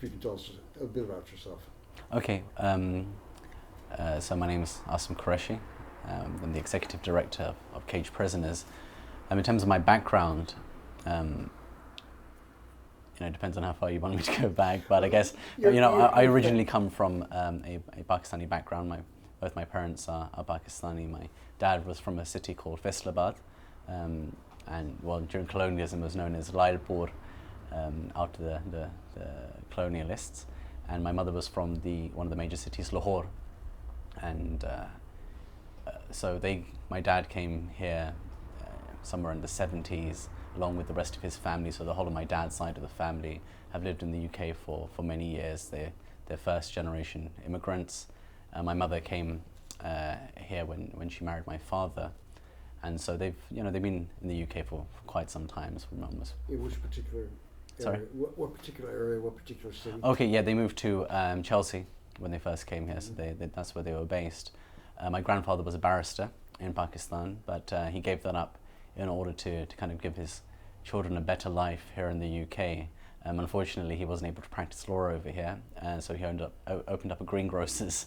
if you can tell us a bit about yourself. Okay, so my name is Asim Qureshi. I'm the Executive Director of Cageprisoners. In terms of my background, it depends on how far you want me to go back, but I guess, I originally come from a Pakistani background. Both my parents are Pakistani. My dad was from a city called Faisalabad, and during colonialism was known as Lailpur, after the colonialists. And my mother was from one of the major cities, Lahore. And so my dad came here somewhere in the 70s, along with the rest of his family. So the whole of my dad's side of the family have lived in the UK for many years. They're first generation immigrants. My mother came here when she married my father. And so they've been in the UK for quite some time. In which particular area? Sorry? What particular area, what particular city? Okay, yeah, they moved to Chelsea when they first came here, so that's where they were based. My grandfather was a barrister in Pakistan, but he gave that up in order to kind of give his children a better life here in the UK. Unfortunately, he wasn't able to practice law over here, so he opened up a greengrocer's.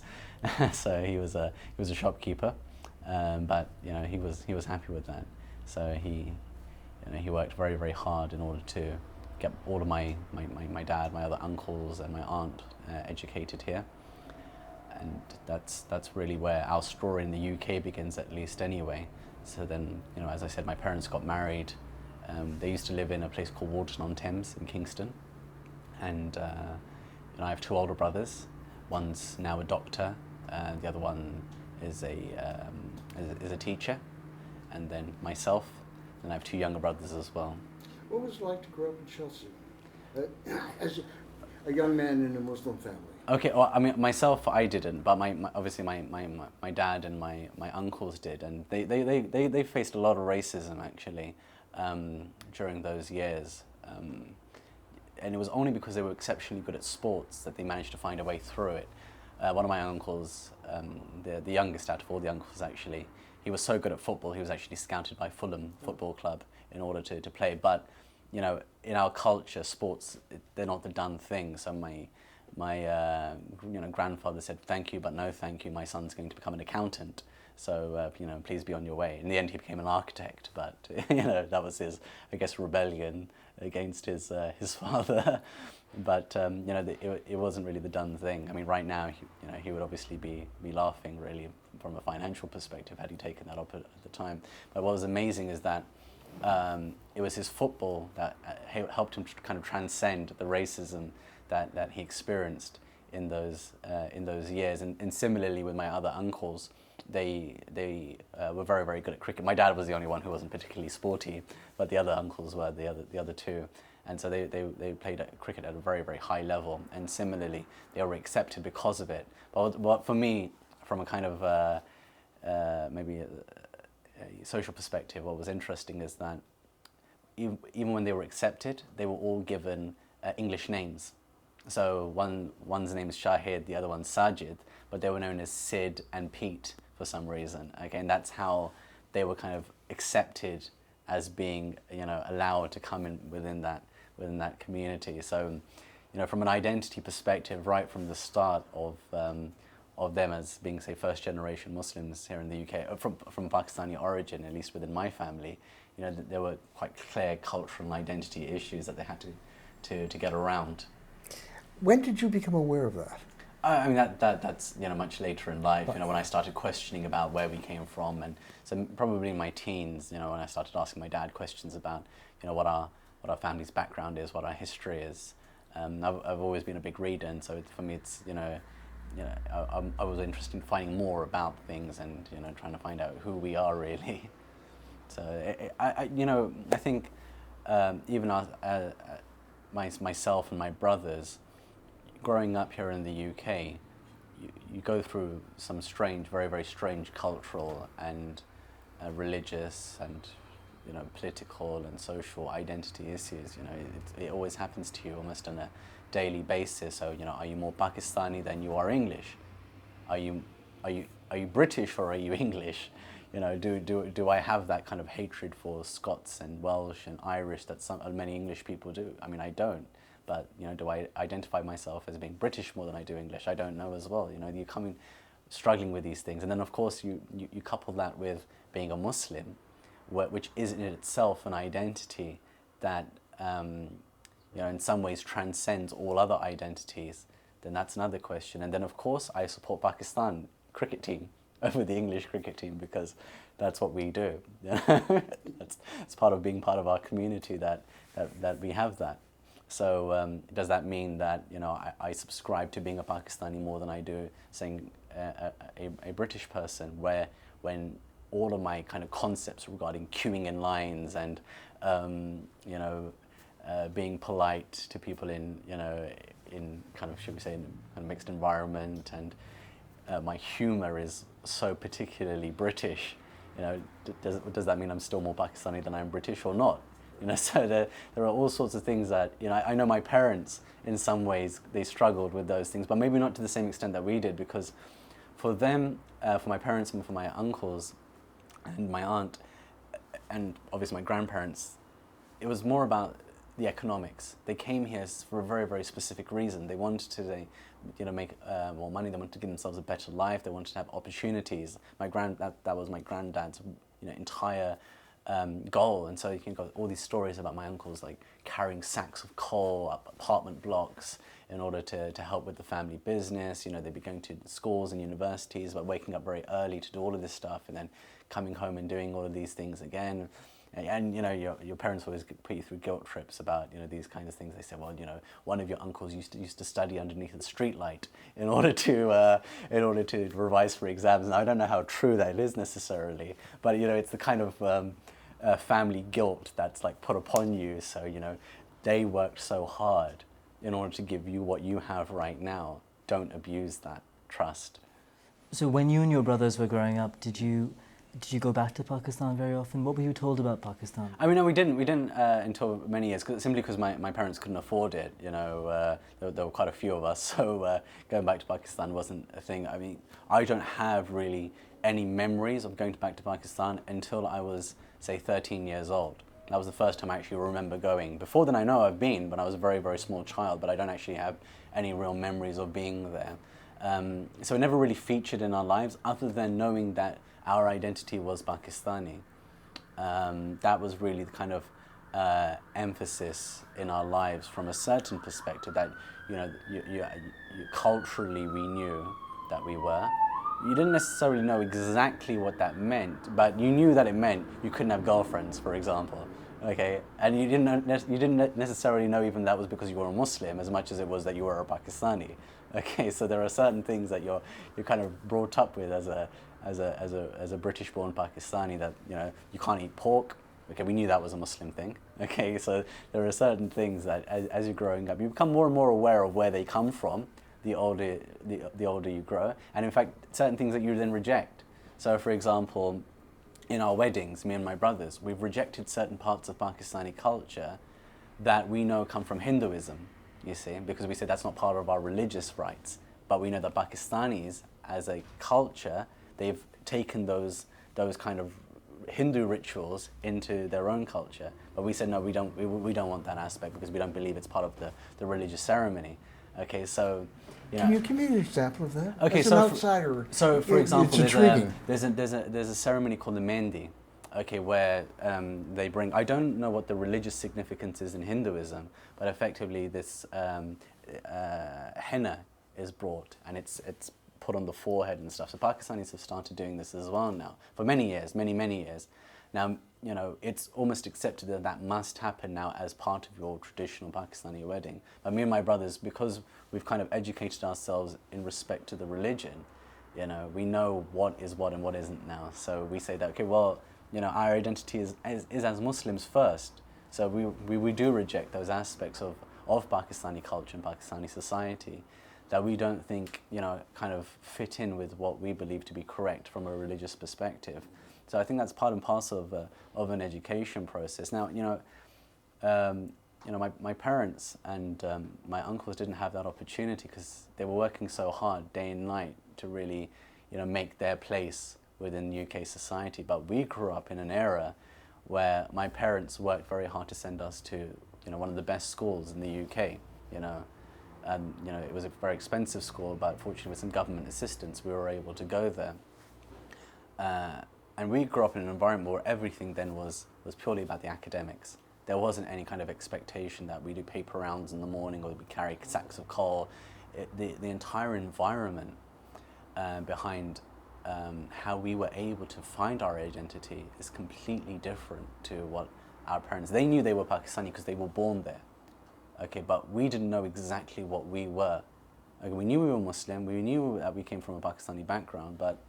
So he was a shopkeeper, but he was happy with that. So he worked very, very hard in order to get all of my dad, my other uncles, and my aunt educated here. And that's really where our story in the UK begins, at least anyway. So then, as I said, my parents got married. They used to live in a place called Walton-on-Thames in Kingston. And I have two older brothers. One's now a doctor. The other one is a teacher. And then myself. And I have two younger brothers as well. What was it like to grow up in Chelsea as a young man in a Muslim family? Okay, well, I mean, myself, I didn't, but obviously my dad and my uncles did, and they faced a lot of racism actually during those years, and it was only because they were exceptionally good at sports that they managed to find a way through it. One of my uncles, the youngest out of all the uncles actually, he was so good at football, he was actually scouted by Fulham Football Club in order to play. But in our culture, sports, they're not the done thing. So my grandfather said, "Thank you, but no thank you. My son's going to become an accountant. So please be on your way." In the end, he became an architect. But that was his, I guess, rebellion against his father. But it wasn't really the done thing. I mean, right now, he would obviously be laughing really from a financial perspective had he taken that up at the time. But what was amazing is that it was his football that helped him to kind of transcend the racism that he experienced in those years. And similarly with my other uncles, they were very, very good at cricket. My dad was the only one who wasn't particularly sporty, but the other uncles were, the other two. And so they played at cricket at a very, very high level. And similarly, they were accepted because of it. But what for me, from a kind of maybe a social perspective, what was interesting is that even when they were accepted, they were all given English names. So one's name is Shahid, the other one's Sajid, but they were known as Sid and Pete for some reason. Again, that's how they were kind of accepted as being, allowed to come in within that community. So, from an identity perspective, right from the start of them as being, say, first generation Muslims here in the UK, from Pakistani origin, at least within my family, there were quite clear cultural and identity issues that they had to get around. When did you become aware of that? I mean, that's much later in life, when I started questioning about where we came from. And so probably in my teens, when I started asking my dad questions about, what our family's background is, what our history is. I've always been a big reader, and so for me it's, I was interested in finding more about things and, trying to find out who we are really. So, I think even myself and my brothers, growing up here in the UK, you go through some strange, very, very strange cultural and religious and political and social identity issues. It always happens to you almost on a daily basis. So are you more Pakistani than you are English? Are you British or are you English? Do I have that kind of hatred for Scots and Welsh and Irish that many English people do? I mean, I don't. But, you know, do I identify myself as being British more than I do English? I don't know as well. You know, you come in struggling with these things. And then, of course, you couple that with being a Muslim, which is in itself an identity that, you know, in some ways transcends all other identities. Then that's another question. And then, of course, I support Pakistan cricket team over the English cricket team because that's what we do. It's part of being part of our community that we have that. So does that mean that, you know, I subscribe to being a Pakistani more than I do saying a British person, when all of my kind of concepts regarding queuing in lines and you know, being polite to people in, you know, in kind of, should we say, in a mixed environment, and my humour is so particularly British, you know, does that mean I'm still more Pakistani than I'm British or not? You know, so there are all sorts of things that, you know, I know my parents, in some ways, they struggled with those things, but maybe not to the same extent that we did, because for them, for my parents and for my uncles and my aunt, and obviously my grandparents, it was more about the economics. They came here for a very, very specific reason. They wanted to, you know, make more money. They wanted to give themselves a better life. They wanted to have opportunities. That was my granddad's, you know, entire goal. And so you can go all these stories about my uncles, like carrying sacks of coal up apartment blocks in order to help with the family business. You know, they'd be going to schools and universities, but waking up very early to do all of this stuff, and then coming home and doing all of these things again. And you know, your parents always put you through guilt trips about, you know, these kinds of things. They say, well, you know, one of your uncles used to study underneath the street light in order to revise for exams. And I don't know how true that is necessarily, but you know, it's the kind of family guilt that's like put upon you. So, you know, they worked so hard in order to give you what you have right now. Don't abuse that trust. So when you and your brothers were growing up, did you go back to Pakistan very often? What were you told about Pakistan? I mean, no, we didn't until many years, simply because my parents couldn't afford it. You know, there were quite a few of us, so going back to Pakistan wasn't a thing. I mean, I don't have really any memories of going back to Pakistan until I was, say, 13 years old. That was the first time I actually remember going. Before then, I know I've been, but I was a very, very small child, but I don't actually have any real memories of being there. So it never really featured in our lives, other than knowing that our identity was Pakistani. That was really the kind of emphasis in our lives from a certain perspective, that, you know, you culturally we knew that we were. You didn't necessarily know exactly what that meant, but you knew that it meant you couldn't have girlfriends, for example. Okay, and you didn't necessarily know even that was because you were a Muslim, as much as it was that you were a Pakistani. Okay, so there are certain things that you're kind of brought up with as a British-born Pakistani, that, you know, you can't eat pork. Okay, we knew that was a Muslim thing. Okay, so there are certain things that as you're growing up, you become more and more aware of where they come from. The older you grow, and in fact, certain things that you then reject. So, for example, in our weddings, me and my brothers, we've rejected certain parts of Pakistani culture that we know come from Hinduism, you see, because we say that's not part of our religious rites. But we know that Pakistanis, as a culture, they've taken those kind of Hindu rituals into their own culture. But we said, no, we don't want that aspect, because we don't believe it's part of the religious ceremony. Okay, so, you know, Can you give me an example of that? Okay, As so an outsider, so for example, it's intriguing. there's a ceremony called the Mehndi, okay, where they bring. I don't know what the religious significance is in Hinduism, but effectively this henna is brought, and it's put on the forehead and stuff. So Pakistanis have started doing this as well now for many years, many years. Now, you know, it's almost accepted that that must happen now as part of your traditional Pakistani wedding. But me and my brothers, because we've kind of educated ourselves in respect to the religion, you know, we know what is what and what isn't now. So we say that, okay, well, you know, our identity is as Muslims first. So we do reject those aspects of Pakistani culture and Pakistani society that we don't think, you know, kind of fit in with what we believe to be correct from a religious perspective. So I think that's part and parcel of an education process. Now, my parents and my uncles didn't have that opportunity because they were working so hard day and night to really, you know, make their place within UK society. But we grew up in an era where my parents worked very hard to send us to, you know, one of the best schools in the UK. you know. You know, it was a very expensive school, but fortunately with some government assistance, we were able to go there. And we grew up in an environment where everything then was purely about the academics. There wasn't any kind of expectation that we do paper rounds in the morning or we carry sacks of coal. The entire environment behind how we were able to find our identity is completely different to what our parents, they knew they were Pakistani because they were born there. Okay, but we didn't know exactly what we were. Okay, we knew we were Muslim, we knew that we came from a Pakistani background, but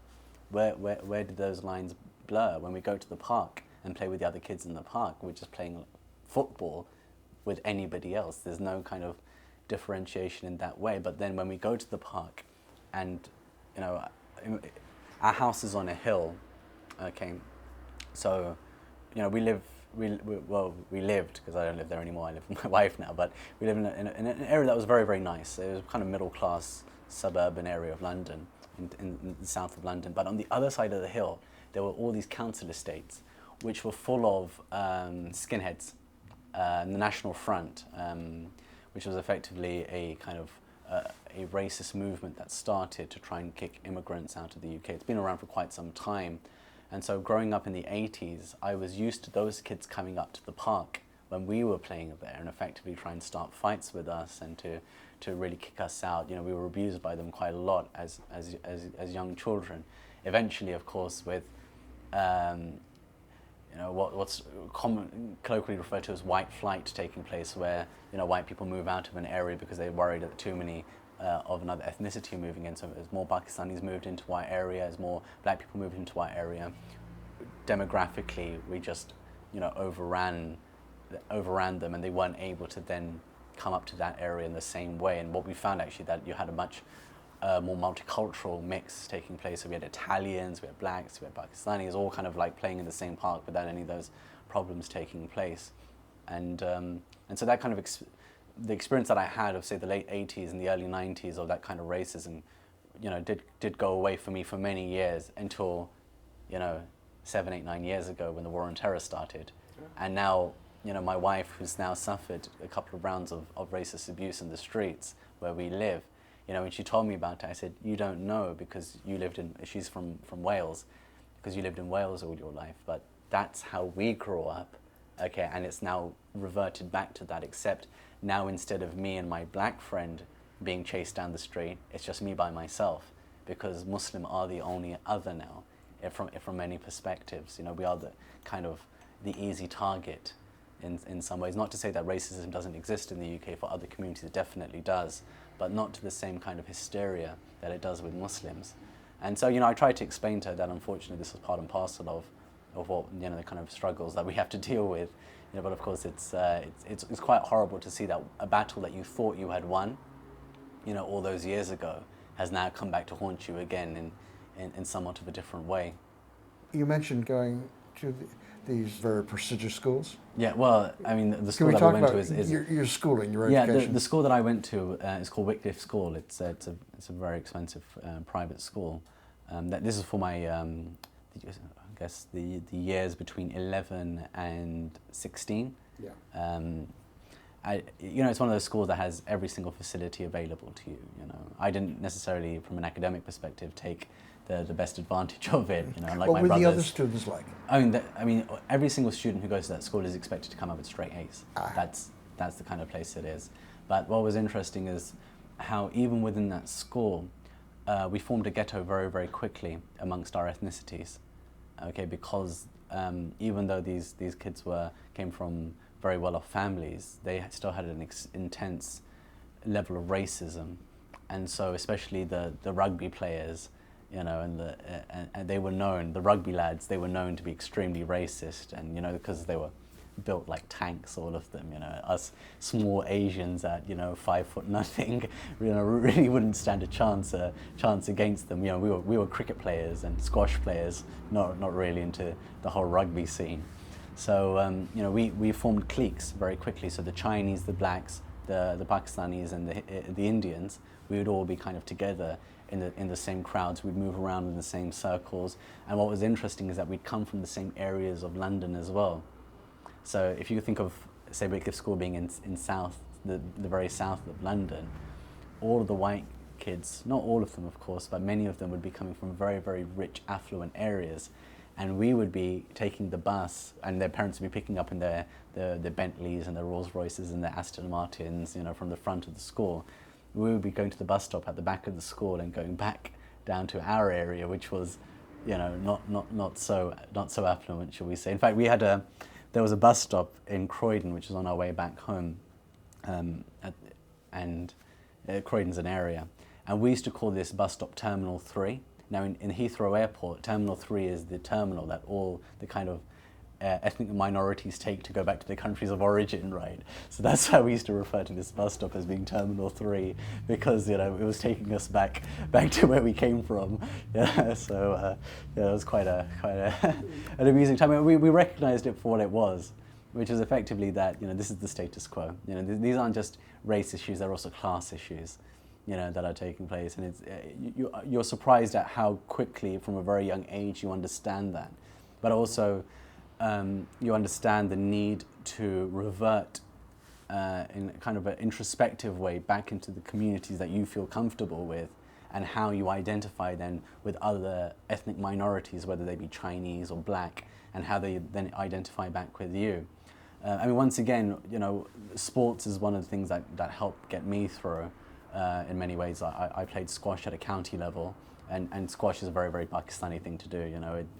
where did those lines blur? When we go to the park and play with the other kids in the park, we're just playing football with anybody else. There's no kind of differentiation in that way. But then when we go to the park and, you know, our house is on a hill, okay, so, you know, we lived, because I don't live there anymore, I live with my wife now, but we live in an area that was very, very nice. It was kind of middle-class suburban area of London, in the south of London. But on the other side of the hill, there were all these council estates, which were full of skinheads, the National Front, which was effectively a kind of a racist movement that started to try and kick immigrants out of the UK. It's been around for quite some time. And so growing up in the 80s, I was used to those kids coming up to the park when we were playing there and effectively trying to start fights with us and to really kick us out. You know, we were abused by them quite a lot as young children. Eventually, of course, with you know, what's colloquially referred to as white flight taking place, where, you know, white people move out of an area because they're worried that too many of another ethnicity are moving in. So as more Pakistanis moved into white area, as more black people moved into white area, demographically we just, you know, overran them, and they weren't able to then come up to that area in the same way. And what we found actually, that you had a much more multicultural mix taking place. So we had Italians, we had blacks, we had Pakistanis, all kind of like playing in the same park without any of those problems taking place. And so that kind of the experience that I had of, say, the late 80s and the early 90s of that kind of racism, you know, did go away for me for many years until, you know, 7, 8, 9 years ago when the War on Terror started. And now, you know, my wife, who's now suffered a couple of rounds of racist abuse in the streets where we live, you know, when she told me about it, I said, you don't know because you lived in, she's from Wales, because you lived in Wales all your life, but that's how we grew up, okay, and it's now reverted back to that, except now instead of me and my black friend being chased down the street, it's just me by myself, because Muslim are the only other now, from many perspectives. You know, we are the kind of the easy target in some ways. Not to say that racism doesn't exist in the UK for other communities, it definitely does, but not to the same kind of hysteria that it does with Muslims. And so, you know, I tried to explain to her that unfortunately this is part and parcel of what, you know, the kind of struggles that we have to deal with. You know, but of course it's quite horrible to see that a battle that you thought you had won, you know, all those years ago, has now come back to haunt you again in somewhat of a different way. You mentioned going to these very prestigious schools. Yeah, well, I mean, the school Can we that talk we went about to is your schooling, your yeah, education? the school that I went to is called Wycliffe School. It's a very expensive private school. This is for my I guess the years between 11 and 16. Yeah. You know, it's one of those schools that has every single facility available to you. You know, I didn't necessarily, from an academic perspective, take the best advantage of it. You know, like What my were brothers. the other students like? I mean, every single student who goes to that school is expected to come up with straight A's. That's the kind of place it is. But what was interesting is how even within that school, we formed a ghetto very, very quickly amongst our ethnicities. Okay, because even though these kids came from very well-off families, they still had an intense level of racism, and so especially the rugby players, you know, and they were known, the rugby lads, they were known to be extremely racist, and you know, because they were built like tanks, all of them, you know, us small Asians at, you know, 5 foot nothing, you know, really wouldn't stand a chance against them. You know, we were cricket players and squash players, not really into the whole rugby scene. So you know, we formed cliques very quickly. So the Chinese, the blacks, the Pakistanis, and the Indians, we would all be kind of together in the same crowds. We'd move around in the same circles. And what was interesting is that we'd come from the same areas of London as well. So if you think of, say, Wycliffe School being in South the very south of London, all of the white kids, not all of them of course, but many of them would be coming from very, very rich, affluent areas. And we would be taking the bus, and their parents would be picking up in their Bentleys and their Rolls Royces and their Aston Martins, from the front of the school. We would be going to the bus stop at the back of the school and going back down to our area, which was, not so affluent, shall we say. In fact, there was a bus stop in Croydon, which was on our way back home, Croydon's an area, and we used to call this bus stop Terminal 3. Now, in Heathrow Airport, Terminal 3 is the terminal that all the kind of ethnic minorities take to go back to their countries of origin, right? So that's how we used to refer to this bus stop as being Terminal 3, because it was taking us back to where we came from. Yeah, so it was quite an amusing time. We recognized it for what it was, which is effectively that this is the status quo. These aren't just race issues; they're also class issues. That are taking place, and you're surprised at how quickly, from a very young age, you understand that. But also, you understand the need to revert in kind of an introspective way back into the communities that you feel comfortable with, and how you identify then with other ethnic minorities, whether they be Chinese or black, and how they then identify back with you. Once again, sports is one of the things that helped get me through. In many ways, I played squash at a county level, and squash is a very, very Pakistani thing to do.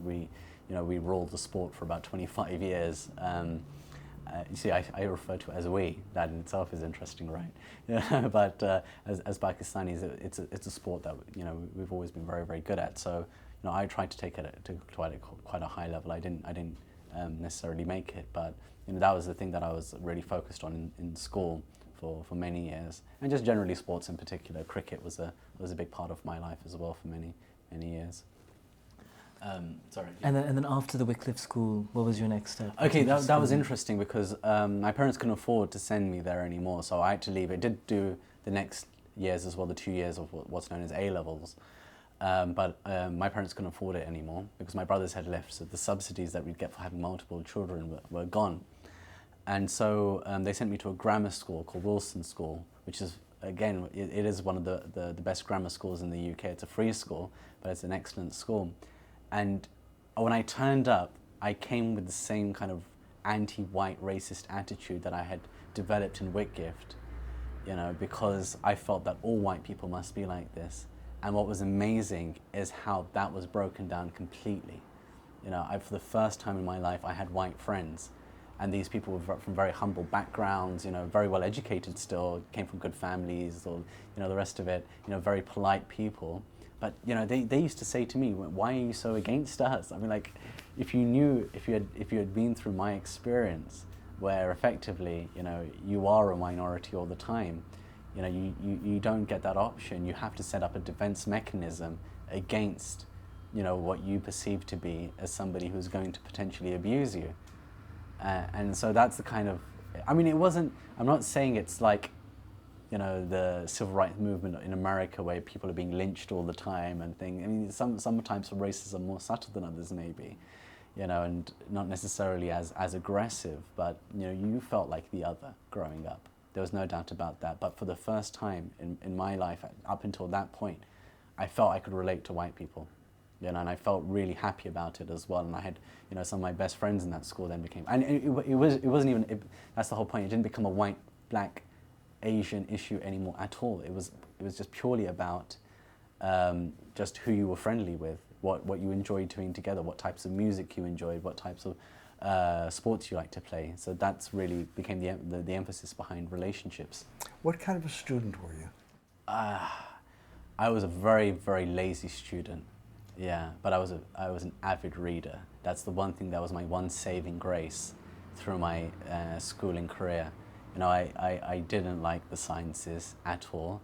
We ruled the sport for about 25 years. You see, I refer to it as we. That in itself is interesting, right? But as Pakistanis, it's a sport that we've always been very, very good at. So I tried to take it to quite a high level. I didn't necessarily make it, but that was the thing that I was really focused on in school for many years, and just generally sports in particular. Cricket was a big part of my life as well for many years. Sorry. And then after the Wycliffe School, what was your next step? Okay, that was interesting because my parents couldn't afford to send me there anymore, so I had to leave. I did do the next years as well, the 2 years of what's known as A-levels, but my parents couldn't afford it anymore because my brothers had left, so the subsidies that we'd get for having multiple children were gone. And so they sent me to a grammar school called Wilson School, which is, again, it is one of the best grammar schools in the UK. It's a free school, but it's an excellent school. And when I turned up, I came with the same kind of anti-white racist attitude that I had developed in Whitgift, because I felt that all white people must be like this. And what was amazing is how that was broken down completely. For the first time in my life, I had white friends. And these people were from very humble backgrounds, very well educated still, came from good families, or the rest of it, very polite people. But they used to say to me, "Why are you so against us?" If you had been through my experience, where effectively, you are a minority all the time, you don't get that option. You have to set up a defense mechanism against, what you perceive to be as somebody who's going to potentially abuse you. And so that's the kind of, it wasn't, I'm not saying it's like, the civil rights movement in America where people are being lynched all the time and things. Sometimes some races are more subtle than others maybe, and not necessarily as aggressive, but, you felt like the other growing up. There was no doubt about that. But for the first time in my life, up until that point, I felt I could relate to white people. And I felt really happy about it as well. And I had, some of my best friends in that school then became, and it wasn't even, that's the whole point. It didn't become a white, black, Asian issue anymore at all. It was just purely about just who you were friendly with, what you enjoyed doing together, what types of music you enjoyed, what types of sports you like to play. So that's really became the emphasis behind relationships. What kind of a student were you? I was a very, very lazy student. Yeah, but I was an avid reader. That's the one thing that was my one saving grace through my schooling career. I didn't like the sciences at all,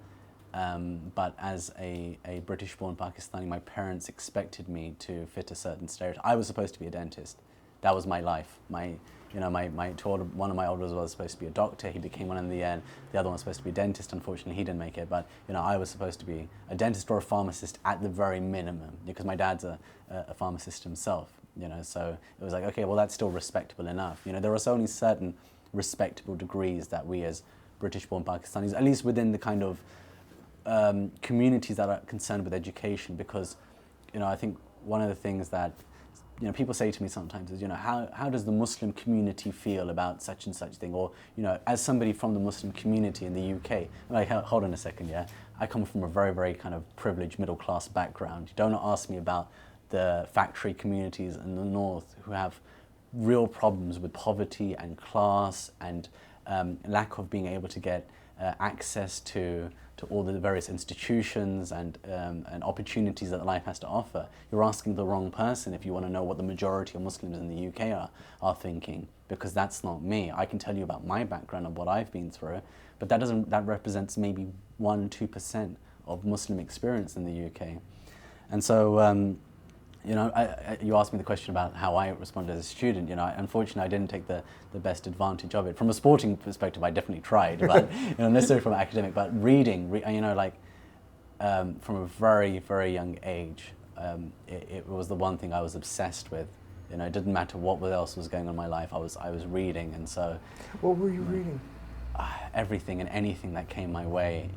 but as a British-born Pakistani, my parents expected me to fit a certain stereotype. I was supposed to be a dentist. That was my life. One of my older brothers was supposed to be a doctor. He became one in the end. The other one was supposed to be a dentist. Unfortunately, he didn't make it. But I was supposed to be a dentist or a pharmacist at the very minimum, because my dad's a pharmacist himself. So it was like, okay, well, that's still respectable enough. There are only certain respectable degrees that we as British-born Pakistanis, at least within the kind of communities that are concerned with education, because, I think one of the things that, people say to me sometimes is, how does the Muslim community feel about such and such thing? Or, as somebody from the Muslim community in the UK, I'm like, hold on a second, yeah? I come from a very, very kind of privileged middle-class background. You don't ask me about the factory communities in the north who have real problems with poverty and class and lack of being able to get access to all the various institutions and opportunities that life has to offer. You're asking the wrong person if you want to know what the majority of Muslims in the UK are thinking, because that's not me. I can tell you about my background and what I've been through, but that represents maybe 1-2% of Muslim experience in the UK. And so you asked me the question about how I responded as a student. Unfortunately, I didn't take the best advantage of it. From a sporting perspective, I definitely tried, but necessarily from academic. But reading, from a very, very young age, it was the one thing I was obsessed with. It didn't matter what else was going on in my life. I was reading, and so. What were you reading? Everything and anything that came my way.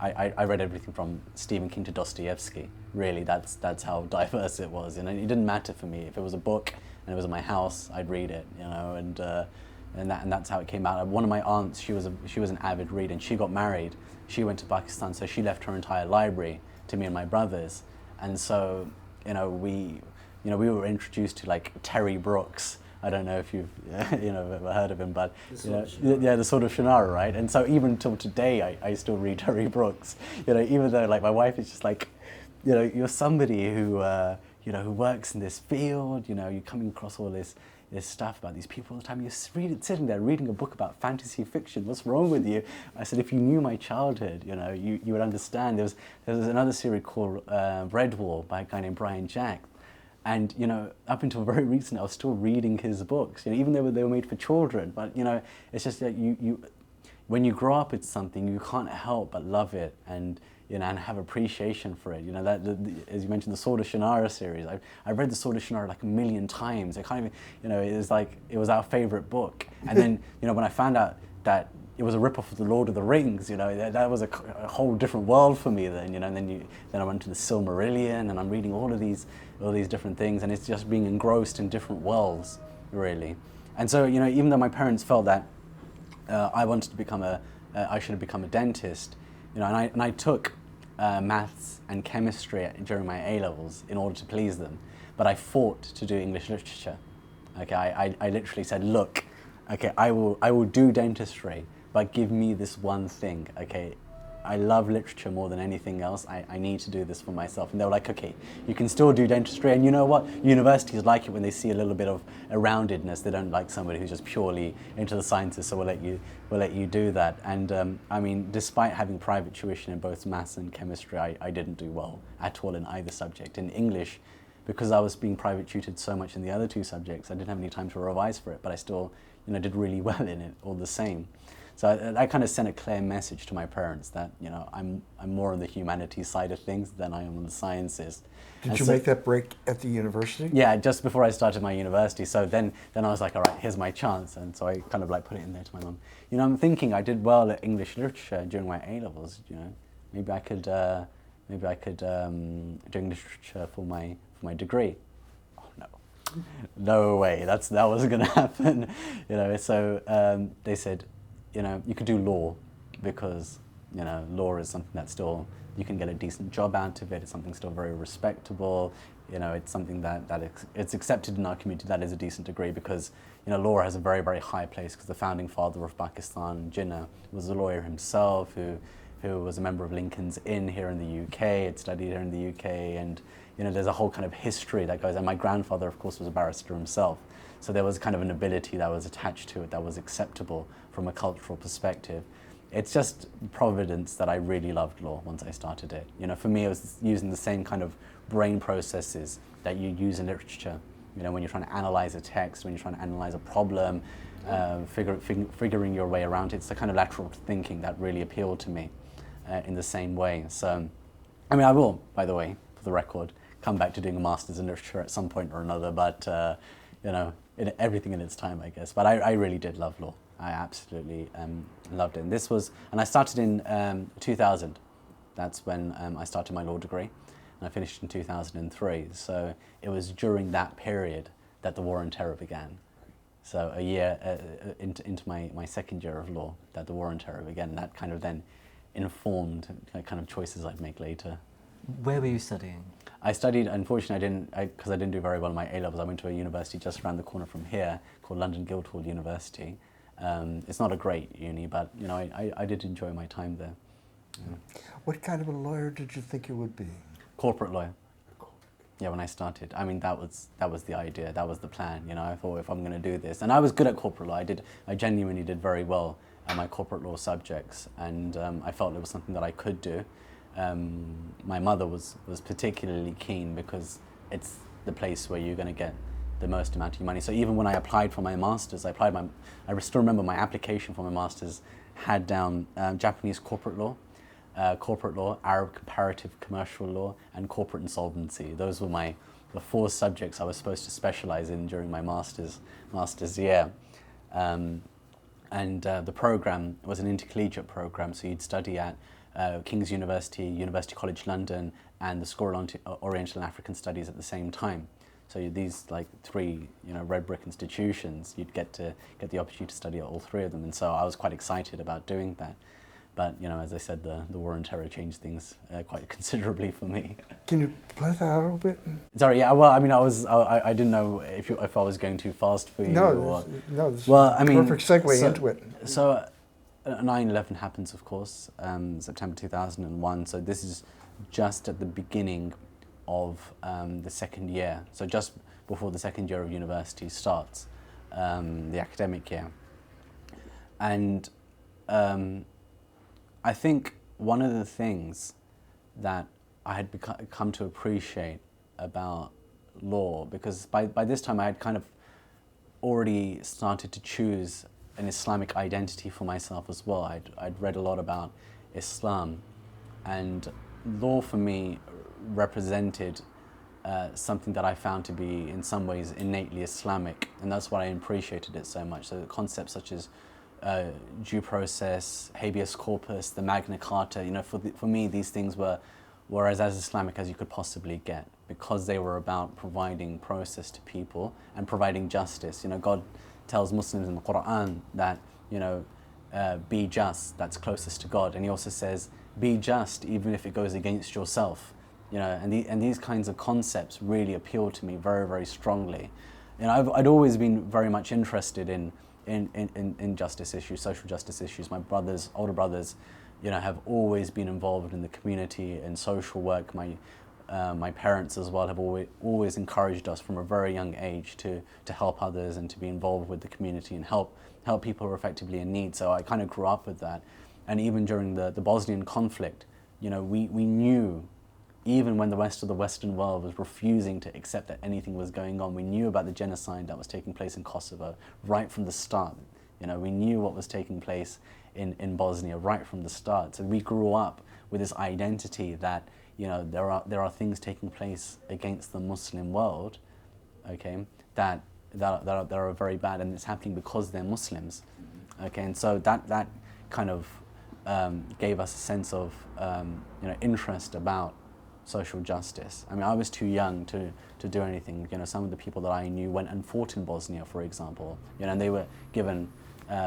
I read everything from Stephen King to Dostoevsky. Really, that's how diverse it was. It didn't matter for me if it was a book and it was in my house, I'd read it. And that's how it came out. One of my aunts, she was an avid reader, and she got married. She went to Pakistan, so she left her entire library to me and my brothers. And so, we were introduced to like Terry Brooks. I don't know if you've ever heard of him, but the Sword of Shannara, right? And so even till today, I still read Terry Brooks. Even though like my wife is just like, you're somebody who who works in this field. You're coming across all this stuff about these people all the time. You're sitting there reading a book about fantasy fiction. What's wrong with you? I said, if you knew my childhood, you would understand. There was another series called Red Wall by a guy named Brian Jack. And up until very recently, I was still reading his books. Even though they were made for children, but it's just that when you grow up with something, you can't help but love it and and have appreciation for it. As you mentioned, the Sword of Shannara series. I read the Sword of Shannara like 1 million times. I can't even, it was our favorite book. And then when I found out that it was a rip-off of the Lord of the Rings, that was a whole different world for me then. And then I went to the Silmarillion, and I'm reading all these different things, and it's just being engrossed in different worlds, really. And so, even though my parents felt that I wanted to become I should have become a dentist, and I took maths and chemistry during my A-levels in order to please them, but I fought to do English literature. Okay, I literally said, look, okay, I will do dentistry, but give me this one thing, okay? I love literature more than anything else. I need to do this for myself. And they were like, okay, you can still do dentistry. And you know what? Universities like it when they see a little bit of a roundedness. They don't like somebody who's just purely into the sciences, so we'll let you do that. And despite having private tuition in both maths and chemistry, I didn't do well at all in either subject. In English, because I was being private tutored so much in the other two subjects, I didn't have any time to revise for it, but I still did really well in it all the same. So I kind of sent a clear message to my parents that I'm more on the humanities side of things than I am on the sciences. Did you make that break at the university? Yeah, just before I started my university. So then I was like, all right, here's my chance. And so I kind of like put it in there to my mum. I'm thinking I did well at English literature during my A-levels. Maybe I could do English literature for my degree. Oh no, no way. That wasn't going to happen. So they said, you could do law because, law is something that still, you can get a decent job out of it. It's something still very respectable. It's something that it's accepted in our community that is a decent degree because, law has a very, very high place because the founding father of Pakistan, Jinnah, was a lawyer himself who was a member of Lincoln's Inn here in the UK, had studied here in the UK, and, there's a whole kind of history that goes, and my grandfather, of course, was a barrister himself. So there was kind of an ability that was attached to it that was acceptable from a cultural perspective. It's just providence that I really loved law once I started it. For me, it was using the same kind of brain processes that you use in literature. When you're trying to analyze a text, when you're trying to analyze a problem, figuring your way around it. It's the kind of lateral thinking that really appealed to me in the same way. So, I will, by the way, for the record, come back to doing a master's in literature at some point or another, but everything in its time, I guess. But I really did love law. I absolutely loved it. And I started in 2000. That's when I started my law degree, and I finished in 2003. So it was during that period that the war on terror began. So a year into my second year of law, that the war on terror began. And that kind of then informed kind of choices I'd make later. Where were you studying? I studied, unfortunately, because I didn't do very well in my A-levels, I went to a university just around the corner from here called London Guildhall University. It's not a great uni, but you know, I did enjoy my time there. Yeah. What kind of a lawyer did you think you would be? Corporate lawyer. Yeah, when I started, I mean, that was the idea, that was the plan. You know, I thought if I'm going to do this, and I was good at corporate law. I genuinely did very well at my corporate law subjects, and I felt it was something that I could do. My mother was particularly keen because it's the place where you're going to get the most amount of money. So even when I applied for my masters, I still remember my application for my masters had down Japanese corporate law, Arab comparative commercial law, and corporate insolvency. Those were the 4 subjects I was supposed to specialize in during my master's year. The program was an intercollegiate program, so you'd study at King's University, University College London, and the School of Oriental and African Studies at the same time. So these 3, red brick institutions, you'd get the opportunity to study at all 3 of them, and so I was quite excited about doing that. But as I said, the war on terror changed things quite considerably for me. Can you play that out a little bit? Sorry, yeah. Well, I mean, I didn't know if I was going too fast for you. No, this is perfect segue into it. So 9/11 happens, of course, September 2001. So this is just at the beginning of the second year. So just before the second year of university starts, the academic year. And I think one of the things that I had come to appreciate about law, because by this time I had kind of already started to choose an Islamic identity for myself as well. I'd read a lot about Islam, and law for me represented something that I found to be in some ways innately Islamic, and that's why I appreciated it so much. So concepts such as due process, habeas corpus, the Magna Carta, for me these things were as Islamic as you could possibly get, because they were about providing process to people and providing justice. God tells Muslims in the Quran that, be just, that's closest to God. And he also says, be just even if it goes against yourself. And these kinds of concepts really appeal to me very, very strongly. I'd always been very much interested in justice issues, social justice issues. My older brothers, have always been involved in the community and social work. My parents as well have always encouraged us from a very young age to help others and to be involved with the community and help people who are effectively in need. So I kind of grew up with that. And even during the Bosnian conflict, we knew, even when the rest of the Western world was refusing to accept that anything was going on, we knew about the genocide that was taking place in Kosovo right from the start. We knew what was taking place in Bosnia right from the start. So we grew up with this identity that, there are things taking place against the Muslim world, okay, that are very bad, and it's happening because they're Muslims, okay, and so that kind of gave us a sense of interest about social justice. I mean, I was too young to do anything. Some of the people that I knew went and fought in Bosnia, for example, and they were given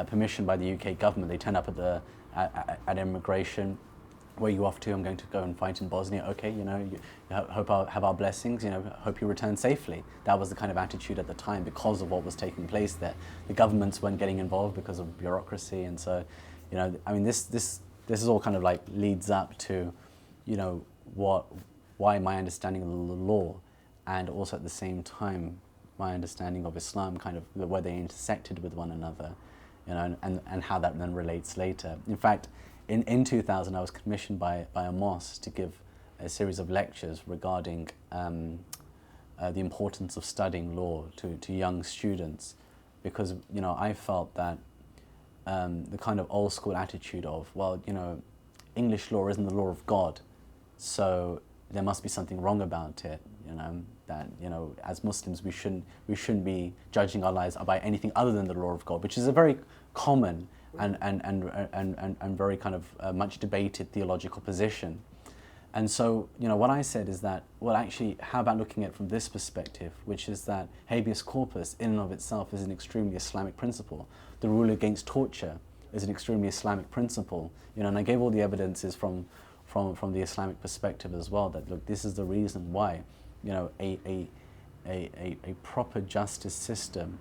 permission by the UK government. They turned up at immigration. Where are you off to? I'm going to go and fight in Bosnia. Okay, hope I'll have our blessings. Hope you return safely. That was the kind of attitude at the time because of what was taking place there. The governments weren't getting involved because of bureaucracy, and so, I mean, this is all kind of like leads up to, why my understanding of the law, and also at the same time my understanding of Islam, kind of where they intersected with one another, and how that then relates later. In fact, in 2000, I was commissioned by a mosque to give a series of lectures regarding the importance of studying law to young students, because I felt that the kind of old school attitude of, well, English law isn't the law of God, so there must be something wrong about it. That as Muslims we shouldn't be judging our lives by anything other than the law of God, which is a very common and very kind of much debated theological position. And so, what I said is that, well, actually, how about looking at it from this perspective, which is that habeas corpus in and of itself is an extremely Islamic principle. The rule against torture is an extremely Islamic principle. And I gave all the evidences from the Islamic perspective as well, that, look, this is the reason why, a proper justice system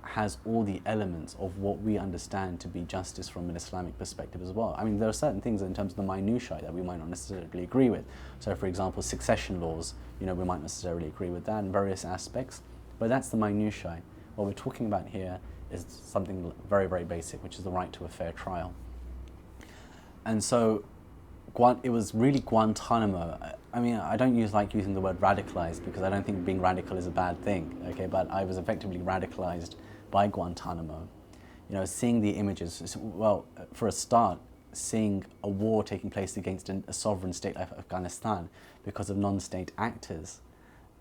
has all the elements of what we understand to be justice from an Islamic perspective as well. I mean, there are certain things in terms of the minutiae that we might not necessarily agree with. So, for example, succession laws, we might not necessarily agree with that in various aspects, but that's the minutiae. What we're talking about here is something very, very basic, which is the right to a fair trial. And so, it was really Guantanamo. I mean, I don't like using the word radicalized because I don't think being radical is a bad thing, okay? But I was effectively radicalized by Guantanamo. Seeing the images, well, for a start, seeing a war taking place against a sovereign state like Afghanistan because of non-state actors,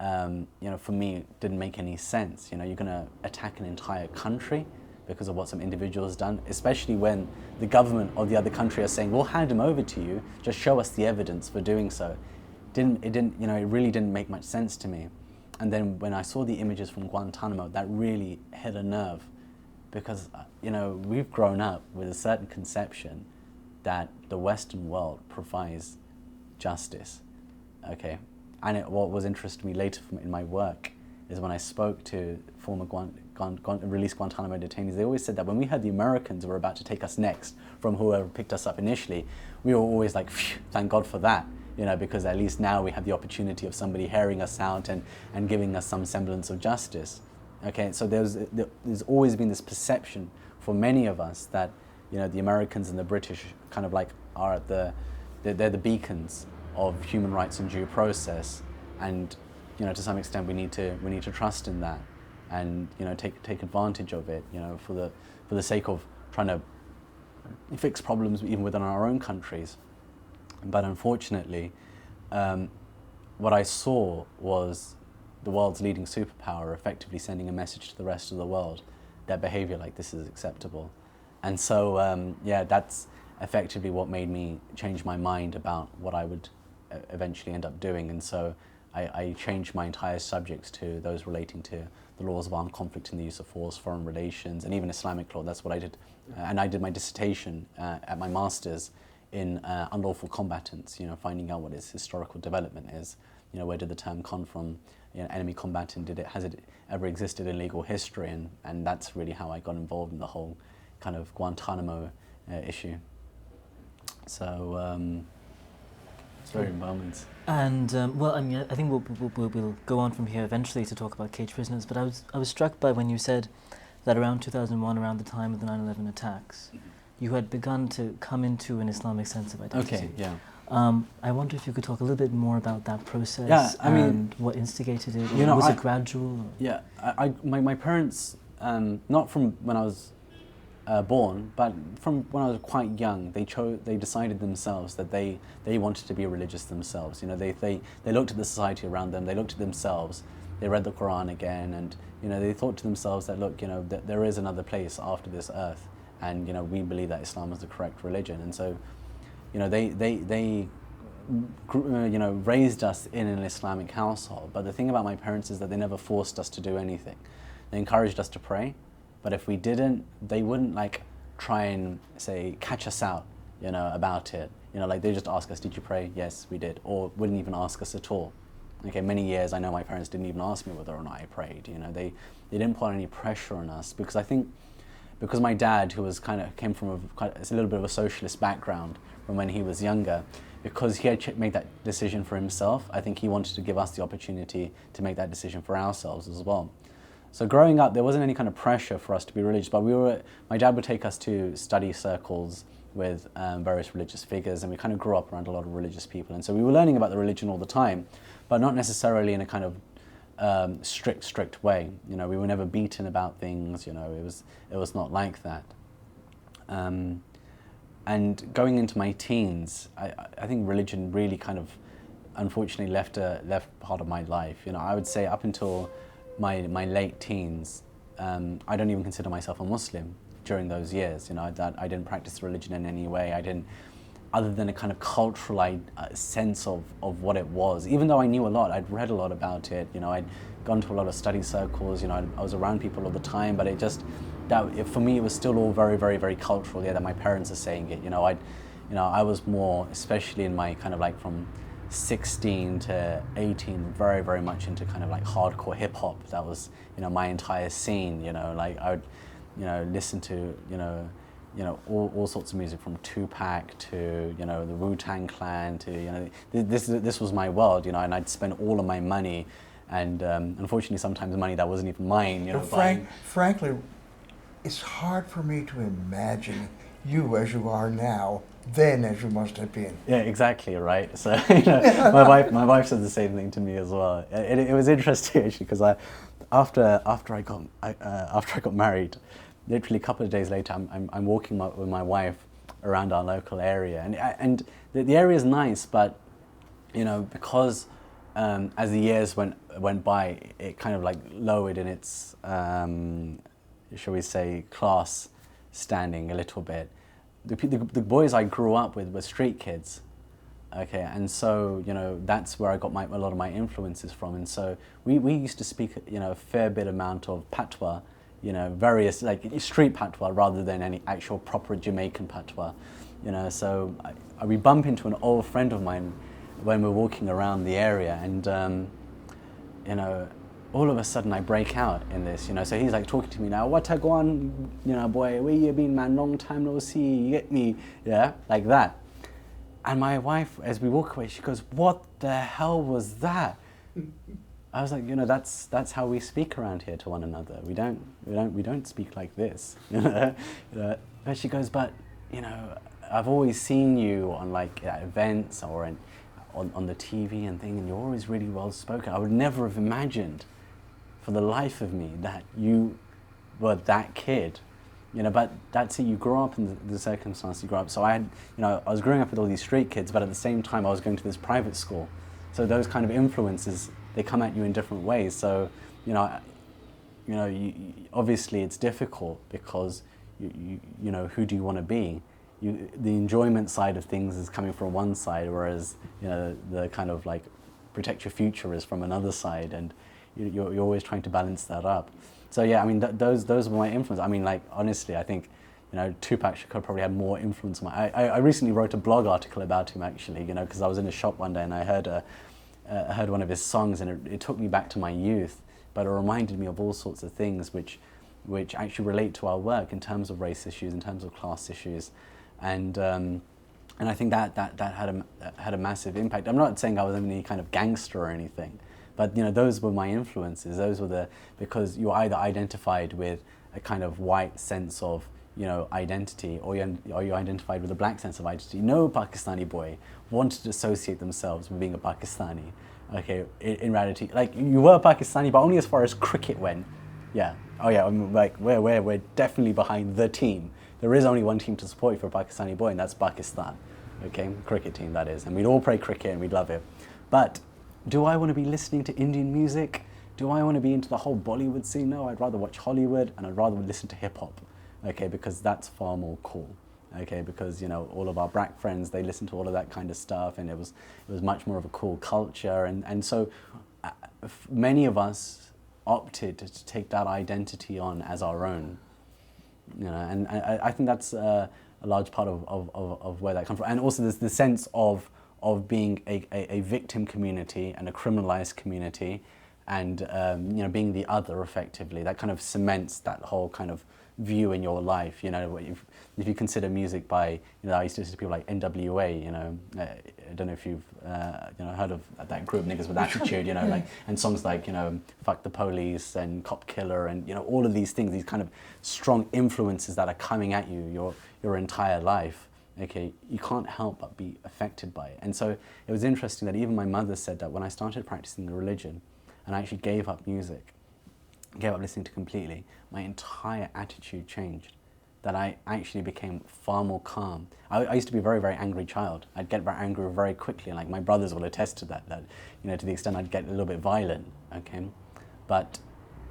for me, it didn't make any sense. You're going to attack an entire country because of what some individual has done, especially when the government of the other country are saying, we'll hand him over to you, just show us the evidence for doing so. It really didn't make much sense to me. And then when I saw the images from Guantanamo, that really hit a nerve because, we've grown up with a certain conception that the Western world provides justice, okay? And what was interesting to me later in my work is when I spoke to former released Guantanamo detainees, they always said that when we heard the Americans were about to take us next from whoever picked us up initially, we were always like, phew, thank God for that. Because at least now we have the opportunity of somebody hearing us out and giving us some semblance of justice. Okay, so there's always been this perception for many of us that, the Americans and the British kind of like are they're the beacons of human rights and due process, and to some extent we need to trust in that, and take advantage of it, for the sake of trying to fix problems even within our own countries. But unfortunately, what I saw was the world's leading superpower effectively sending a message to the rest of the world that behavior like this is acceptable. And so, that's effectively what made me change my mind about what I would eventually end up doing. And so I changed my entire subjects to those relating to the laws of armed conflict and the use of force, foreign relations, and even Islamic law. That's what I did. And I did my dissertation at my master's in unlawful combatants, finding out what its historical development is. Where did the term come from? Enemy combatant, has it ever existed in legal history? And that's really how I got involved in the whole kind of Guantanamo issue. So it's very moments. And I think we'll go on from here eventually to talk about cage prisoners. But I was struck by when you said that around 2001, around the time of the 9/11 attacks, you had begun to come into an Islamic sense of identity. Okay, yeah. I wonder if you could talk a little bit more about that process. Yeah, I mean, and what instigated it. Was it gradual? Or? Yeah, my parents, not from when I was born, but from when I was quite young, they decided themselves that they wanted to be religious themselves. They looked at the society around them, they looked at themselves, they read the Quran again, and they thought to themselves that, look, that there is another place after this earth, and we believe that Islam is the correct religion. And so they raised us in an Islamic household. But the thing about my parents is that they never forced us to do anything. They encouraged us to pray, but if we didn't, they wouldn't try and say catch us out about it. They just ask us, did you pray? Yes, we did. Or wouldn't even ask us at all. Okay, many years I know my parents didn't even ask me whether or not I prayed. They didn't put any pressure on us, because I think because my dad, who was came from a little bit of a socialist background from when he was younger, because he had made that decision for himself, I think he wanted to give us the opportunity to make that decision for ourselves as well. So growing up, there wasn't any kind of pressure for us to be religious, but my dad would take us to study circles with various religious figures, and we kind of grew up around a lot of religious people. And so we were learning about the religion all the time, but not necessarily in a kind of strict way. We were never beaten about things. It was not like that. And going into my teens, I think religion really kind of, unfortunately, left part of my life. I would say up until my late teens, I don't even consider myself a Muslim. during those years. You know, that I didn't practice religion in any way. I didn't, other than a kind of cultural sense of what it was. Even though I knew a lot, I'd read a lot about it. You know, I'd gone to a lot of study circles. You know, I was around people all the time, but it just, for me, it was still all very, very, very cultural. Yeah, that my parents are saying it. You know, I was more, especially in my kind of like from 16 to 18, very, very much into kind of like hardcore hip hop. That was, you know, my entire scene. You know, like I would, you know, listen to, you know, all sorts of music, from Tupac to, you know, the Wu-Tang Clan to, you know, this was my world, you know, and I'd spend all of my money, and unfortunately sometimes money that wasn't even mine, you know. Frankly, it's hard for me to imagine you as you are now, then as you must have been. Yeah, exactly, right. So, you know, my wife said the same thing to me as well. It was interesting actually, because after I got married, literally a couple of days later, I'm walking with my wife around our local area, and the area is nice, but, you know, because as the years went by, it kind of like lowered in its, shall we say, class standing a little bit. The boys I grew up with were street kids, okay, and so, you know, that's where I got a lot of my influences from, and so we used to speak, you know, a fair bit amount of patois, you know, various, like, street patois rather than any actual proper Jamaican patois, you know. So we bump into an old friend of mine when we're walking around the area, and you know, all of a sudden I break out in this, you know. So he's like talking to me now, what a go on, you know, boy, where you been, man, long time no see, you get me, yeah, like that. And my wife, as we walk away, she goes, what the hell was that? I was like, you know, that's how we speak around here to one another. We don't speak like this, you know. But she goes, but, you know, I've always seen you on like events or on the TV and thing, and you're always really well spoken. I would never have imagined, for the life of me, that you were that kid, you know. But that's it. You grow up in the circumstance you grow up. So I was growing up with all these street kids, but at the same time I was going to this private school. So those kind of influences, they come at you in different ways. So, you know, obviously it's difficult because you know, who do you want to be? The enjoyment side of things is coming from one side, whereas, you know, the kind of like protect your future is from another side, and you're always trying to balance that up. So yeah, I mean, those were my influence. I mean, like, honestly, I think, you know, Tupac could probably have more influence on my. I recently wrote a blog article about him, actually, you know, because I was in a shop one day and I heard one of his songs, and it took me back to my youth, but it reminded me of all sorts of things which actually relate to our work in terms of race issues, in terms of class issues, and I think that had a massive impact. I'm not saying I was any kind of gangster or anything, but, you know, those were my influences. Those were because you're either identified with a kind of white sense of, you know, identity, or you're identified with a black sense of identity. No Pakistani boy wanted to associate themselves with being a Pakistani. Okay, in reality, like, you were Pakistani, but only as far as cricket went. Yeah. Oh yeah. I'm like, we're definitely behind the team. There is only one team to support for a Pakistani boy, and that's Pakistan. Okay, cricket team, that is, and we'd all play cricket and we'd love it. But do I want to be listening to Indian music? Do I want to be into the whole Bollywood scene? No, I'd rather watch Hollywood, and I'd rather listen to hip hop. Okay, because that's far more cool. Okay, because, you know, all of our black friends, they listen to all of that kind of stuff, and it was much more of a cool culture, and so many of us opted to take that identity on as our own. You know, and I think that's a large part of where that comes from, and also there's the sense of being a victim community and a criminalized community, and you know, being the other effectively. That kind of cements that whole kind of view in your life. You know, if you consider music by, you know, I used to listen to people like NWA. You know, I don't know if you've you know, heard of that group, Niggas with Attitude. You know, like, and songs like, you know, Fuck the Police and Cop Killer, and, you know, all of these things, these kind of strong influences that are coming at you your entire life. Okay, you can't help but be affected by it. And so it was interesting that even my mother said that when I started practicing the religion, and I actually gave up music, gave up listening to completely, my entire attitude changed. That I actually became far more calm. I used to be a very, very angry child. I'd get very angry very quickly, and like my brothers will attest to that, you know, to the extent I'd get a little bit violent, okay? But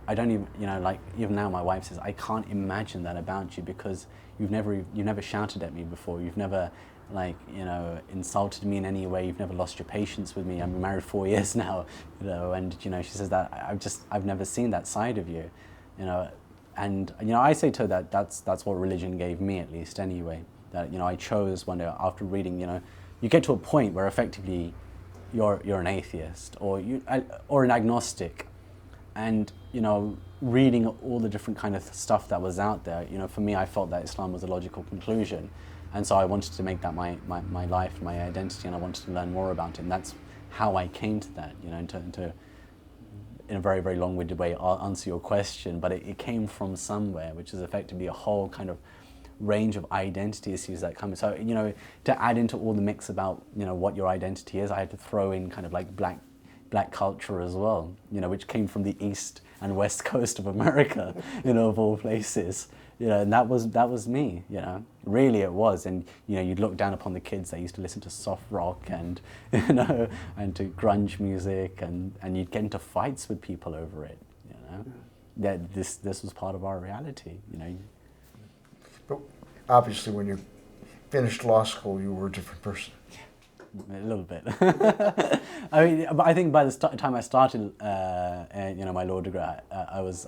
I don't even, you know, like even now my wife says, I can't imagine that about you because you've never shouted at me before. You've never, like, you know, insulted me in any way. You've never lost your patience with me. I've been married 4 years now, you know, and, you know, she says that I've never seen that side of you, you know. And, you know, I say to her that that's what religion gave me, at least anyway. That, you know, I chose one day after reading, you know, you get to a point where effectively you're an atheist or an agnostic. And, you know, reading all the different kind of stuff that was out there, you know, for me, I felt that Islam was a logical conclusion. And so I wanted to make that my life, my identity, and I wanted to learn more about it. And that's how I came to that, you know, to in a very, very long-winded way, I'll answer your question, but it came from somewhere, which is effectively a whole kind of range of identity issues that come. So, you know, to add into all the mix about, you know, what your identity is, I had to throw in kind of like black culture as well, you know, which came from the east and west coast of America, you know, of all places, you know, and that was me, you know, really it was. And, you know, you'd look down upon the kids that used to listen to soft rock and, you know, and to grunge music, and you'd get into fights with people over it, you know. That this was part of our reality, you know. But obviously when you finished law school, you were a different person. A little bit. I mean, but I think by the time I started, you know, my law degree, I was,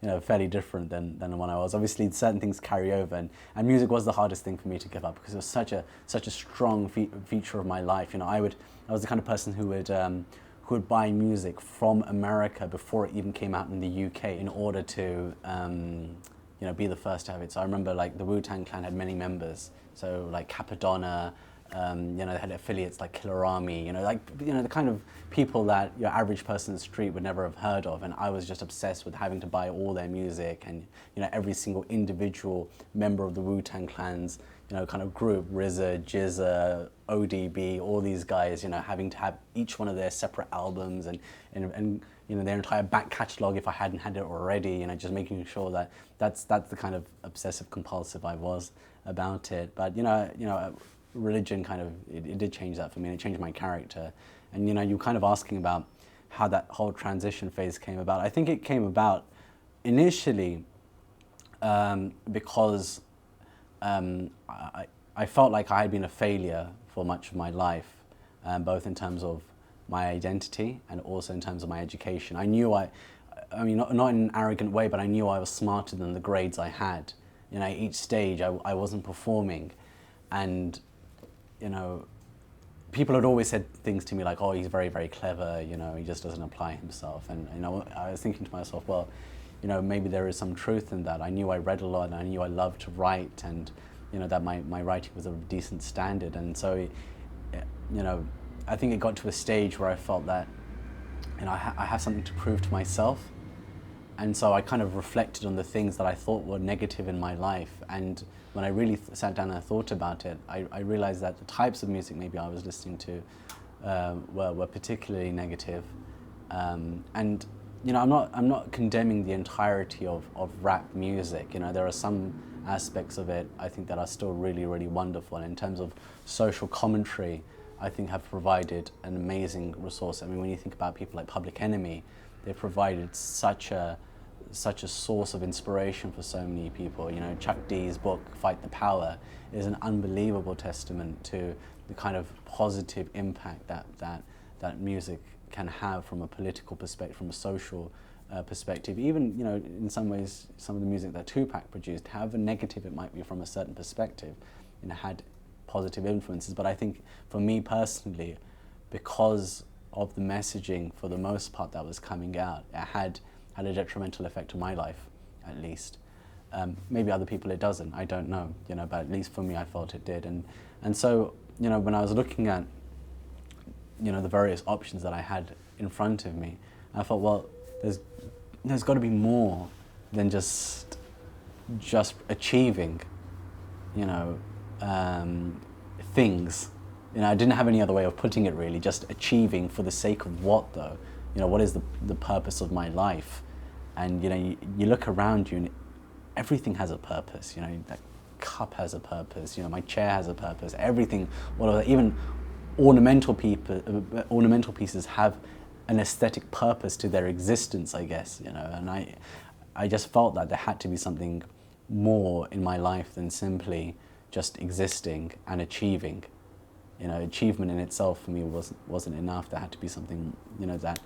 you know, fairly different than when I was. Obviously, certain things carry over, and music was the hardest thing for me to give up because it was such a strong feature of my life. You know, I was the kind of person who would buy music from America before it even came out in the UK in order to, you know, be the first to have it. So I remember, like, the Wu-Tang Clan had many members, so like Capadonna. You know, they had affiliates like Killer Army, you know, like, you know, the kind of people that your average person in the street would never have heard of. And I was just obsessed with having to buy all their music, and, you know, every single individual member of the Wu-Tang Clan's, you know, kind of group, RZA, Jizza, ODB, all these guys, you know, having to have each one of their separate albums and you know, their entire back catalogue if I hadn't had it already, you know, just making sure that that's the kind of obsessive compulsive I was about it. But, you know, religion kind of, it did change that for me, and it changed my character. And, you know, you're kind of asking about how that whole transition phase came about. I think it came about initially because I felt like I had been a failure for much of my life, both in terms of my identity and also in terms of my education. I knew I mean, not in an arrogant way, but I knew I was smarter than the grades I had. You know, at each stage I wasn't performing, and, you know, people had always said things to me like, oh, he's very, very clever, you know, he just doesn't apply himself. And, you know, I was thinking to myself, well, you know, maybe there is some truth in that. I knew I read a lot, and I knew I loved to write, and, you know, that my writing was of a decent standard. And so, you know, I think it got to a stage where I felt that, you know, I have something to prove to myself. And so I kind of reflected on the things that I thought were negative in my life. And when I really sat down and thought about it, I realized that the types of music maybe I was listening to were particularly negative. And, you know, I'm not condemning the entirety of rap music. You know, there are some aspects of it I think that are still really, really wonderful. And in terms of social commentary, I think have provided an amazing resource. I mean, when you think about people like Public Enemy, they provided such a source of inspiration for so many people. You know, Chuck D's book, Fight the Power, is an unbelievable testament to the kind of positive impact that music can have from a political perspective, from a social perspective. Even, you know, in some ways, some of the music that Tupac produced, however negative it might be from a certain perspective, you know, had positive influences. But I think for me personally, because of the messaging, for the most part, that was coming out, it had a detrimental effect on my life, at least. Maybe other people it doesn't, I don't know, you know, but at least for me I felt it did. And so, you know, when I was looking at, you know, the various options that I had in front of me, I thought, well, there's got to be more than just achieving, you know, things. You know, I didn't have any other way of putting it, really. Just achieving for the sake of what, though? You know, what is the purpose of my life? And, you know, you look around you and everything has a purpose. You know, that cup has a purpose. You know, my chair has a purpose. Everything, all of that, even ornamental pieces have an aesthetic purpose to their existence, I guess, you know, and I just felt that there had to be something more in my life than simply just existing and achieving. You know, achievement in itself for me wasn't enough. There had to be something, you know, that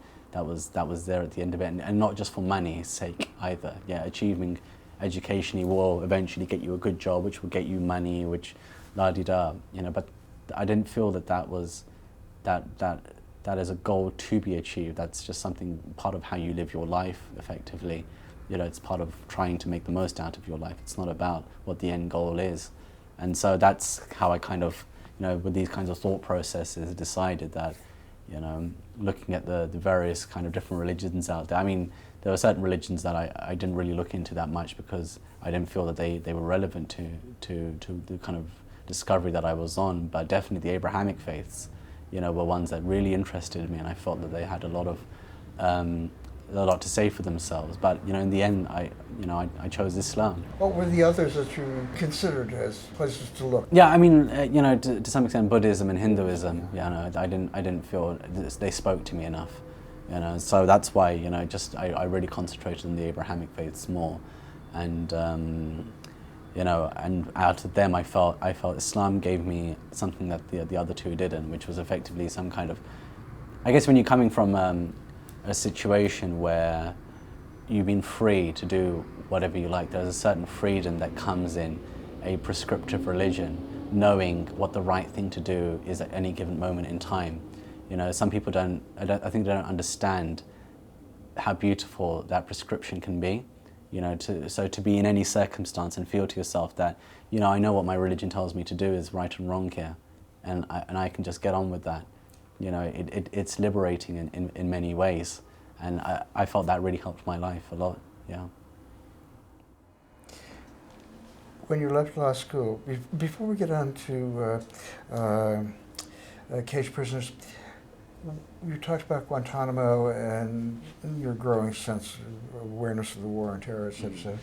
was there at the end of it, and not just for money's sake either. Yeah, achieving education will eventually get you a good job, which will get you money, which la-di-da, you know. But I didn't feel that was that is a goal to be achieved. That's just something, part of how you live your life effectively. You know, it's part of trying to make the most out of your life. It's not about what the end goal is. And so that's how I kind of, you know, with these kinds of thought processes, decided that, you know, looking at the various kind of different religions out there. I mean, there were certain religions that I didn't really look into that much because I didn't feel that they were relevant to the kind of discovery that I was on. But definitely the Abrahamic faiths, you know, were ones that really interested me, and I felt that they had a lot to say for themselves. But, you know, in the end, I chose Islam. What were the others that you considered as places to look? Yeah, I mean, you know, to some extent, Buddhism and Hinduism. Yeah, no, I didn't feel they spoke to me enough. You know, so that's why, you know, just I really concentrated on the Abrahamic faiths more, and you know, and out of them, I felt Islam gave me something that the other two didn't, which was effectively some kind of, I guess, when you're coming from a situation where you've been free to do whatever you like, there's a certain freedom that comes in a prescriptive religion, knowing what the right thing to do is at any given moment in time. You know, some people I think they don't understand how beautiful that prescription can be. You know, so to be in any circumstance and feel to yourself that, you know, I know what my religion tells me to do is right and wrong here, and I can just get on with that. You know, it's liberating in many ways, and I felt that really helped my life a lot. Yeah. When you left law school, before we get on to cage prisoners, you talked about Guantanamo and your growing sense of awareness of the war on terror, etc.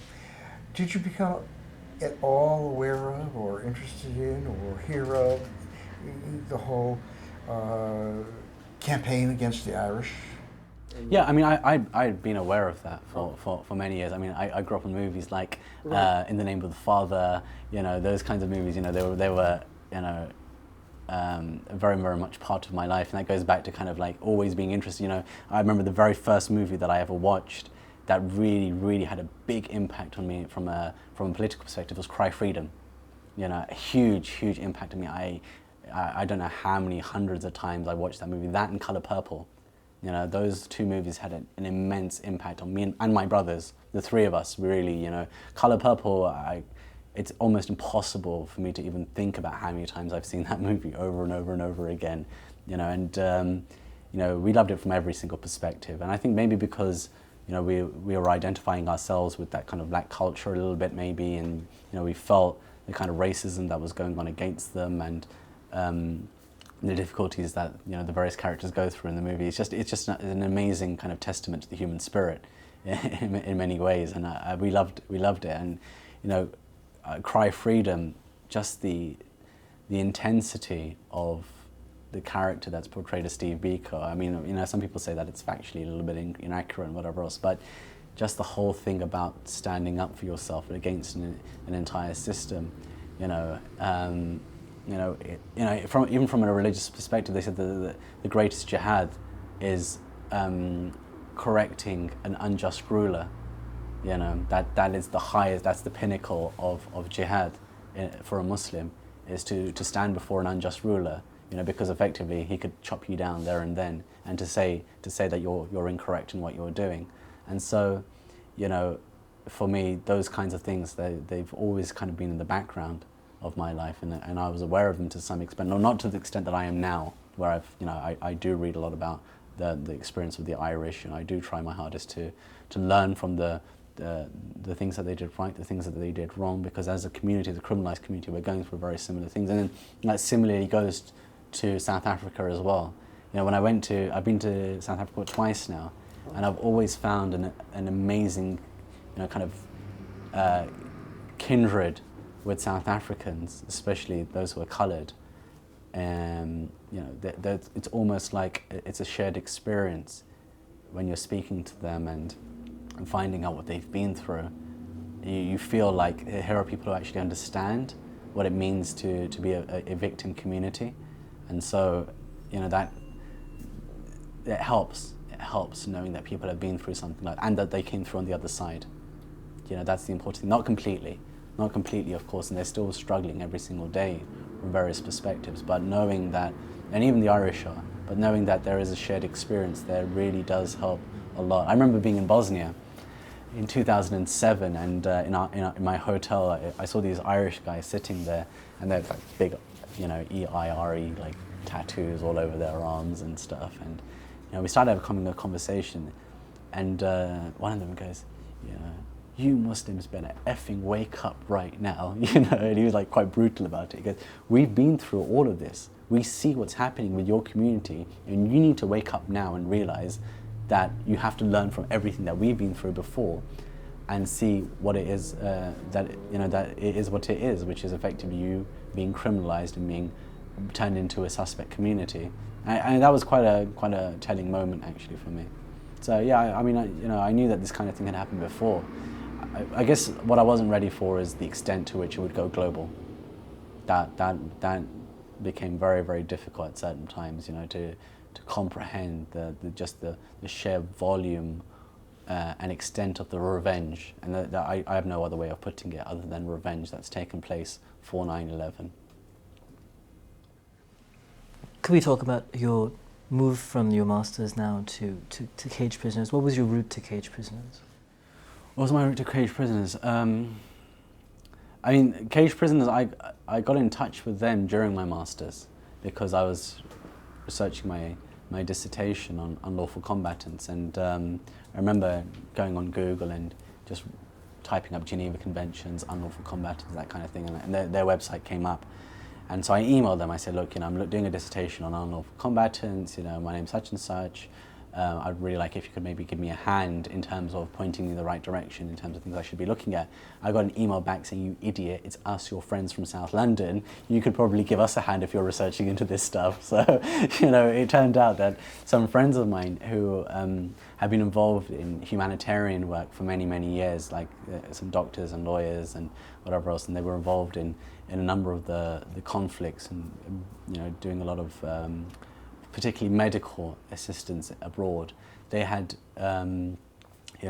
Did you become at all aware of, or interested in, or hear of the whole campaign against the Irish? Yeah, I mean, I'd been aware of that for many years. I mean, I grew up in movies like In the Name of the Father, you know, those kinds of movies. You know, they were you know, very, very much part of my life, and that goes back to kind of like always being interested. You know, I remember the very first movie that I ever watched that really, really had a big impact on me from a political perspective was Cry Freedom. You know, a huge, huge impact on me. I don't know how many hundreds of times I watched that movie. That and Colour Purple. You know, those two movies had an immense impact on me and my brothers, the three of us, really. You know, Colour Purple, it's almost impossible for me to even think about how many times I've seen that movie over and over and over again. You know, and you know, we loved it from every single perspective. And I think maybe because, you know, we were identifying ourselves with that kind of black culture a little bit, maybe, and, you know, we felt the kind of racism that was going on against them, and the difficulties that, you know, the various characters go through in the movie. It's just an amazing kind of testament to the human spirit in many ways, and we loved it. And, you know, Cry Freedom, just the intensity of the character that's portrayed as Steve Biko. I mean, you know, some people say that it's factually a little bit inaccurate and whatever else, but just the whole thing about standing up for yourself against an entire system, you know. Even from a religious perspective, they said that the greatest jihad is correcting an unjust ruler. You know, that is the highest, that's the pinnacle of jihad for a Muslim, is to stand before an unjust ruler. You know, because effectively he could chop you down there and then, and to say that you're incorrect in what you're doing. And so, you know, for me, those kinds of things, they've always kind of been in the background of my life, and I was aware of them to some extent, no, not to the extent that I am now, where I do read a lot about the experience of the Irish, and I do try my hardest to learn from the things that they did right, the things that they did wrong, because as a community, the criminalised community, we're going through very similar things. And then that similarly goes to South Africa as well. You know, I've been to South Africa twice now, and I've always found an amazing, you know, kind of kindred with South Africans, especially those who are coloured. And you know, it's almost like it's a shared experience. when you're speaking to them and finding out what they've been through, you feel like here are people who actually understand what it means to be a victim community. And so, that it helps knowing that people have been through something like that and that they came through on the other side. That's the important thing. Not completely, of course, and they're still struggling every single day from various perspectives, but knowing that, and even the Irish are, but knowing that there is a shared experience there really does help a lot. I remember being in Bosnia in 2007, and in my hotel, I saw these Irish guys sitting there, and they had like big, EIRE, like tattoos all over their arms and stuff. And we started having a conversation, and one of them goes, "You Muslims better effing wake up right now," And he was like quite brutal about it. He goes, "We've been through all of this. We see what's happening with your community, and you need to wake up now and realize that you have to learn from everything that we've been through before, and see what it is that it is what it is, which is effectively you being criminalized and being turned into a suspect community." And that was quite a telling moment actually for me. So yeah, I knew that this kind of thing had happened before. I guess what I wasn't ready for is the extent to which it would go global. That became very, very difficult at certain times, to comprehend the sheer volume and extent of the revenge, and that I have no other way of putting it other than revenge that's taken place for 9/11. Could we talk about your move from your masters now to Cageprisoners? What was your route to Cageprisoners? What was my route to Cageprisoners? Cageprisoners, I got in touch with them during my masters because I was researching my dissertation on unlawful combatants, and I remember going on Google and just typing up Geneva Conventions, unlawful combatants, that kind of thing, and their website came up. And so I emailed them. I said, "Look, I'm doing a dissertation on unlawful combatants. My name's such and such. I'd really like if you could maybe give me a hand in terms of pointing me in the right direction in terms of things I should be looking at." I got an email back saying, "You idiot, it's us, your friends from South London. You could probably give us a hand if you're researching into this stuff." So, it turned out that some friends of mine who have been involved in humanitarian work for many, many years, like some doctors and lawyers and whatever else, and they were involved in a number of the conflicts and, doing a lot of particularly medical assistance abroad. They had,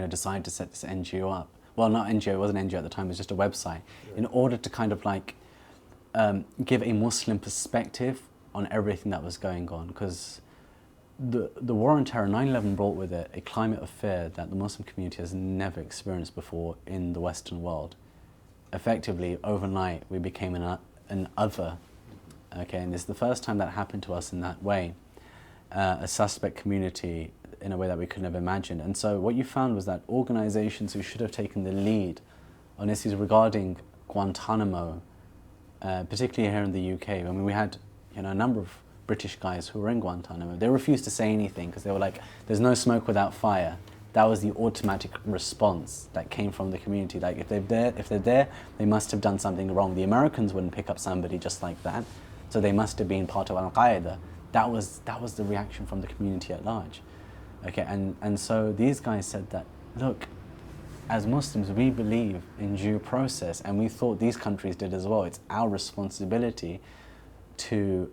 decided to set this NGO up. Well, not NGO, it wasn't NGO at the time, it was just a website, in order to kind of like give a Muslim perspective on everything that was going on. Because the war on terror, 9/11 brought with it a climate of fear that the Muslim community has never experienced before in the Western world. Effectively, overnight, we became an other. Okay, and this is the first time that happened to us in that way. A suspect community in a way that we couldn't have imagined. And so what you found was that organizations who should have taken the lead on issues regarding Guantanamo, particularly here in the UK, we had a number of British guys who were in Guantanamo. They refused to say anything because they were like, "There's no smoke without fire." That was the automatic response that came from the community. Like, if they're there, they must have done something wrong. The Americans wouldn't pick up somebody just like that, so they must have been part of Al-Qaeda. That was the reaction from the community at large. Okay, and so these guys said that, look, as Muslims, we believe in due process, and we thought these countries did as well. It's our responsibility to,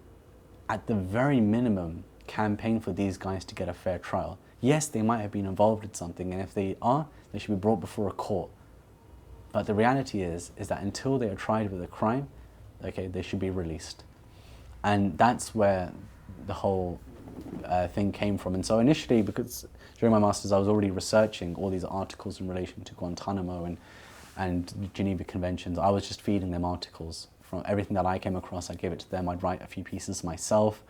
at the very minimum, campaign for these guys to get a fair trial. Yes, they might have been involved in something, and if they are, they should be brought before a court. But the reality is that until they are tried with a crime, okay, they should be released. And that's where the whole thing came from. And so initially, because during my masters I was already researching all these articles in relation to Guantanamo and Geneva Conventions, I was just feeding them articles. From everything that I came across, I gave it to them. I'd write a few pieces myself,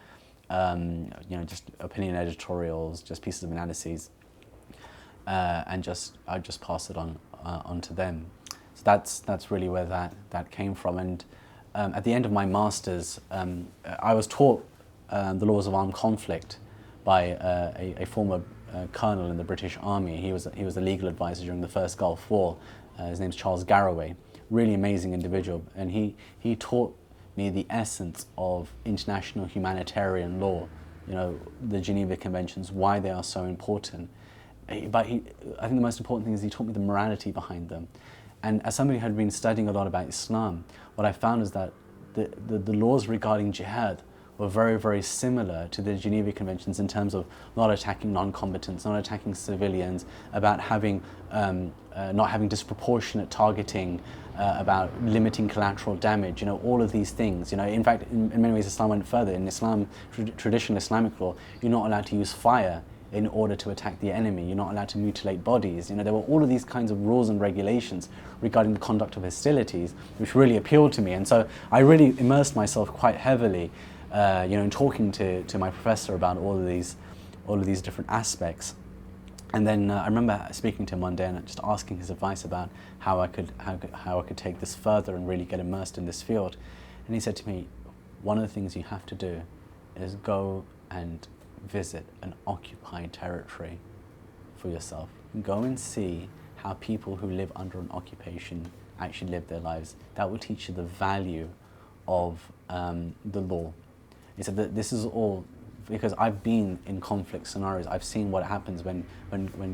just opinion editorials, just pieces of analyses, and I'd just pass it on to them. So that's really where that came from. And at the end of my masters, I was taught the laws of armed conflict by a former colonel in the British Army. He was a legal advisor during the first Gulf War. His name's Charles Garraway. Really amazing individual, and he taught me the essence of international humanitarian law the Geneva Conventions, why they are so important. But I think the most important thing is he taught me the morality behind them. And as somebody who had been studying a lot about Islam, what I found is that the laws regarding jihad were very, very similar to the Geneva Conventions in terms of not attacking non-combatants, not attacking civilians, about having, not having disproportionate targeting, about limiting collateral damage, all of these things. In fact, in many ways Islam went further. In Islam, traditional Islamic law, you're not allowed to use fire in order to attack the enemy. You're not allowed to mutilate bodies. There were all of these kinds of rules and regulations regarding the conduct of hostilities, which really appealed to me. And so I really immersed myself quite heavily, in talking to my professor about all of these different aspects. And then I remember speaking to him one day and just asking his advice about how I could take this further and really get immersed in this field. And he said to me, one of the things you have to do is go and visit an occupied territory for yourself. Go and see how people who live under an occupation actually live their lives. That will teach you the value of the law. He said that this is all because I've been in conflict scenarios. I've seen what happens when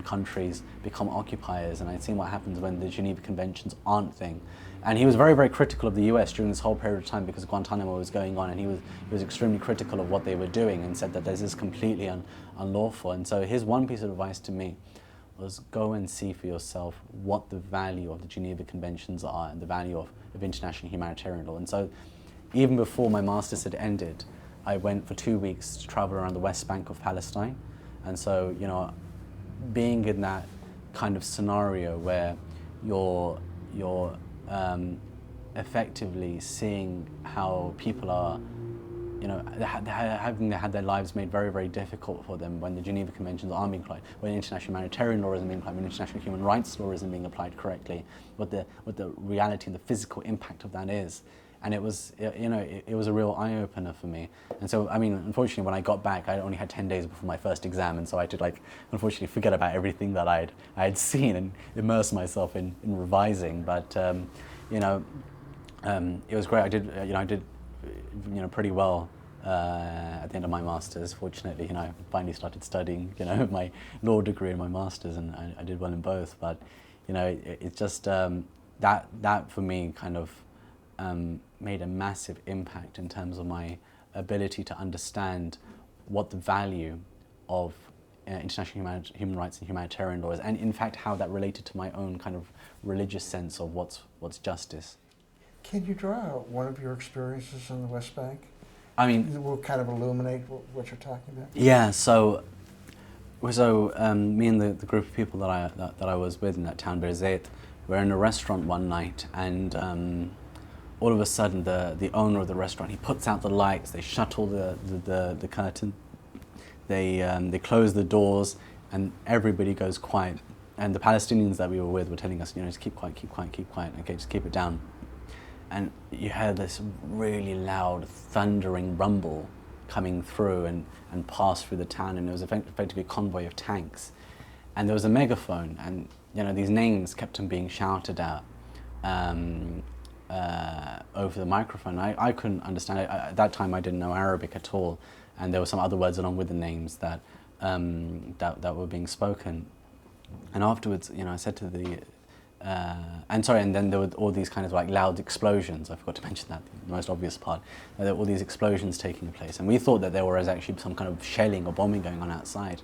countries become occupiers, and I've seen what happens when the Geneva Conventions aren't a thing. And he was very, very critical of the US during this whole period of time because Guantanamo was going on, and he was extremely critical of what they were doing and said that this is completely unlawful. And so his one piece of advice to me was go and see for yourself what the value of the Geneva Conventions are and the value of international humanitarian law. And so even before my master's had ended, I went for 2 weeks to travel around the West Bank of Palestine. And so, being in that kind of scenario where you're effectively seeing how people are, having had their lives made very, very difficult for them when the Geneva Conventions aren't being applied, when international humanitarian law isn't being applied, when international human rights law isn't being applied correctly, what the reality and the physical impact of that is. And it was, it was a real eye-opener for me. And so, unfortunately, when I got back, I only had 10 days before my first exam, and so I had to, unfortunately, forget about everything that I had seen and immerse myself in revising. But, it was great. I did pretty well at the end of my master's. Fortunately, I finally started studying, my law degree and my master's, and I did well in both. But, it's just that for me kind of made a massive impact in terms of my ability to understand what the value of international human rights and humanitarian law is, and in fact how that related to my own kind of religious sense of what's justice. Can you draw out one of your experiences in the West Bank? Will kind of illuminate what you're talking about. Yeah. So me and the group of people that I was with in that town, Berzeit, were in a restaurant one night, and all of a sudden, the owner of the restaurant, he puts out the lights, they shut all the curtain, they close the doors, and everybody goes quiet. And the Palestinians that we were with were telling us, just keep quiet, okay, just keep it down. And you heard this really loud, thundering rumble coming through and pass through the town, and it was effectively a convoy of tanks. And there was a megaphone, and these names kept on being shouted out. Over the microphone. I couldn't understand it. At that time I didn't know Arabic at all, and there were some other words along with the names that that were being spoken. And afterwards, I said to the and then there were all these kind of loud explosions. I forgot to mention that, the most obvious part. There were all these explosions taking place, and we thought that there was actually some kind of shelling or bombing going on outside.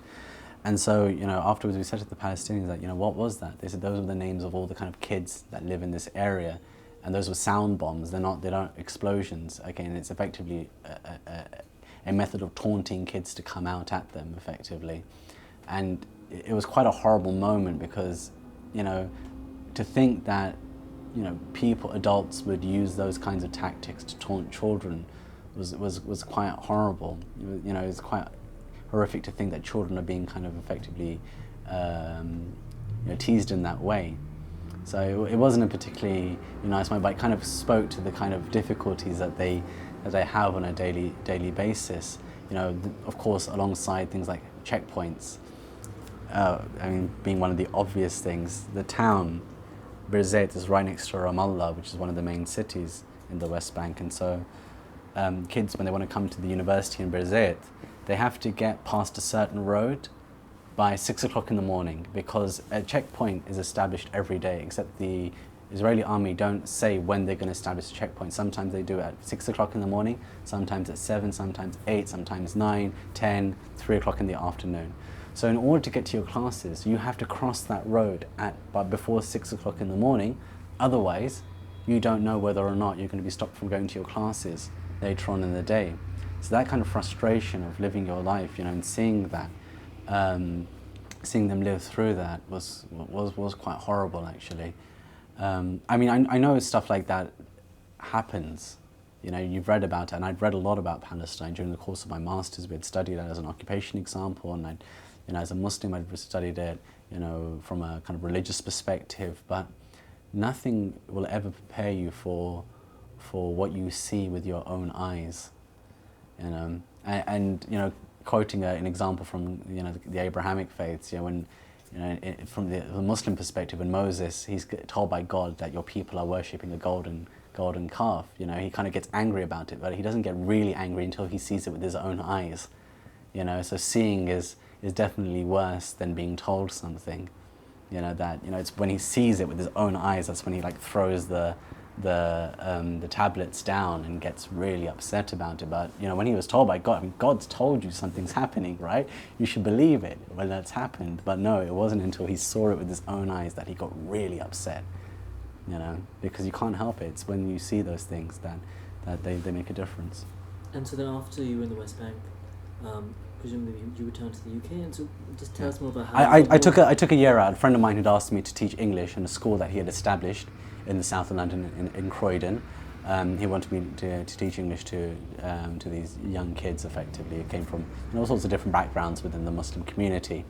And so, afterwards we said to the Palestinians that, what was that? They said those were the names of all the kind of kids that live in this area. And those were sound bombs. They're not explosions. Again, it's effectively a method of taunting kids to come out at them, effectively. And it was quite a horrible moment because, to think that, adults would use those kinds of tactics to taunt children was quite horrible. It was quite horrific to think that children are being kind of effectively, teased in that way. So it wasn't a particularly nice moment, but it kind of spoke to the kind of difficulties that they have on a daily basis. Of course, alongside things like checkpoints. Being one of the obvious things, the town, Berzeit, is right next to Ramallah, which is one of the main cities in the West Bank, and so kids, when they want to come to the university in Berzeit, they have to get past a certain road by 6 o'clock in the morning, because a checkpoint is established every day, except the Israeli army don't say when they're going to establish a checkpoint. Sometimes they do it at 6 o'clock in the morning, sometimes at 7, sometimes 8, sometimes 9, 10, 3 o'clock in the afternoon. So in order to get to your classes, you have to cross that road but before 6 o'clock in the morning. Otherwise, you don't know whether or not you're going to be stopped from going to your classes later on in the day. So that kind of frustration of living your life, and seeing that, seeing them live through that was quite horrible, actually. I mean, I know stuff like that happens. You've read about it, and I'd read a lot about Palestine during the course of my master's. We had studied it as an occupation example, and as a Muslim, I'd studied it, from a kind of religious perspective. But nothing will ever prepare you for what you see with your own eyes, and quoting an example from the Abrahamic faiths, when from the Muslim perspective, when Moses, he's told by God that your people are worshipping a golden calf, he kind of gets angry about it, but he doesn't get really angry until he sees it with his own eyes, so seeing is definitely worse than being told something, it's when he sees it with his own eyes, that's when he throws the tablets down and gets really upset about it. But when he was told by God, I mean, God's told you something's happening, right? You should believe it when that's happened. But no, it wasn't until he saw it with his own eyes that he got really upset, because you can't help it. It's when you see those things that they make a difference. And so then after you were in the West Bank, presumably you returned to the UK, and so just tell us more about how... I took a year out. A friend of mine had asked me to teach English in a school that he had established in the south of London, in Croydon. He wanted me to teach English to these young kids, effectively, who came from all sorts of different backgrounds within the Muslim community.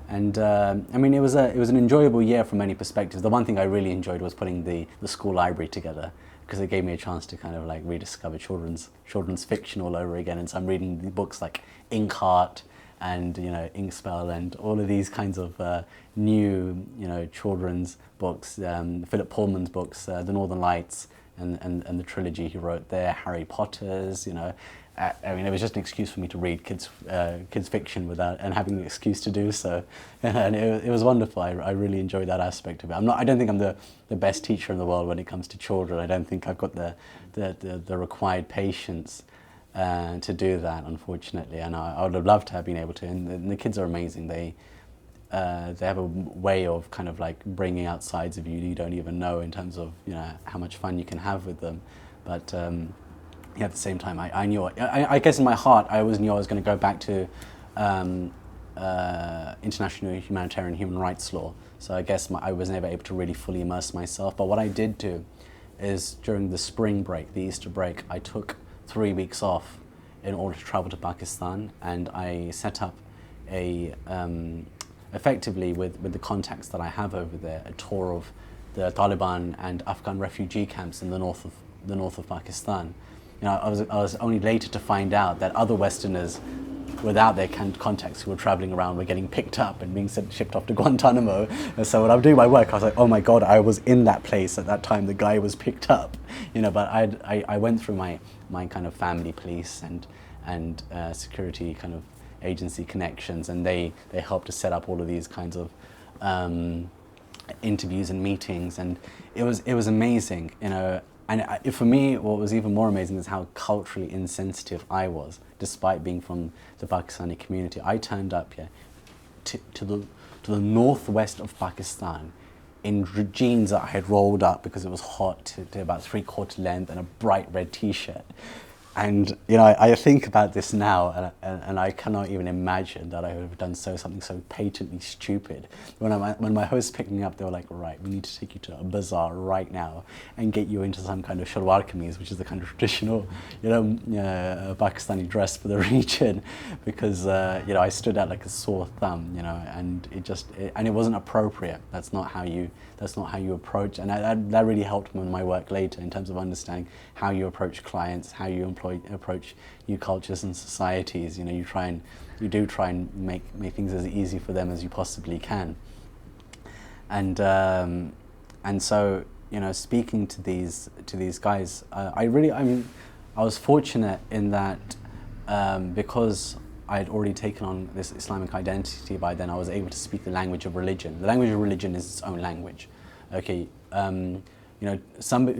And I mean, it was an enjoyable year from many perspectives. The one thing I really enjoyed was putting the school library together, because it gave me a chance to kind of rediscover children's fiction all over again. And so I'm reading the books like Inkheart and Inkspell and all of these kinds of new children's books, Philip Pullman's books, The Northern Lights and the trilogy he wrote there, Harry Potter's, I mean, it was just an excuse for me to read kids fiction and having the excuse to do so, and it was wonderful. I really enjoyed that aspect of it. I don't think I'm the best teacher in the world when it comes to children. I don't think I've got the required patience to do that, unfortunately. And I would have loved to have been able to. And the kids are amazing. They have a way of kind of bringing out sides of you don't even know, in terms of how much fun you can have with them. But at the same time, I knew, I guess in my heart, I always knew I was going to go back to international humanitarian human rights law. So I guess I was never able to really fully immerse myself. But what I did do is, during the spring break, the Easter break, I took 3 weeks off in order to travel to Pakistan, and I set up effectively with the contacts that I have over there, a tour of the Taliban and Afghan refugee camps in the north of Pakistan. I was only later to find out that other Westerners without their contacts who were traveling around were getting picked up and being shipped off to Guantanamo. And so when I was doing my work, I was like, oh my God, I was in that place at that time the guy was picked up. But I went through my kind of family police and security kind of agency connections, and they helped to set up all of these kinds of interviews and meetings, and it was amazing, And for me, what was even more amazing is how culturally insensitive I was, despite being from the Pakistani community. I turned up here to the northwest of Pakistan in jeans that I had rolled up because it was hot to about 3/4 length, and a bright red T-shirt. And I think about this now, and I cannot even imagine that I would have done something so patently stupid. When my hosts picked me up, they were like, "Right, we need to take you to a bazaar right now and get you into some kind of shalwar kameez, which is the kind of traditional, Pakistani dress for the region," because I stood out like a sore thumb, and it wasn't appropriate. That's not how you approach, and that really helped me in my work later in terms of understanding how you approach clients, how you approach new cultures and societies. You do try and make things as easy for them as you possibly can. And so speaking to these guys, I was fortunate in that because I had already taken on this Islamic identity by then, I was able to speak the language of religion. The language of religion is its own language. Okay, you know,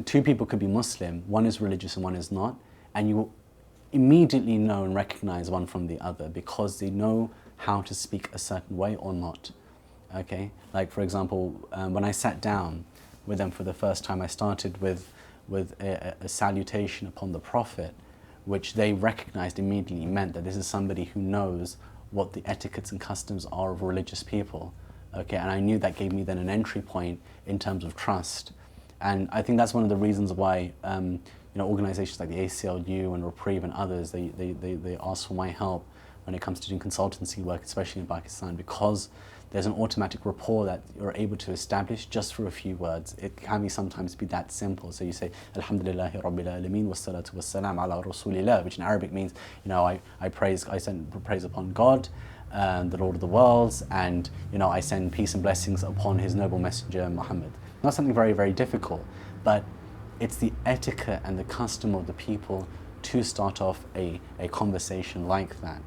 two people could be Muslim, one is religious and one is not, and you will immediately know and recognize one from the other because they know how to speak a certain way or not. Okay, like for example, when I sat down with them for the first time, I started with a salutation upon the Prophet, which they recognized immediately meant that this is somebody who knows what the etiquettes and customs are of religious people. Okay, and I knew that gave me then an entry point in terms of trust. And I think that's one of the reasons why you know, organizations like the ACLU and Reprieve and others, they ask for my help when it comes to doing consultancy work, especially in Pakistan, because there's an automatic rapport that you're able to establish just through a few words. It can sometimes be that simple. So you say, Alhamdulillahi Rabbil Alameen wassalatu wassalam ala Rasulillah, which in Arabic means, you know, I send praise upon God, the Lord of the worlds, and you know, I send peace and blessings upon His noble messenger Muhammad. Not something very, very difficult, but it's the etiquette and the custom of the people to start off a conversation like that.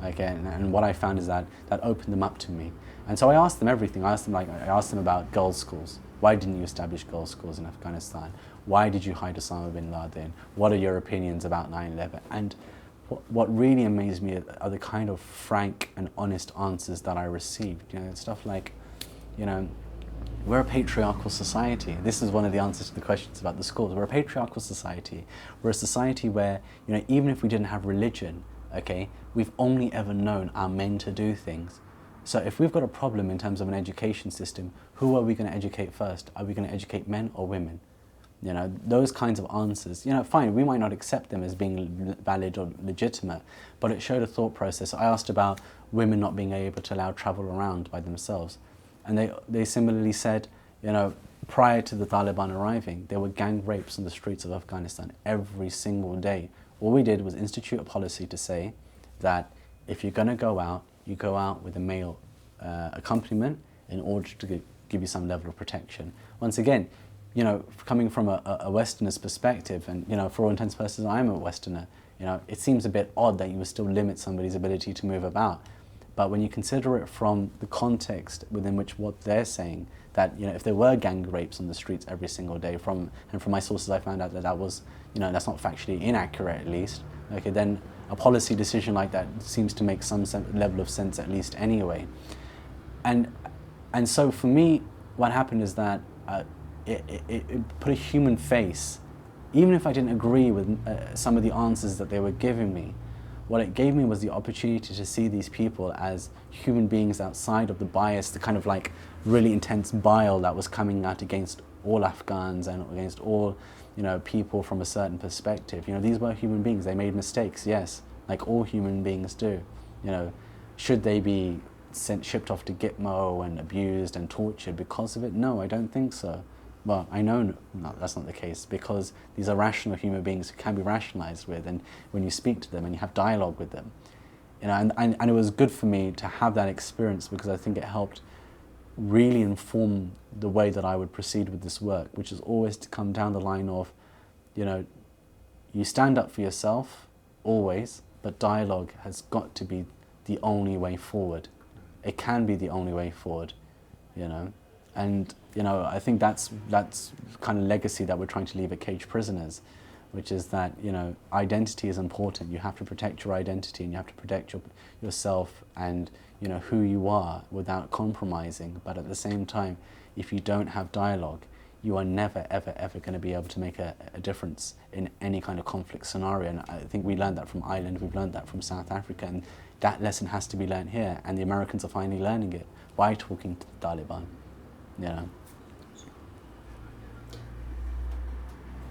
Okay, and what I found is that opened them up to me. And so I asked them everything. I asked them about girls' schools. Why didn't you establish girls' schools in Afghanistan? Why did you hide Osama bin Laden? What are your opinions about 9/11? And what really amazed me are the kind of frank and honest answers that I received. You know, stuff like, you know, we're a patriarchal society. This is one of the answers to the questions about the schools. We're a patriarchal society. We're a society where, you know, even if we didn't have religion, okay, we've only ever known our men to do things. So if we've got a problem in terms of an education system, who are we going to educate first? Are we going to educate men or women? You know, those kinds of answers, you know, fine, we might not accept them as being valid or legitimate, but it showed a thought process. I asked about women not being able to allow travel around by themselves. And they similarly said, you know, prior to the Taliban arriving, there were gang rapes on the streets of Afghanistan every single day. All we did was institute a policy to say that if you're going to go out, you go out with a male accompaniment in order to give you some level of protection. Once again, you know, coming from a Westerner's perspective, and, you know, for all intents and purposes, I'm a Westerner, you know, it seems a bit odd that you would still limit somebody's ability to move about. But when you consider it from the context within which what they're saying, that, you know, if there were gang rapes on the streets every single day, from my sources I found out that was, you know, that's not factually inaccurate at least, okay, then a policy decision like that seems to make some level of sense at least anyway. And so for me, what happened is that it put a human face, even if I didn't agree with some of the answers that they were giving me. What it gave me was the opportunity to see these people as human beings outside of the bias, the kind of like really intense bile that was coming out against all Afghans and against all, you know, people from a certain perspective. You know, these were human beings. They made mistakes, yes, like all human beings do. You know, should they be shipped off to Gitmo and abused and tortured because of it? No, I don't think so. Well, I know no, that's not the case, because these are rational human beings who can be rationalized with, and when you speak to them and you have dialogue with them, you know, and it was good for me to have that experience, because I think it helped really inform the way that I would proceed with this work, which is always to come down the line of, you know, you stand up for yourself, always, but dialogue has got to be the only way forward. It can be the only way forward, you know. And, you know, I think that's kind of legacy that we're trying to leave at Cageprisoners, which is that, you know, identity is important. You have to protect your identity, and you have to protect yourself and, you know, who you are without compromising. But at the same time, if you don't have dialogue, you are never, ever, ever going to be able to make a difference in any kind of conflict scenario. And I think we learned that from Ireland, we've learned that from South Africa, and that lesson has to be learned here. And the Americans are finally learning it by talking to the Taliban. You know.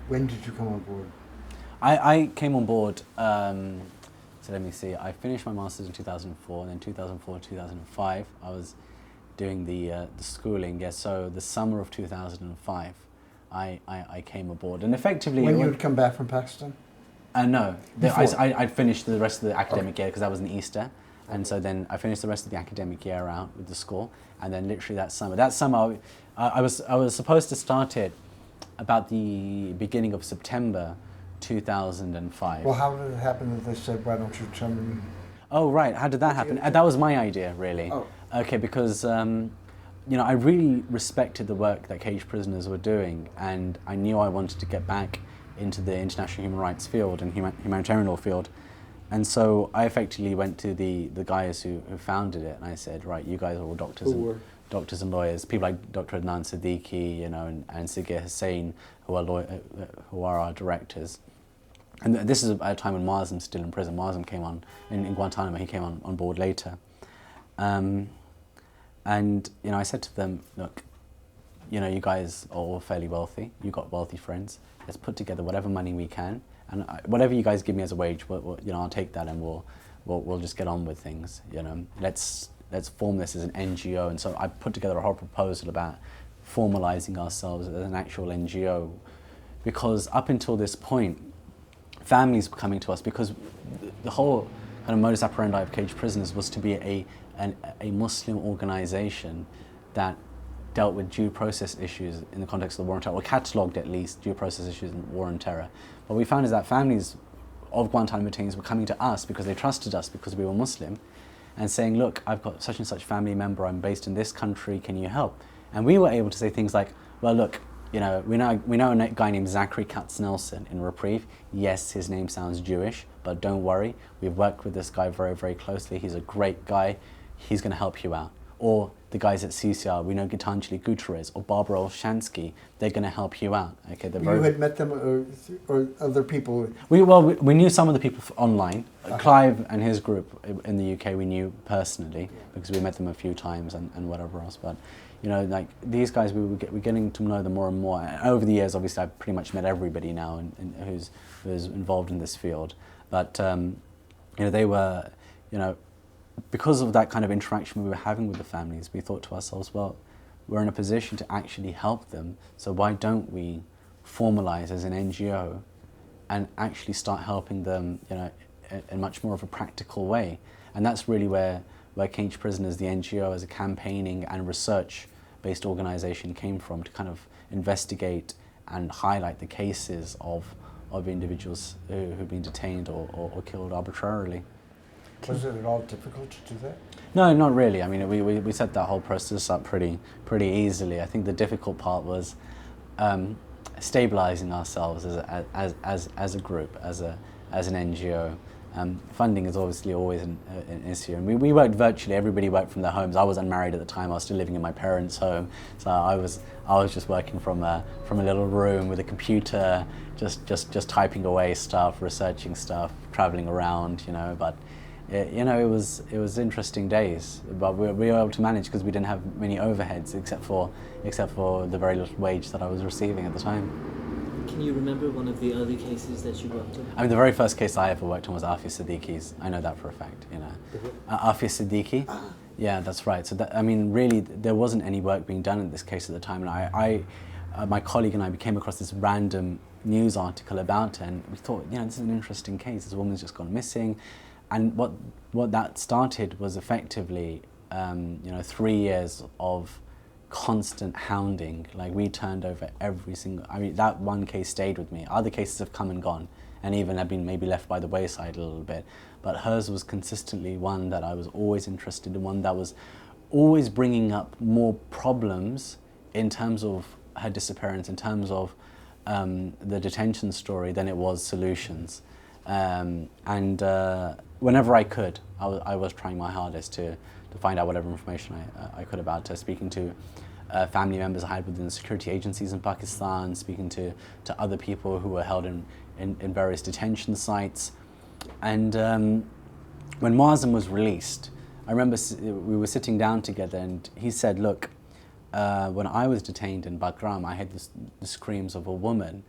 When did you come on board? I came on board, so let me see, I finished my master's in 2004, and then 2004 to 2005 I was doing the schooling, yes, so the summer of 2005 I came aboard, and effectively... When you had come back from Pakistan? No, I'd finished the rest of the academic year, because that was in Easter. And so then I finished the rest of the academic year out with the school, and then literally that summer I was supposed to start it about the beginning of September 2005. Well, how did it happen that they said, why don't you tell me? Oh, right. How did that happen? That was my idea, really. Oh. Okay, because I really respected the work that Cageprisoners were doing, and I knew I wanted to get back into the international human rights field and humanitarian law field. And so I effectively went to the guys who founded it, and I said, right, you guys are all doctors and lawyers, people like Dr. Aafia Siddiqui, and Sigir Hussain, who are our directors. And this is at a time when Marzam's still in prison. Marzam came on in Guantanamo. He came on board later. And I said to them, look, you guys are all fairly wealthy. You've got wealthy friends. Let's put together whatever money we can, and whatever you guys give me as a wage, I'll take that, and we'll just get on with things. Let's form this as an NGO. And so I put together a whole proposal about formalizing ourselves as an actual NGO, because up until this point, families were coming to us, because the whole kind of modus operandi of Cageprisoners was to be a Muslim organization that dealt with due process issues in the context of the war on terror, or catalogued at least due process issues in war on terror. What we found is that families of Guantanamo detainees were coming to us because they trusted us because we were Muslim, and saying, look, I've got such and such family member, I'm based in this country, can you help? And we were able to say things like, well, look, we know a guy named Zachary Katz-Nelson in Reprieve. Yes, his name sounds Jewish, but don't worry, we've worked with this guy very, very closely. He's a great guy. He's going to help you out. Or the guys at CCR, we know Gitanjali Gutierrez or Barbara Olshansky, they're going to help you out. Okay, You had met them or other people? We knew some of the people online. Clive and his group in the UK we knew personally, because we met them a few times and whatever else. But like these guys, we're getting to know them more and more. And over the years, obviously, I've pretty much met everybody now who's involved in this field. But they were, because of that kind of interaction we were having with the families, we thought to ourselves, well, we're in a position to actually help them, so why don't we formalize as an NGO and actually start helping them, in much more of a practical way? And that's really where Cageprisoners, the NGO, as a campaigning and research-based organization, came from, to kind of investigate and highlight the cases of individuals who've been detained or killed arbitrarily. Was it at all difficult to do that? No, not really. I mean, we set that whole process up pretty easily. I think the difficult part was stabilizing ourselves as a group, as an NGO. Funding is obviously always an issue, and we worked virtually. Everybody worked from their homes. I was unmarried at the time. I was still living in my parents' home, so I was just working from a little room with a computer, just typing away stuff, researching stuff, traveling around. But it was interesting days. But we were able to manage because we didn't have many overheads except for the very little wage that I was receiving at the time. Can you remember one of the early cases that you worked on? I mean, the very first case I ever worked on was Aafia Siddiqui's. I know that for a fact, Aafia Siddiqui. Yeah, that's right. So really, there wasn't any work being done in this case at the time, and my colleague and I came across this random news article about it, and we thought, this is an interesting case. This woman's just gone missing, and what that started was effectively, 3 years of constant hounding. Like, we turned over every single, that one case stayed with me. Other cases have come and gone, and even have been maybe left by the wayside a little bit, but hers was consistently one that I was always interested in, one that was always bringing up more problems in terms of her disappearance, in terms of the detention story, than it was solutions. Whenever I could, I was trying my hardest to find out whatever information I could about her, speaking to family members I had within the security agencies in Pakistan, speaking to other people who were held in various detention sites. And when Marzam was released, I remember we were sitting down together, and he said, look, when I was detained in Bagram, I had the screams of a woman,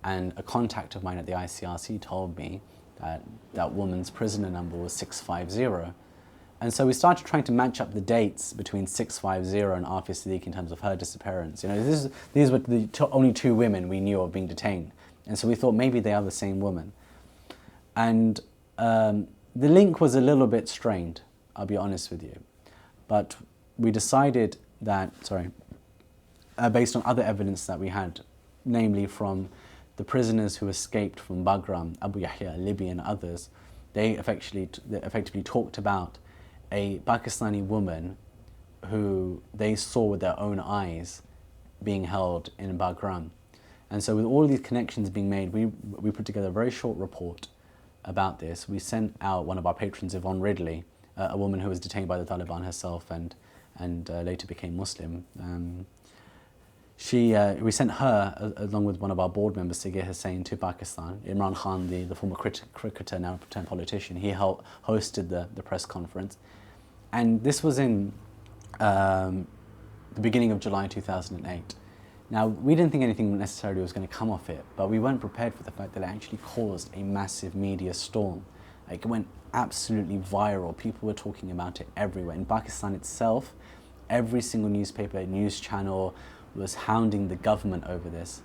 and a contact of mine at the ICRC told me that woman's prisoner number was 650. And so we started trying to match up the dates between 650 and Aafia Siddiqui in terms of her disappearance. These were the only two women we knew of being detained. And so we thought maybe they are the same woman. And the link was a little bit strained, I'll be honest with you. But we decided that, based on other evidence that we had, namely from the prisoners who escaped from Bagram, Abu Yahya, Libya and others, they effectively talked about a Pakistani woman who they saw with their own eyes being held in Bagram. And so with all of these connections being made, we put together a very short report about this. We sent out one of our patrons, Yvonne Ridley, a woman who was detained by the Taliban herself and later became Muslim. We sent her, along with one of our board members, Sigir Hussain, to Pakistan. Imran Khan, the former cricketer, now turned politician, he hosted the press conference. And this was in the beginning of July 2008. Now, we didn't think anything necessarily was going to come of it, but we weren't prepared for the fact that it actually caused a massive media storm. Like, it went absolutely viral. People were talking about it everywhere. In Pakistan itself, every single newspaper, news channel was hounding the government over this.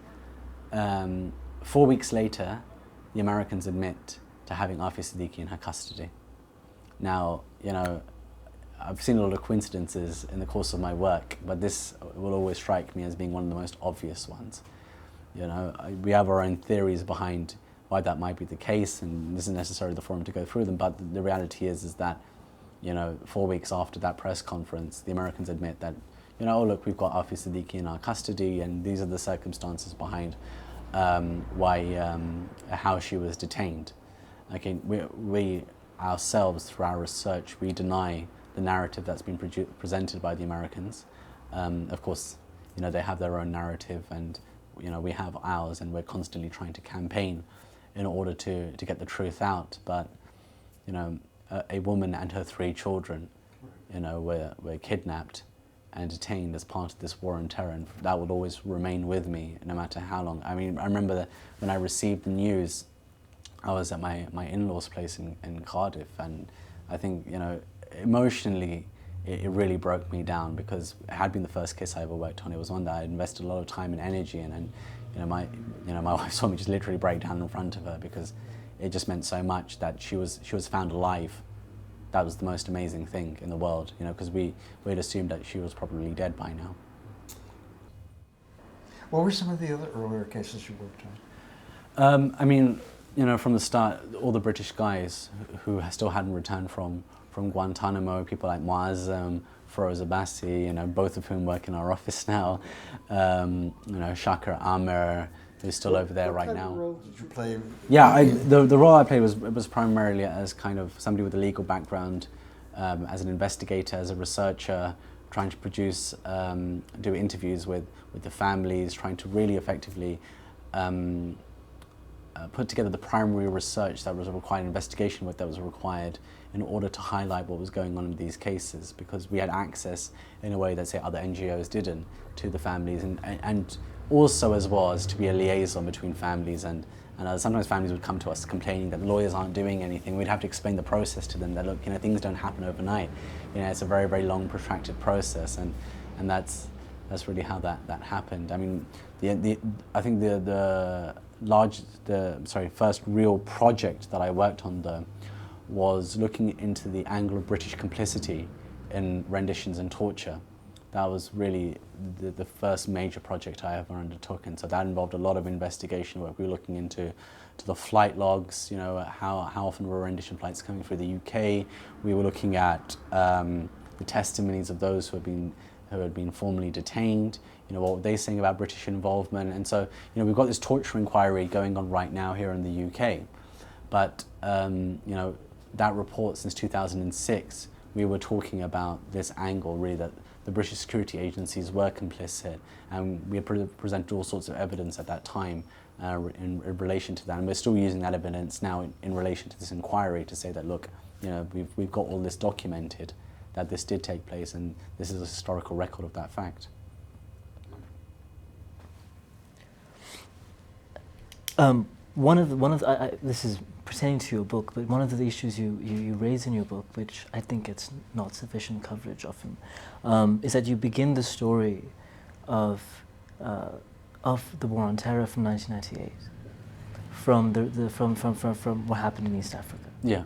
4 weeks later, the Americans admit to having Aafia Siddiqui in her custody. Now, you know, I've seen a lot of coincidences in the course of my work, but this will always strike me as being one of the most obvious ones. You know, we have our own theories behind why that might be the case, and this isn't necessarily the forum to go through them, but the reality is that, you know, 4 weeks after that press conference, the Americans admit that, you know, oh look, we've got Aafia Siddiqui in our custody, and these are the circumstances behind how she was detained. Okay, we ourselves, through our research, we deny the narrative that's been presented by the Americans. Of course, you know, they have their own narrative, and you know, we have ours, and we're constantly trying to campaign in order to get the truth out. But you know, a woman and her 3 children, you know, were kidnapped and detained as part of this war on terror, and that will always remain with me no matter how long. I mean, I remember that when I received the news, I was at my in-laws' place in Cardiff, and I think, you know, emotionally it really broke me down, because it had been the first case I ever worked on. It was one that I invested a lot of time and energy in, and you know, my wife saw me just literally break down in front of her, because it just meant so much that she was found alive. That was the most amazing thing in the world, you know, because we'd assumed that she was probably dead by now. What were some of the other earlier cases you worked on? I mean, you know, from the start, all the British guys who still hadn't returned from Guantanamo, people like Muazzam, Feroz Abbasi, you know, both of whom work in our office now. You know, Shakir Amer, who's still over there right now. What role did you play? Yeah, the role I played was primarily as kind of somebody with a legal background, as an investigator, as a researcher, trying to produce, do interviews with the families, trying to really effectively put together the primary research that was required, investigation work that was required, in order to highlight what was going on in these cases, because we had access in a way that, say, other NGOs didn't, to the families, and also as well as to be a liaison between families and sometimes families would come to us complaining that lawyers aren't doing anything. We'd have to explain the process to them, that look, you know, things don't happen overnight. You know, it's a very, very long, protracted process, and that's really how that happened. I mean, I think the first real project that I worked on though was looking into the angle of British complicity in renditions and torture. That was really the first major project I ever undertook, and so that involved a lot of investigation work. We were looking into the flight logs, you know, how often were rendition flights coming through the UK. We were looking at the testimonies of those who had been formerly detained. You know, what were they saying about British involvement? And so, you know, we've got this torture inquiry going on right now here in the UK, but you know, that report since 2006, we were talking about this angle, really, that the British security agencies were complicit, and we had presented all sorts of evidence at that time in relation to that, and we're still using that evidence now in relation to this inquiry to say that, look, you know, we've got all this documented, that this did take place, and this is a historical record of that fact. This is pertaining to your book, but one of the issues you raise in your book, which I think gets not sufficient coverage often, is that you begin the story of the war on terror from 1998, from what happened in East Africa. Yeah.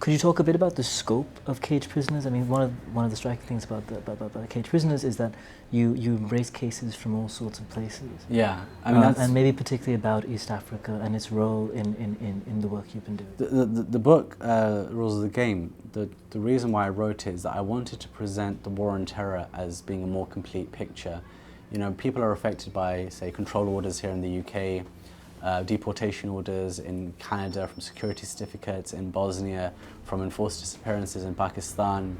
Could you talk a bit about the scope of cage prisoners? I mean, one of the striking things about the cage prisoners is that you embrace cases from all sorts of places. Yeah, I mean, and maybe particularly about East Africa and its role in the work you've been doing. The book, Rules of the Game, the reason why I wrote it is that I wanted to present the war on terror as being a more complete picture. You know, people are affected by, say, control orders here in the UK, deportation orders in Canada from security certificates, in Bosnia from enforced disappearances in Pakistan,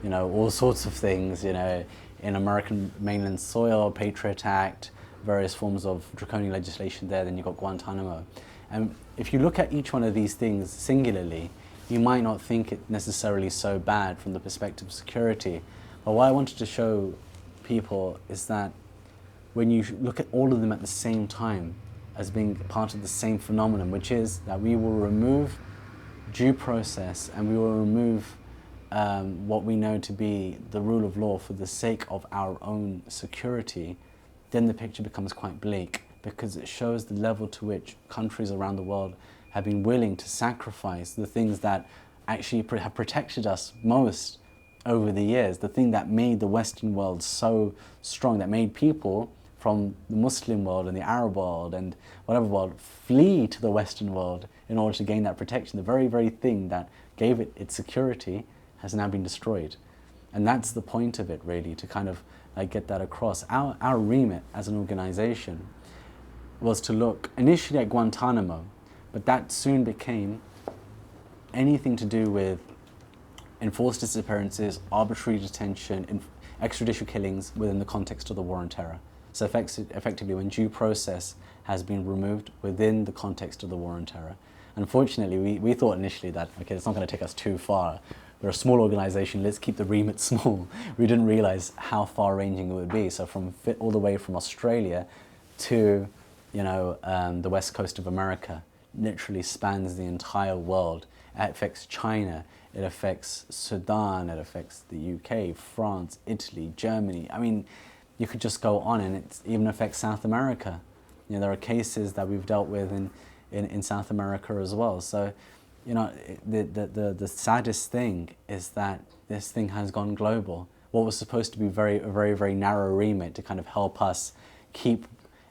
you know, all sorts of things, you know, in American mainland soil, Patriot Act, various forms of draconian legislation there, then you've got Guantanamo. And if you look at each one of these things singularly, you might not think it necessarily so bad from the perspective of security. But what I wanted to show people is that when you look at all of them at the same time, as being part of the same phenomenon, which is that we will remove due process and we will remove what we know to be the rule of law for the sake of our own security, then the picture becomes quite bleak, because it shows the level to which countries around the world have been willing to sacrifice the things that actually have protected us most over the years, the thing that made the Western world so strong, that made people from the Muslim world and the Arab world and whatever world flee to the Western world in order to gain that protection. The very, very thing that gave it its security has now been destroyed. And that's the point of it, really, to kind of like get that across. Our remit as an organization was to look initially at Guantanamo, but that soon became anything to do with enforced disappearances, arbitrary detention, extrajudicial killings within the context of the war on terror. So effectively, when due process has been removed within the context of the war on terror. Unfortunately, we thought initially that, okay, it's not going to take us too far. We're a small organization, let's keep the remit small. We didn't realize how far-ranging it would be. So all the way from Australia to, you know, the west coast of America, literally spans the entire world. It affects China, it affects Sudan, it affects the UK, France, Italy, Germany. I mean, you could just go on, and it even affects South America. You know, there are cases that we've dealt with in South America as well. So, you know, the saddest thing is that this thing has gone global. What was supposed to be a very, very narrow remit to kind of help us keep,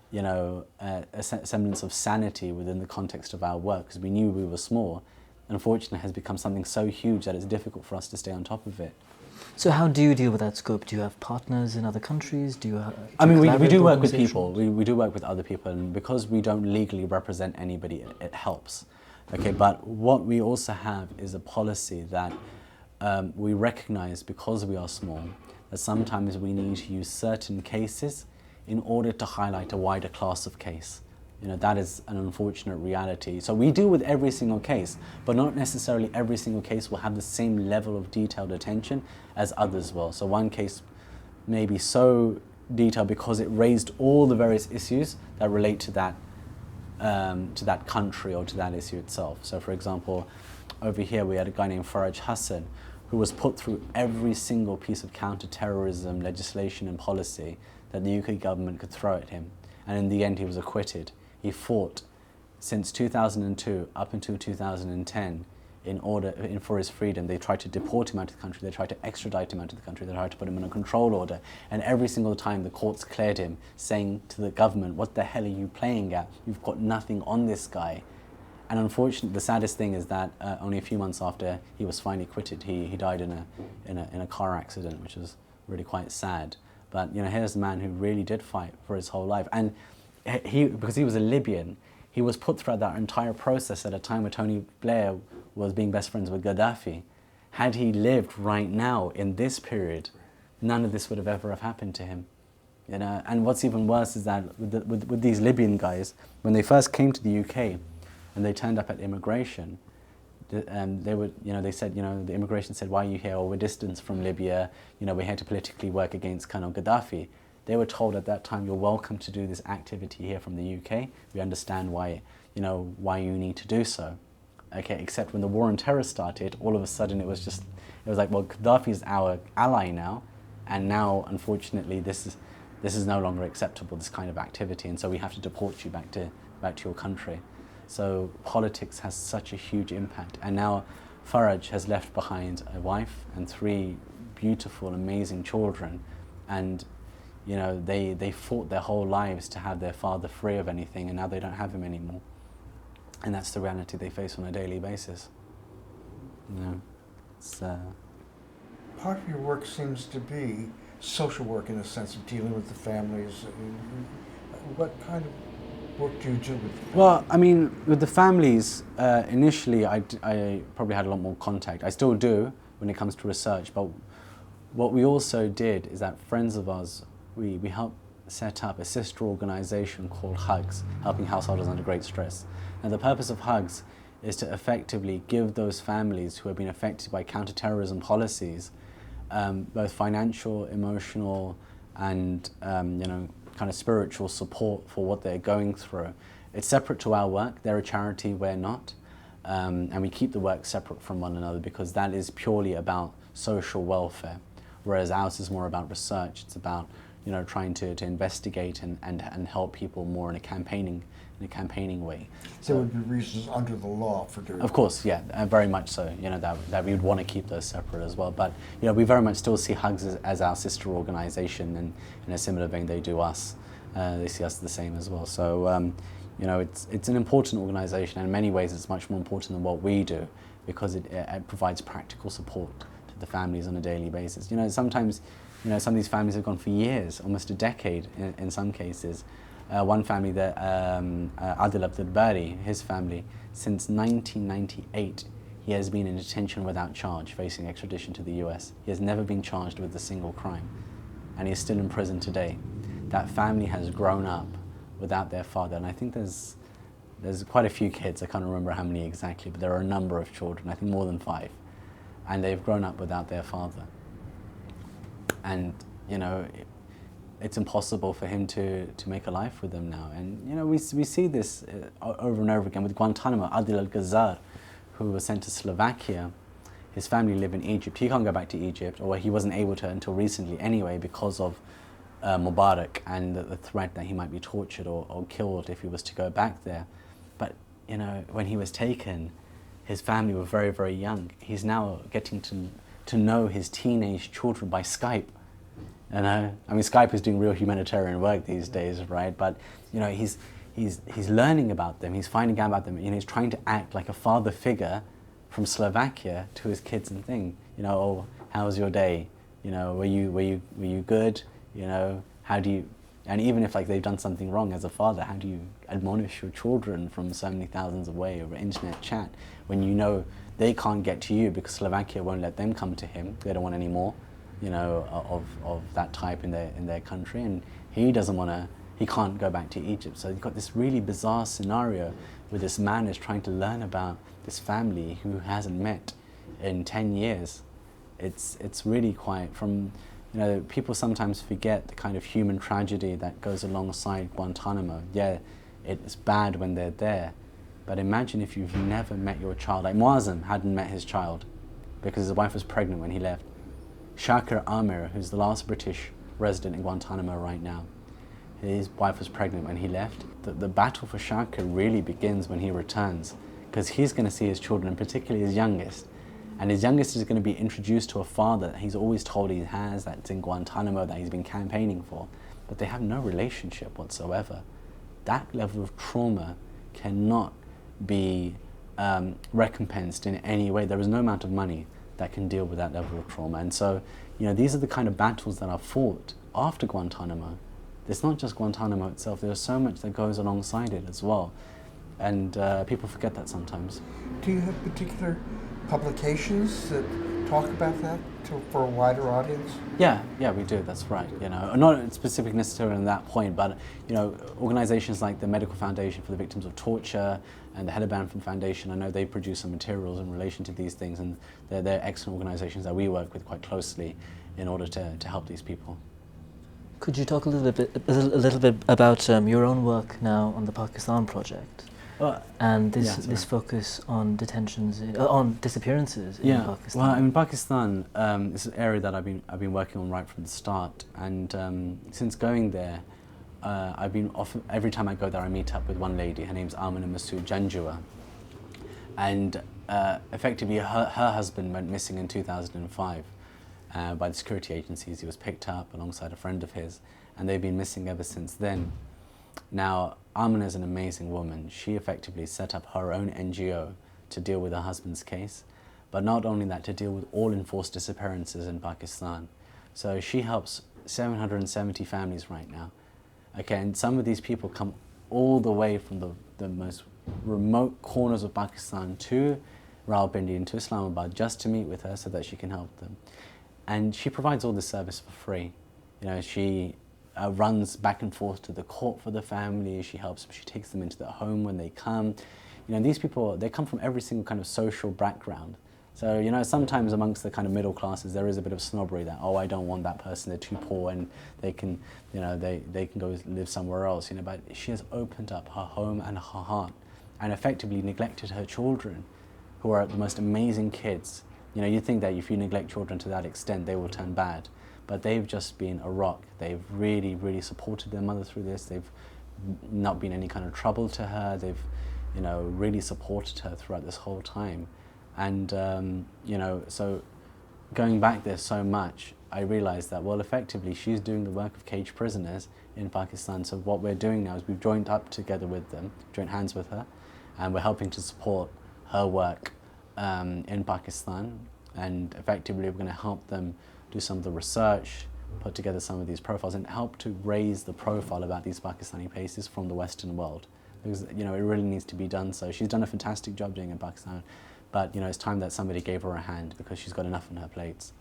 you know, a semblance of sanity within the context of our work, because we knew we were small, unfortunately has become something so huge that it's difficult for us to stay on top of it. So how do you deal with that scope? Do you have partners in other countries? Do you I mean, we do work with people. We do work with other people, and because we don't legally represent anybody, it helps. Okay, but what we also have is a policy that we recognize, because we are small, that sometimes we need to use certain cases in order to highlight a wider class of case. You know, that is an unfortunate reality. So we deal with every single case, but not necessarily every single case will have the same level of detailed attention as others will. So one case may be so detailed because it raised all the various issues that relate to that country or to that issue itself. So for example, over here we had a guy named Faraj Hassan who was put through every single piece of counterterrorism legislation and policy that the UK government could throw at him. And in the end he was acquitted. He fought since 2002 up until 2010 for his freedom. They tried to deport him out of the country, they tried to extradite him out of the country, they tried to put him in a control order, and every single time the courts cleared him, saying to the government, what the hell are you playing at? You've got nothing on this guy. And unfortunately, the saddest thing is that only a few months after he was finally acquitted, he died in a car accident, which was really quite sad. But you know, here's a man who really did fight for his whole life, and because he was a Libyan, he was put through that entire process at a time where Tony Blair was being best friends with Gaddafi. Had he lived right now in this period, none of this would have ever have happened to him. You know, and what's even worse is that with these Libyan guys, when they first came to the UK and they turned up at immigration, they said, the immigration said, why are you here? Oh, we're distant from Libya. You know, we're here to politically work against Colonel Gaddafi. They were told at that time, you're welcome to do this activity here from the UK. We understand why you need to do so. Okay, except when the war on terror started, all of a sudden it was like, well, Gaddafi is our ally now, and now, unfortunately, this is no longer acceptable, this kind of activity, and so we have to deport you back to your country. So politics has such a huge impact, and now Faraj has left behind a wife and 3 beautiful, amazing children, and you know, they fought their whole lives to have their father free of anything, and now they don't have him anymore. And that's the reality they face on a daily basis. You know, it's, Part of your work seems to be social work in the sense of dealing with the families. What kind of work do you do with the families? Well, I mean, with the families, initially I probably had a lot more contact. I still do when it comes to research, but what we also did is that friends of ours, we helped set up a sister organisation called HUGS, Helping Householders Under Great Stress. And the purpose of HUGS is to effectively give those families who have been affected by counterterrorism policies both financial, emotional, and you know, kind of spiritual support for what they're going through. It's separate to our work. They're a charity, we're not. And we keep the work separate from one another because that is purely about social welfare, whereas ours is more about research. It's about, you know, trying to investigate and help people more in a campaigning way. There would be reasons under the law for doing Of course, yeah, very much so. You know, that we would want to keep those separate as well. But you know, we very much still see HUGS as our sister organisation, and in a similar vein, they do us. They see us the same as well. So you know, it's an important organisation, and in many ways, it's much more important than what we do because it provides practical support to the families on a daily basis. You know, sometimes, you know, some of these families have gone for years, almost a decade in some cases. One family, Adil Abdul Bari, his family, since 1998, he has been in detention without charge, facing extradition to the US. He has never been charged with a single crime, and he is still in prison today. That family has grown up without their father, and I think there's quite a few kids, I can't remember how many exactly, but there are a number of children, I think more than 5, and they've grown up without their father. And, you know, it's impossible for him to make a life with them now. And you know, we see this over and over again with Guantanamo. Adil al-Ghazar, who was sent to Slovakia, his family live in Egypt. He can't go back to Egypt, or he wasn't able to until recently anyway, because of Mubarak and the threat that he might be tortured or killed if he was to go back there. But you know, when he was taken, his family were very, very young. He's now getting to know his teenage children by Skype. You know, I mean, Skype is doing real humanitarian work these days, right? But you know, he's learning about them. He's finding out about them. You know, he's trying to act like a father figure from Slovakia to his kids and thing. You know, oh, how was your day? You know, were you good? You know, how do you? And even if like they've done something wrong as a father, how do you admonish your children from so many thousands away over internet chat when you know they can't get to you because Slovakia won't let them come to him? They don't want any more, you know, of that type in their country, and he can't go back to Egypt. So you've got this really bizarre scenario where this man is trying to learn about this family who hasn't met in 10 years. It's really quite, from, you know, people sometimes forget the kind of human tragedy that goes alongside Guantanamo. Yeah, it's bad when they're there, but imagine if you've never met your child. Like Muazzam hadn't met his child because his wife was pregnant when he left. Shakir Amir, who's the last British resident in Guantanamo right now, his wife was pregnant when he left. The battle for Shakir really begins when he returns, because he's going to see his children, and particularly his youngest. And his youngest is going to be introduced to a father that he's always told he has, that's in Guantanamo, that he's been campaigning for. But they have no relationship whatsoever. That level of trauma cannot be recompensed in any way. There is no amount of money that can deal with that level of trauma. And so, you know, these are the kind of battles that are fought after Guantanamo. It's not just Guantanamo itself, there's so much that goes alongside it as well. And people forget that sometimes. Do you have particular publications that talk about that for a wider audience? Yeah, we do, that's right. You know, not specific necessarily on that point, but you know, organizations like the Medical Foundation for the Victims of Torture and the Helleban Foundation, I know they produce some materials in relation to these things, and they're excellent organizations that we work with quite closely in order to help these people. Could you talk a little bit about your own work now on the Pakistan project? And this focus on detentions, on disappearances in Pakistan. Well, in Pakistan, it's an area that I've been working on right from the start, and since going there, every time I go there, I meet up with one lady. Her name's Amina Masood Janjua, and effectively her husband went missing in 2005 by the security agencies. He was picked up alongside a friend of his, and they've been missing ever since then. Now, Amna is an amazing woman. She effectively set up her own NGO to deal with her husband's case, but not only that, to deal with all enforced disappearances in Pakistan. So she helps 770 families right now. Okay, and some of these people come all the way from the most remote corners of Pakistan to Rawalpindi and to Islamabad just to meet with her so that she can help them. And she provides all this service for free. You know, she runs back and forth to the court for the family. She helps them. She takes them into their home when they come. You know, these people, they come from every single kind of social background. So, you know, sometimes amongst the kind of middle classes, there is a bit of snobbery that, oh, I don't want that person, they're too poor and they can, you know, they can go live somewhere else, you know, but she has opened up her home and her heart and effectively neglected her children, who are the most amazing kids. You know, you think that if you neglect children to that extent, they will turn bad, but they've just been a rock. They've really, really supported their mother through this. They've not been any kind of trouble to her. They've, you know, really supported her throughout this whole time. And, you know, so going back there so much, I realized that, well, effectively, she's doing the work of cage prisoners in Pakistan. So what we're doing now is we've joined up together with them, joined hands with her, and we're helping to support her work in Pakistan. And effectively, we're going to help them do some of the research, put together some of these profiles, and help to raise the profile about these Pakistani cases from the Western world. Because, you know, it really needs to be done. So she's done a fantastic job doing it in Pakistan. But, you know, it's time that somebody gave her a hand because she's got enough on her plate.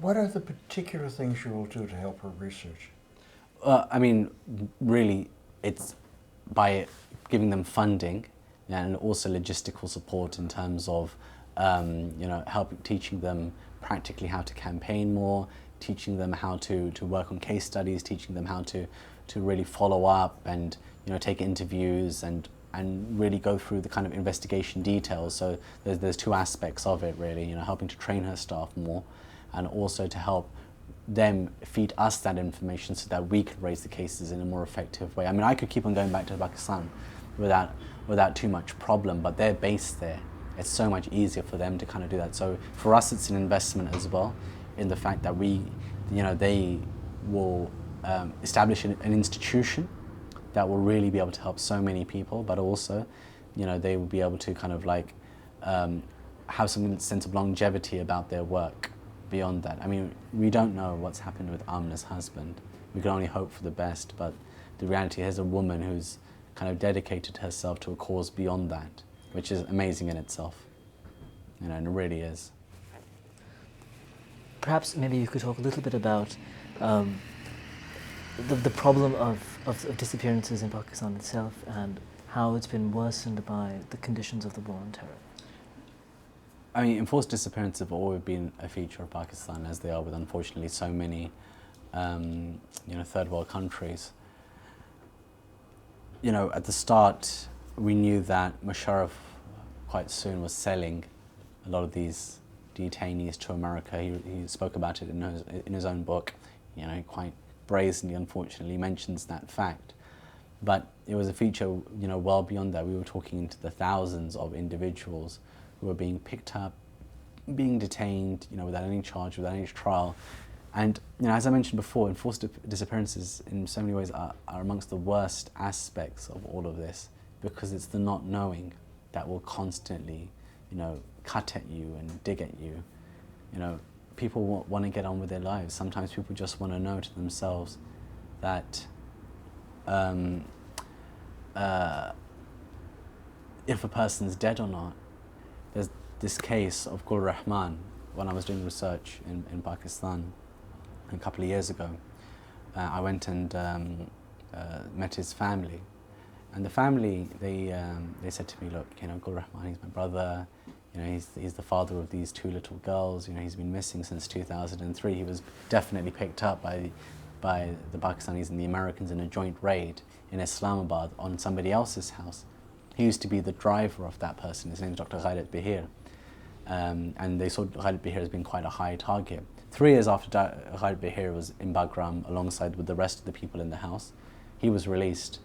What are the particular things you will do to help her research? I mean, really, it's by giving them funding and also logistical support in terms of, you know, teaching them practically how to campaign more, teaching them how to work on case studies, teaching them how to really follow up and, you know, take interviews and really go through the kind of investigation details. So there's two aspects of it, really, you know, helping to train her staff more and also to help them feed us that information so that we can raise the cases in a more effective way. I mean, I could keep on going back to Pakistan without too much problem, but they're based there. It's so much easier for them to kind of do that. So for us, it's an investment as well in the fact that we, you know, they will establish an institution that will really be able to help so many people, but also, you know, they will be able to kind of like have some sense of longevity about their work beyond that. I mean, we don't know what's happened with Amna's husband. We can only hope for the best, but the reality is a woman who's kind of dedicated herself to a cause beyond that, which is amazing in itself, you know, and it really is. Perhaps maybe you could talk a little bit about the problem of disappearances in Pakistan itself and how it's been worsened by the conditions of the war on terror. I mean, enforced disappearances have always been a feature of Pakistan, as they are with, unfortunately, so many, you know, third world countries. You know, at the start, we knew that Musharraf quite soon was selling a lot of these detainees to America. He spoke about it in his own book, you know, quite brazenly, unfortunately, mentions that fact. But it was a feature, you know, well beyond that. We were talking into the thousands of individuals who were being picked up, being detained, you know, without any charge, without any trial. And, you know, as I mentioned before, enforced disappearances in so many ways are amongst the worst aspects of all of this, because it's the not knowing that will constantly, you know, cut at you and dig at you. You know, people want to get on with their lives. Sometimes people just want to know to themselves that if a person's dead or not. There's this case of Gul Rahman when I was doing research in Pakistan a couple of years ago. I went and met his family, and the family, they said to me, look, you know, Gul Rahman, he's my brother, you know, he's the father of these two little girls, you know, he's been missing since 2003. He was definitely picked up by the Pakistanis and the Americans in a joint raid in Islamabad on somebody else's house. He used to be the driver of that person. His name is Dr. Khalid Behir. And they saw Khalid Behir as being quite a high target. 3 years after Khalid Behir was in Bagram alongside with the rest of the people in the house, he was released.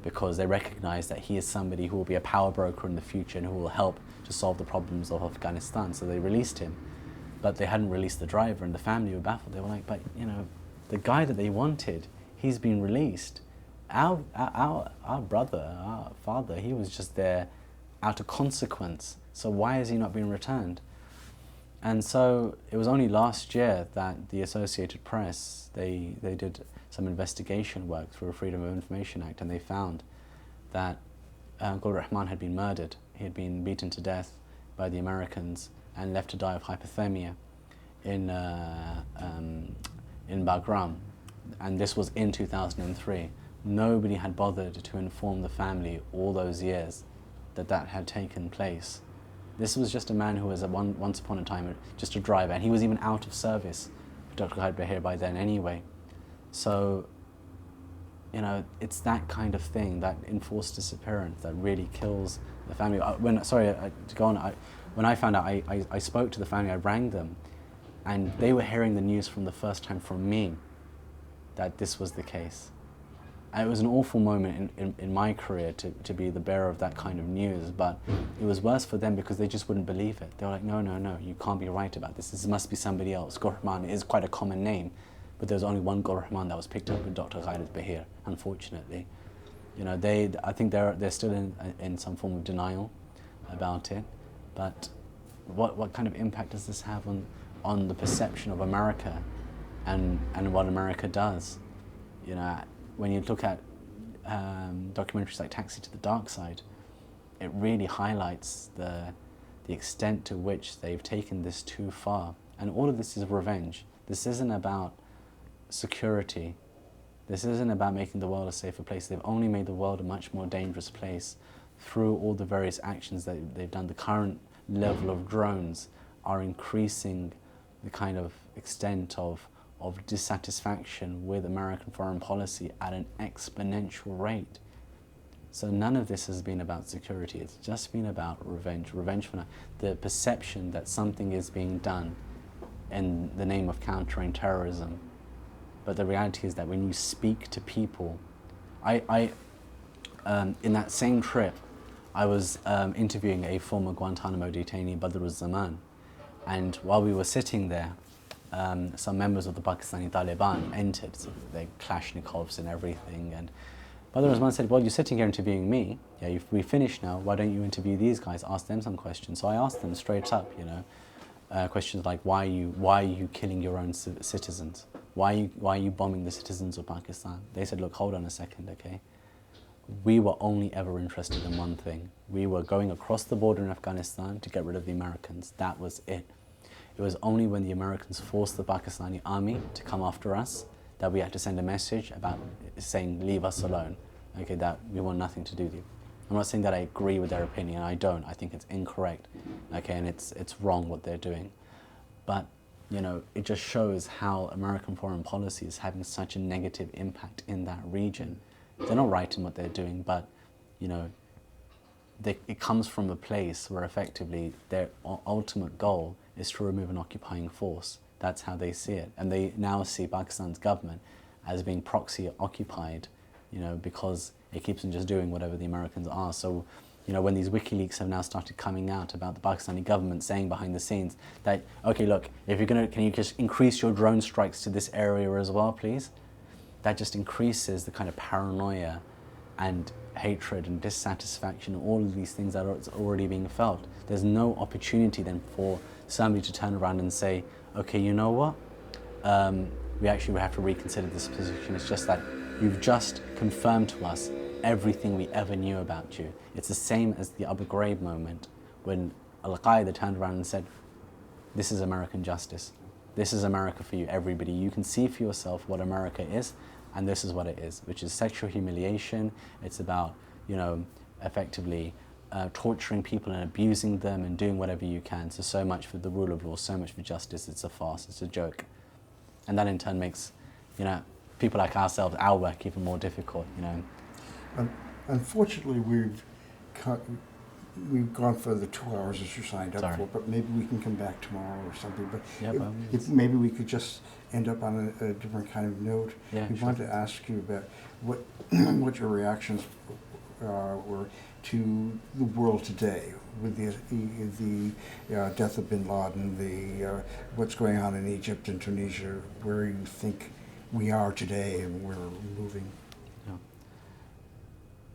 because they recognize that he is somebody who will be a power broker in the future and who will help to solve the problems of Afghanistan. So they released him, but they hadn't released the driver, and the family were baffled. They were like, but you know, the guy that they wanted, he's been released. Our brother, our father, he was just there out of consequence. So why is he not being returned? And so it was only last year that the Associated Press, they did some investigation work through a Freedom of Information Act, and they found that Gul Rahman had been murdered. He had been beaten to death by the Americans and left to die of hypothermia in Bagram. And this was in 2003. Nobody had bothered to inform the family all those years that that had taken place. This was just a man who was once upon a time just a driver, and he was even out of service for Dr. Khalid Bahir by then anyway. So, you know, it's that kind of thing, that enforced disappearance, that really kills the family. When I found out, I spoke to the family, I rang them, and they were hearing the news from the first time from me that this was the case. And it was an awful moment in my career to be the bearer of that kind of news, but it was worse for them because they just wouldn't believe it. They were like, no, you can't be right about this. This must be somebody else. Gul Rahman is quite a common name, but there was only one Gul Rahman that was picked up with Dr. Khalid Bahir, unfortunately. You know, I think they're still in some form of denial about it, but what kind of impact does this have on the perception of America and what America does? You know, when you look at documentaries like Taxi to the Dark Side, it really highlights the extent to which they've taken this too far. And all of this is revenge. This isn't about security. This isn't about making the world a safer place. They've only made the world a much more dangerous place through all the various actions that they've done. The current level of drones are increasing the kind of extent of dissatisfaction with American foreign policy at an exponential rate. So none of this has been about security. It's just been about revenge. Revenge for the perception that something is being done in the name of countering terrorism. But the reality is that when you speak to people, in that same trip, I was interviewing a former Guantanamo detainee, Badr Zaman, and while we were sitting there, some members of the Pakistani Taliban entered, so they Kalashnikovs and everything, and Badr Zaman said, well, you're sitting here interviewing me, yeah, we finished now, why don't you interview these guys, ask them some questions. So I asked them straight up, you know, questions like, why are you killing your own citizens? Why are you bombing the citizens of Pakistan? They said, look, hold on a second, okay? We were only ever interested in one thing. We were going across the border in Afghanistan to get rid of the Americans. That was it. It was only when the Americans forced the Pakistani army to come after us that we had to send a message about saying, leave us alone, okay, that we want nothing to do with you. I'm not saying that I agree with their opinion, I don't. I think it's incorrect, okay, and it's wrong what they're doing. But, you know, it just shows how American foreign policy is having such a negative impact in that region. They're not right in what they're doing, but, you know, it comes from a place where effectively their ultimate goal is to remove an occupying force. That's how they see it. And they now see Pakistan's government as being proxy occupied, you know, because it keeps on just doing whatever the Americans are. So, you know, when these WikiLeaks have now started coming out about the Pakistani government saying behind the scenes that, okay, look, if you're gonna, can you just increase your drone strikes to this area as well, please? That just increases the kind of paranoia and hatred and dissatisfaction, all of these things that are already being felt. There's no opportunity then for somebody to turn around and say, okay, you know what? We actually have to reconsider this position. It's just that you've just confirmed to us everything we ever knew about you. It's the same as the Abu Ghraib moment when Al-Qaeda turned around and said, this is American justice. This is America for you, everybody. You can see for yourself what America is, and this is what it is, which is sexual humiliation. It's about, you know, effectively torturing people and abusing them and doing whatever you can. So much for the rule of law, so much for justice. It's a farce, it's a joke. And that in turn makes, you know, people like ourselves, our work even more difficult, you know. Unfortunately, we've we've gone for the 2 hours as you signed up Sorry. for, but maybe we can come back tomorrow or something. But Yeah, by all means. if maybe we could just end up on a different kind of note. Yeah, We sure. wanted to ask you about what what your reactions were to the world today with the death of Bin Laden, the what's going on in Egypt and Tunisia, where you think we are today and where we're moving. Yeah.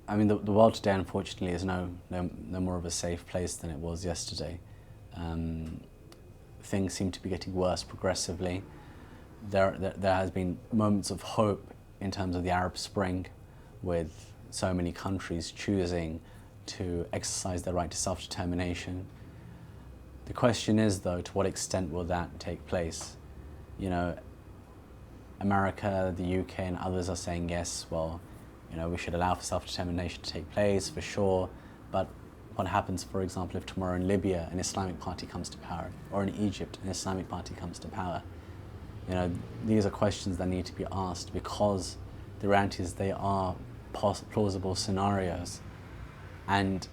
I mean, the world today, unfortunately, is no more of a safe place than it was yesterday. Things seem to be getting worse progressively. There has been moments of hope in terms of the Arab Spring, with so many countries choosing to exercise their right to self-determination. The question is, though, to what extent will that take place? You know, America, the UK and others are saying, yes, well, you know, we should allow for self-determination to take place, for sure, but what happens, for example, if tomorrow in Libya an Islamic party comes to power, or in Egypt an Islamic party comes to power? You know, these are questions that need to be asked, because the reality is they are plausible scenarios. And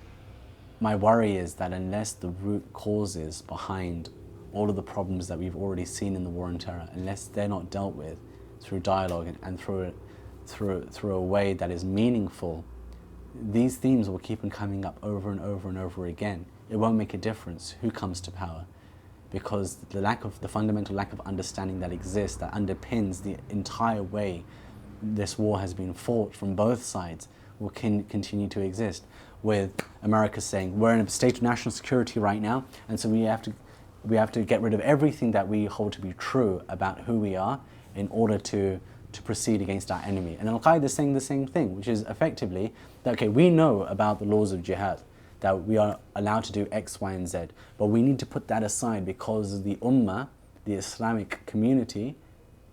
my worry is that unless the root causes behind all of the problems that we've already seen in the war on terror, unless they're not dealt with through dialogue and through a way that is meaningful, these themes will keep on coming up over and over and over again. It won't make a difference who comes to power, because the fundamental lack of understanding that exists, that underpins the entire way this war has been fought from both sides, will continue to exist. With America saying, we're in a state of national security right now, and so we have to get rid of everything that we hold to be true about who we are in order to proceed against our enemy. And Al-Qaeda is saying the same thing, which is effectively that, okay, we know about the laws of jihad, that we are allowed to do X, Y, and Z, but we need to put that aside because the Ummah, the Islamic community,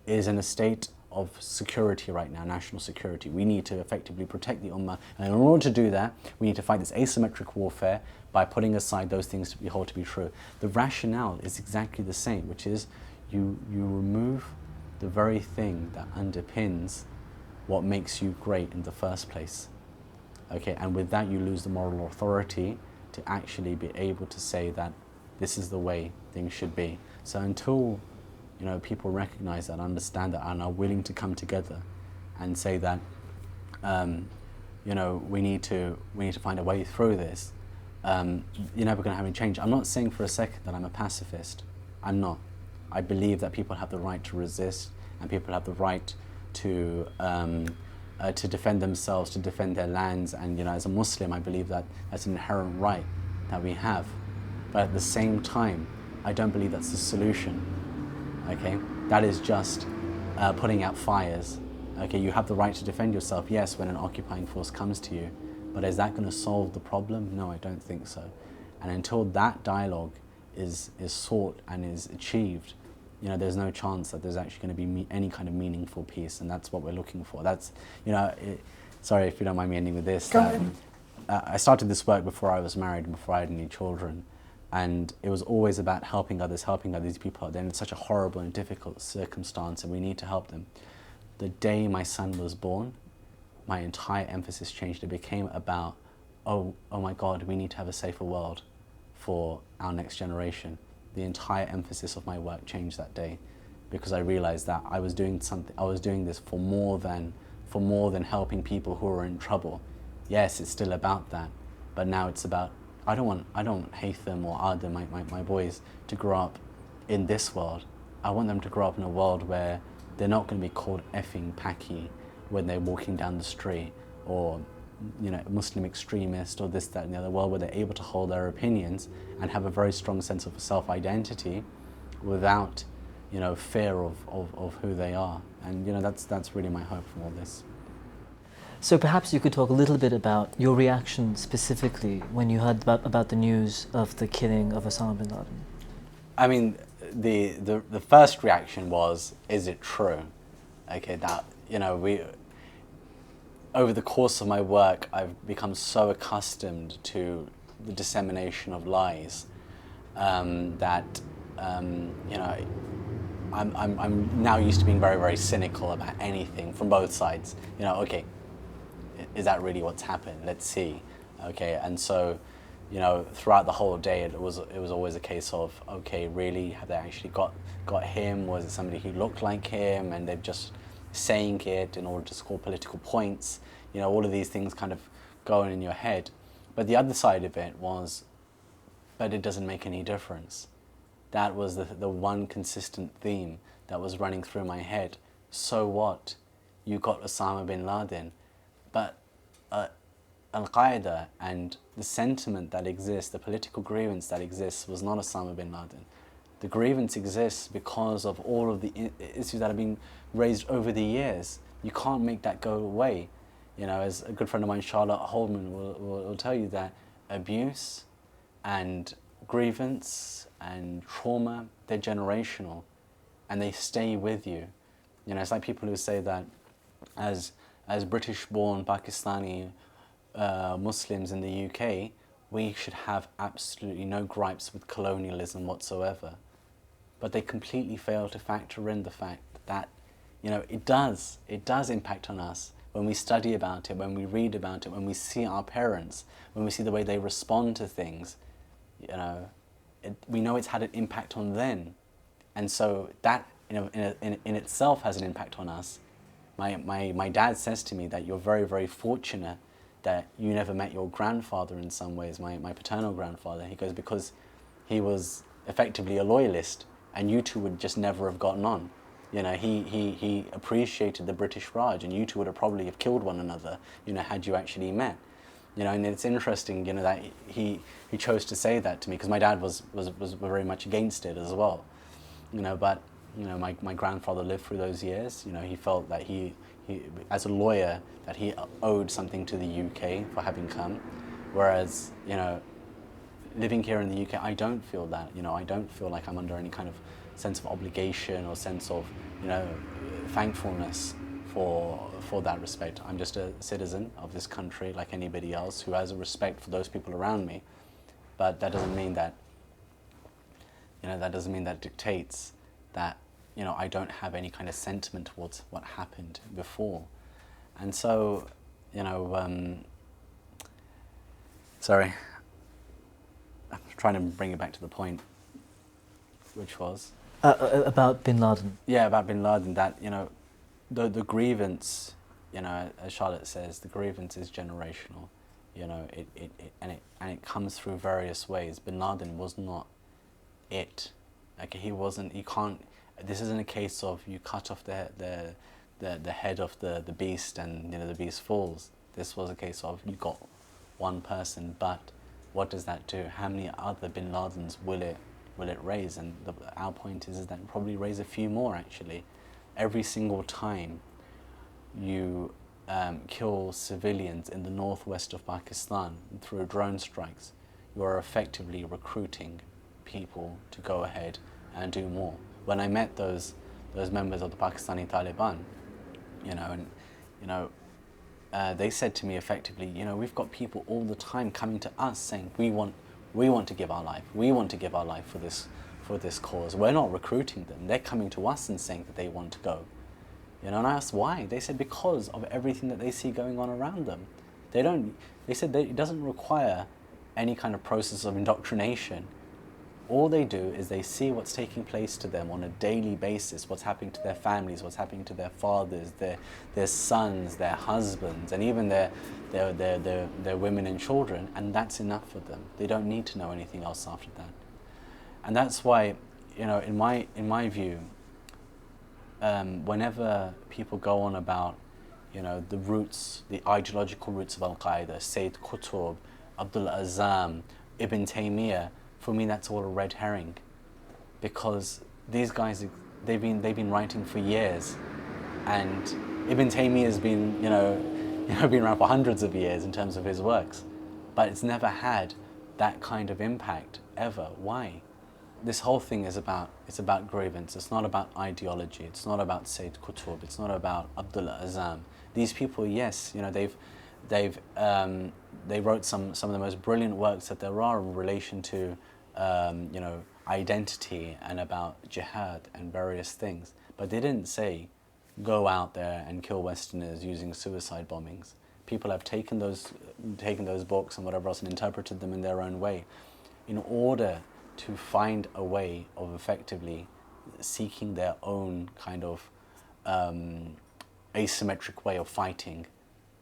is in a state of security right now, national security. We need to effectively protect the Ummah, and in order to do that, we need to fight this asymmetric warfare by putting aside those things that we hold to be true. The rationale is exactly the same, which is you remove the very thing that underpins what makes you great in the first place. Okay, and with that you lose the moral authority to actually be able to say that this is the way things should be. So until, you know, people recognize that, understand that, and are willing to come together and say that, you know, we need to find a way through this, you're never going to have any change. I'm not saying for a second that I'm a pacifist. I'm not. I believe that people have the right to resist, and people have the right to defend themselves, to defend their lands. And, you know, as a Muslim, I believe that that's an inherent right that we have. But at the same time, I don't believe that's the solution. Okay, that is just putting out fires. Okay, you have the right to defend yourself, yes, when an occupying force comes to you, but is that going to solve the problem? No, I don't think so. And until that dialogue is sought and is achieved, you know, there's no chance that there's actually going to be any kind of meaningful peace, and that's what we're looking for. That's, you know, sorry if you don't mind me ending with this. I started this work before I was married and before I had any children. And it was always about helping others these people. They're in such a horrible and difficult circumstance, and we need to help them. The day my son was born, my entire emphasis changed. It became about, oh my God, we need to have a safer world for our next generation. The entire emphasis of my work changed that day, because I realized that I was doing this for more than helping people who are in trouble. Yes, it's still about that, but now it's about, I don't want Haytham or Adam, my boys, to grow up in this world. I want them to grow up in a world where they're not going to be called effing Paki when they're walking down the street, or, you know, Muslim extremist, or this, that, and the other. World where they're able to hold their opinions and have a very strong sense of self-identity without, you know, fear of who they are. And, you know, that's really my hope from all this. So perhaps you could talk a little bit about your reaction specifically when you heard about the news of the killing of Osama bin Laden. I mean, the first reaction was, is it true? Okay, that, you know, over the course of my work, I've become so accustomed to the dissemination of lies that, you know, I'm now used to being very, very cynical about anything from both sides. You know, okay, is that really what's happened? Let's see. Okay, and so, you know, throughout the whole day, it was always a case of, okay, really, have they actually got him? Was it somebody who looked like him, and they're just saying it in order to score political points? You know, all of these things kind of go on in your head. But the other side of it was, but it doesn't make any difference. That was the one consistent theme that was running through my head. So what? You got Osama bin Laden, but Al-Qaeda and the sentiment that exists, the political grievance that exists, was not Osama bin Laden. The grievance exists because of all of the issues that have been raised over the years. You can't make that go away. You know, as a good friend of mine, Charlotte Holman, will tell you that abuse and grievance and trauma, they're generational, and they stay with you. You know, it's like people who say that as British-born Pakistani Muslims in the UK, we should have absolutely no gripes with colonialism whatsoever. But they completely fail to factor in the fact that, you know, it does impact on us when we study about it, when we read about it, when we see our parents, when we see the way they respond to things. You know, we know it's had an impact on them, and so that, you know, in itself has an impact on us. My dad says to me that you're very, very fortunate that you never met your grandfather in some ways, my paternal grandfather. He goes, because he was effectively a loyalist, and you two would just never have gotten on. You know, he appreciated the British Raj, and you two would have probably have killed one another, you know, had you actually met. You know, and it's interesting, you know, that he chose to say that to me, because my dad was very much against it as well. You know, but, you know, my grandfather lived through those years. You know, he felt that he as a lawyer, that he owed something to the UK for having come, whereas, you know, living here in the UK, I don't feel that. You know, I don't feel like I'm under any kind of sense of obligation or sense of, you know, thankfulness for that respect. I'm just a citizen of this country like anybody else who has a respect for those people around me, but that doesn't mean that, you know, that doesn't mean that dictates that, you know, I don't have any kind of sentiment towards what happened before. And so, you know, sorry, I'm trying to bring it back to the point, which was about bin Laden. Yeah, about bin Laden. That, you know, the grievance, you know, as Charlotte says, the grievance is generational. You know, it comes through various ways. Bin Laden was not it. Like, he wasn't. You can't. This isn't a case of you cut off the head of the beast and, you know, the beast falls. This was a case of you got one person, but what does that do? How many other bin Ladens will it raise? And our point is that it probably raise a few more, actually. Every single time you kill civilians in the northwest of Pakistan through drone strikes, you are effectively recruiting people to go ahead and do more. When I met those members of the Pakistani Taliban, you know, and, you know, they said to me effectively, you know, we've got people all the time coming to us saying, we want to give our life. We want to give our life for this cause. We're not recruiting them. They're coming to us and saying that they want to go. You know, and I asked why. They said because of everything that they see going on around them. They said that it doesn't require any kind of process of indoctrination. All they do is they see what's taking place to them on a daily basis, what's happening to their families, what's happening to their fathers, their sons, their husbands, and even their women and children, and that's enough for them. They don't need to know anything else after that. And that's why, you know, in my view, whenever people go on about, you know, the roots, the ideological roots of Al-Qaeda, Sayyid Qutb, Abdul Azzam, Ibn Taymiyyah, for me that's all a red herring, because these guys, they've been writing for years, and Ibn Taymiyyah has been, you know, been around for hundreds of years in terms of his works, but it's never had that kind of impact ever. Why? This whole thing is about grievance. It's not about ideology. It's not about Sayyid Qutb. It's not about Abdul Azzam. These people, yes, you know, they wrote some of the most brilliant works that there are in relation to, you know, identity and about jihad and various things. But they didn't say, go out there and kill Westerners using suicide bombings. people have taken those books and whatever else and interpreted them in their own way, in order to find a way of effectively seeking their own kind of asymmetric way of fighting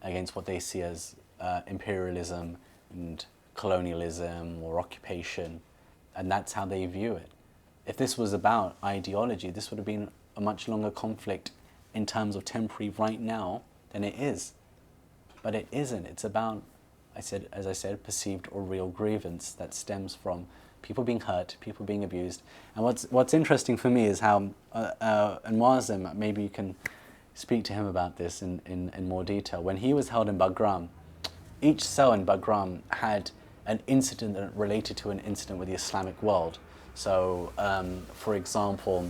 against what they see as imperialism and colonialism or occupation, and that's how they view it. If this was about ideology, this would have been a much longer conflict in terms of temporary right now than it is. But it isn't. It's about, as I said, perceived or real grievance that stems from people being hurt, people being abused. And what's interesting for me is how, and Muazzam, maybe you can speak to him about this in more detail. When he was held in Bagram, each cell in Bagram had an incident that related to an incident with the Islamic world. So, for example,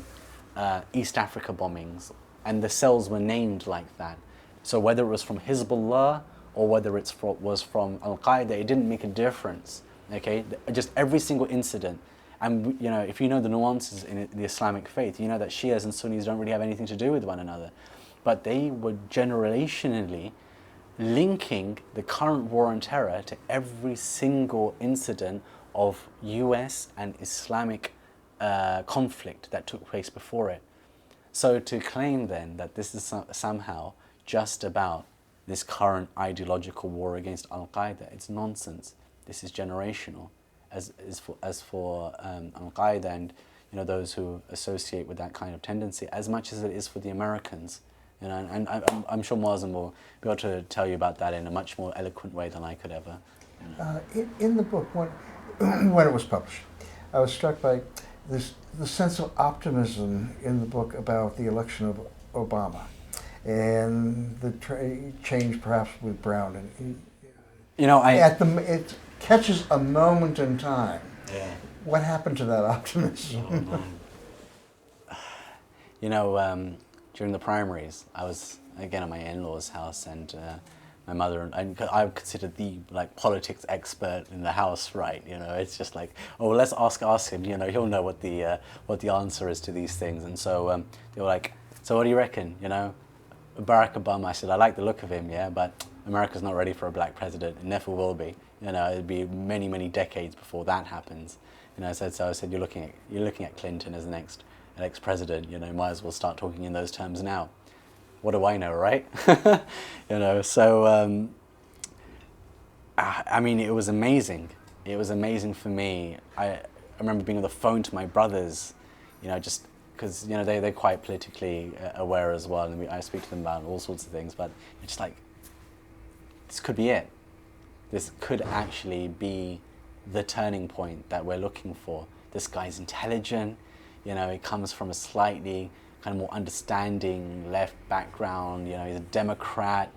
East Africa bombings, and the cells were named like that. So whether it was from Hezbollah or whether it was from Al-Qaeda, it didn't make a difference. Okay, just every single incident. And you know, if you know the nuances in the Islamic faith, you know that Shias and Sunnis don't really have anything to do with one another. But they were generationally linking the current war on terror to every single incident of US and Islamic conflict that took place before it. So to claim then that this is somehow just about this current ideological war against Al-Qaeda, it's nonsense. This is generational. As for Al-Qaeda and those who associate with that kind of tendency, as much as it is for the Americans. And I'm sure Muazzam will be able to tell you about that in a much more eloquent way than I could ever. In the book, when it was published, I was struck by the sense of optimism in the book about the election of Obama and the change perhaps with Brown. And it catches a moment in time. Yeah. What happened to that optimism? During the primaries, I was again at my in-laws' house, and my mother, and I'm considered the politics expert in the house, right? It's just like, oh, well, let's ask Asim. He'll know what the answer is to these things. And so they were like, so what do you reckon? Barack Obama. I said, I like the look of him, yeah, but America's not ready for a black president. It never will be. It'll be many, many decades before that happens. I said, you're looking at Clinton as the next president. Might as well start talking in those terms now. What do I know, right? So I mean, it was amazing. It was amazing for me. I remember being on the phone to my brothers, just because they're quite politically aware as well, and I speak to them about all sorts of things. But it's just like, this could be it. This could actually be the turning point that we're looking for. This guy's intelligent. He comes from a slightly kind of more understanding left background. He's a Democrat.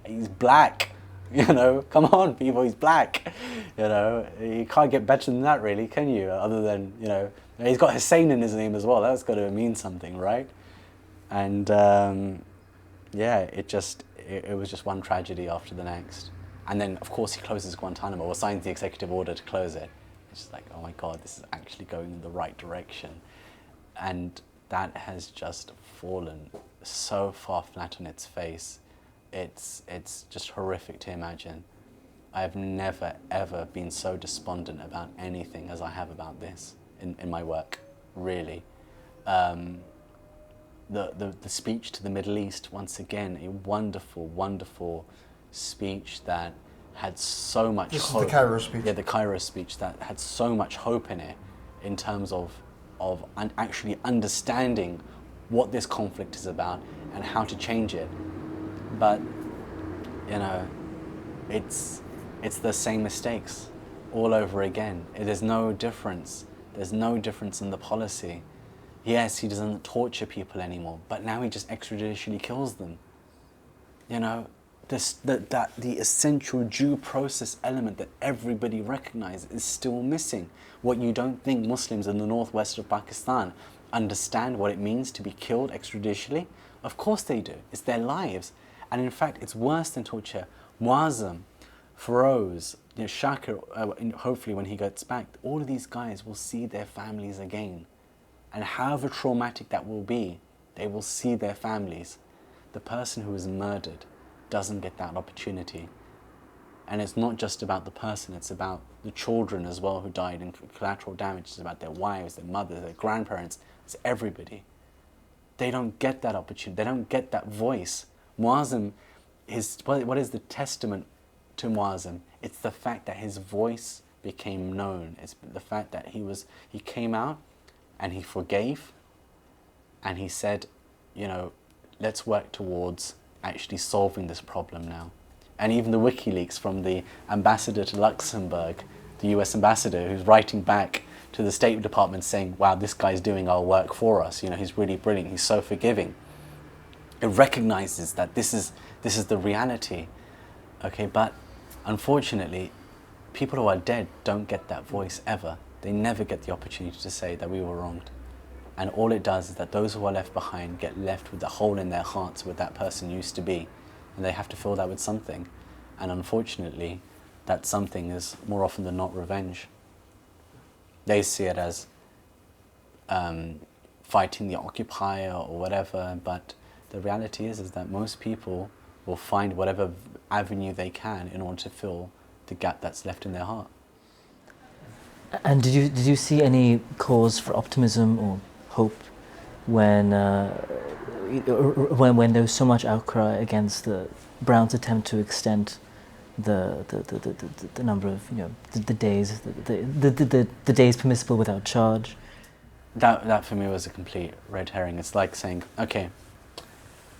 He's black. Come on, people, he's black. You can't get better than that, really, can you? Other than he's got Hussein in his name as well. That's got to mean something, right? And it was just one tragedy after the next. And then, of course, he closes Guantanamo or signs the executive order to close it. It's just like, oh my God, this is actually going in the right direction. And that has just fallen so far flat on its face. It's just horrific to imagine. I have never, ever been so despondent about anything as I have about this in my work, really. The speech to the Middle East, once again, a wonderful, wonderful speech that had so much hope. This is the Cairo speech. Yeah, the Cairo speech that had so much hope in it in terms of actually understanding what this conflict is about and how to change it. But, it's the same mistakes all over again. There's no difference. There's no difference in the policy. Yes, he doesn't torture people anymore, but now he just extrajudicially kills them. The essential due process element that everybody recognizes is still missing. What you don't think Muslims in the northwest of Pakistan understand what it means to be killed extrajudicially? Of course they do. It's their lives. And in fact, it's worse than torture. Muazzam, Feroz, Shakir, hopefully when he gets back, all of these guys will see their families again. And however traumatic that will be, they will see their families. The person who was murdered, doesn't get that opportunity. And it's not just about the person, it's about the children as well who died in collateral damage. It's about their wives, their mothers, their grandparents. It's everybody. They don't get that opportunity. They don't get that voice. Muazzam, what is the testament to Muazzam? It's the fact that his voice became known. It's the fact that he came out and he forgave and he said, you know, let's work towards actually solving this problem now. And even the WikiLeaks from the ambassador to Luxembourg, the US ambassador, who's writing back to the State Department saying, wow, this guy's doing our work for us. You know, he's really brilliant. He's so forgiving. It recognizes that this is the reality. Okay, but unfortunately, people who are dead don't get that voice ever. They never get the opportunity to say that we were wronged. And all it does is that those who are left behind get left with the hole in their hearts where that person used to be. And they have to fill that with something. And unfortunately, that something is more often than not revenge. They see it as fighting the occupier or whatever, but the reality is that most people will find whatever avenue they can in order to fill the gap that's left in their heart. And did you see any cause for optimism or hope when there was so much outcry against the Brown's attempt to extend the number of, you know, the days permissible without charge? That for me was a complete red herring. It's like saying, okay,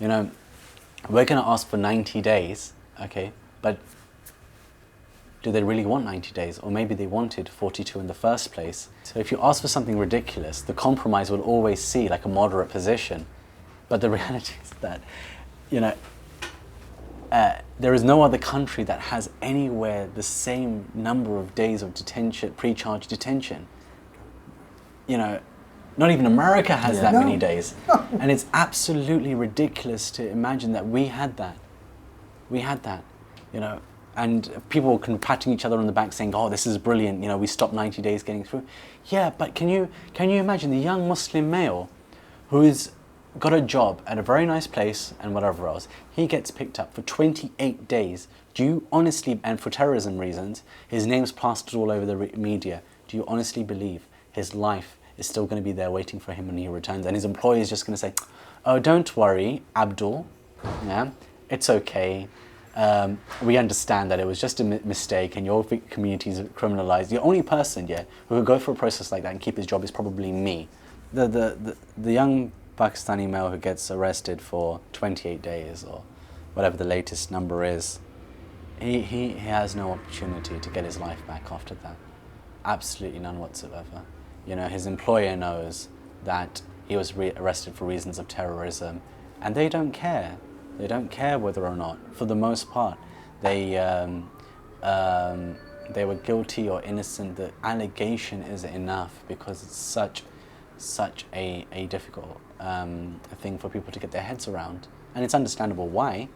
you know, we're going to ask for 90 days, okay, but do they really want 90 days? Or maybe they wanted 42 in the first place. So if you ask for something ridiculous, the compromise will always see like a moderate position. But the reality is that, you know, there is no other country that has anywhere the same number of days of detention, pre-charge detention. You know, not even America has that many days. And it's absolutely ridiculous to imagine that we had that. We had that, you know. And people were patting each other on the back saying, oh, this is brilliant, you know, we stopped 90 days getting through. Yeah, but can you imagine the young Muslim male who's got a job at a very nice place and whatever else, he gets picked up for 28 days. Do you honestly, and for terrorism reasons, his name's plastered all over the media, do you honestly believe his life is still going to be there waiting for him when he returns? And his employer is just going to say, oh, don't worry, Abdul, yeah, it's okay. We understand that it was just a mistake and your community is criminalized. The only person, who could go through a process like that and keep his job is probably me. The young Pakistani male who gets arrested for 28 days or whatever the latest number is, he has no opportunity to get his life back after that. Absolutely none whatsoever. You know, his employer knows that he was arrested for reasons of terrorism, and they don't care. They don't care whether or not, for the most part, they were guilty or innocent. The allegation is enough because it's such a difficult thing for people to get their heads around. And it's understandable why,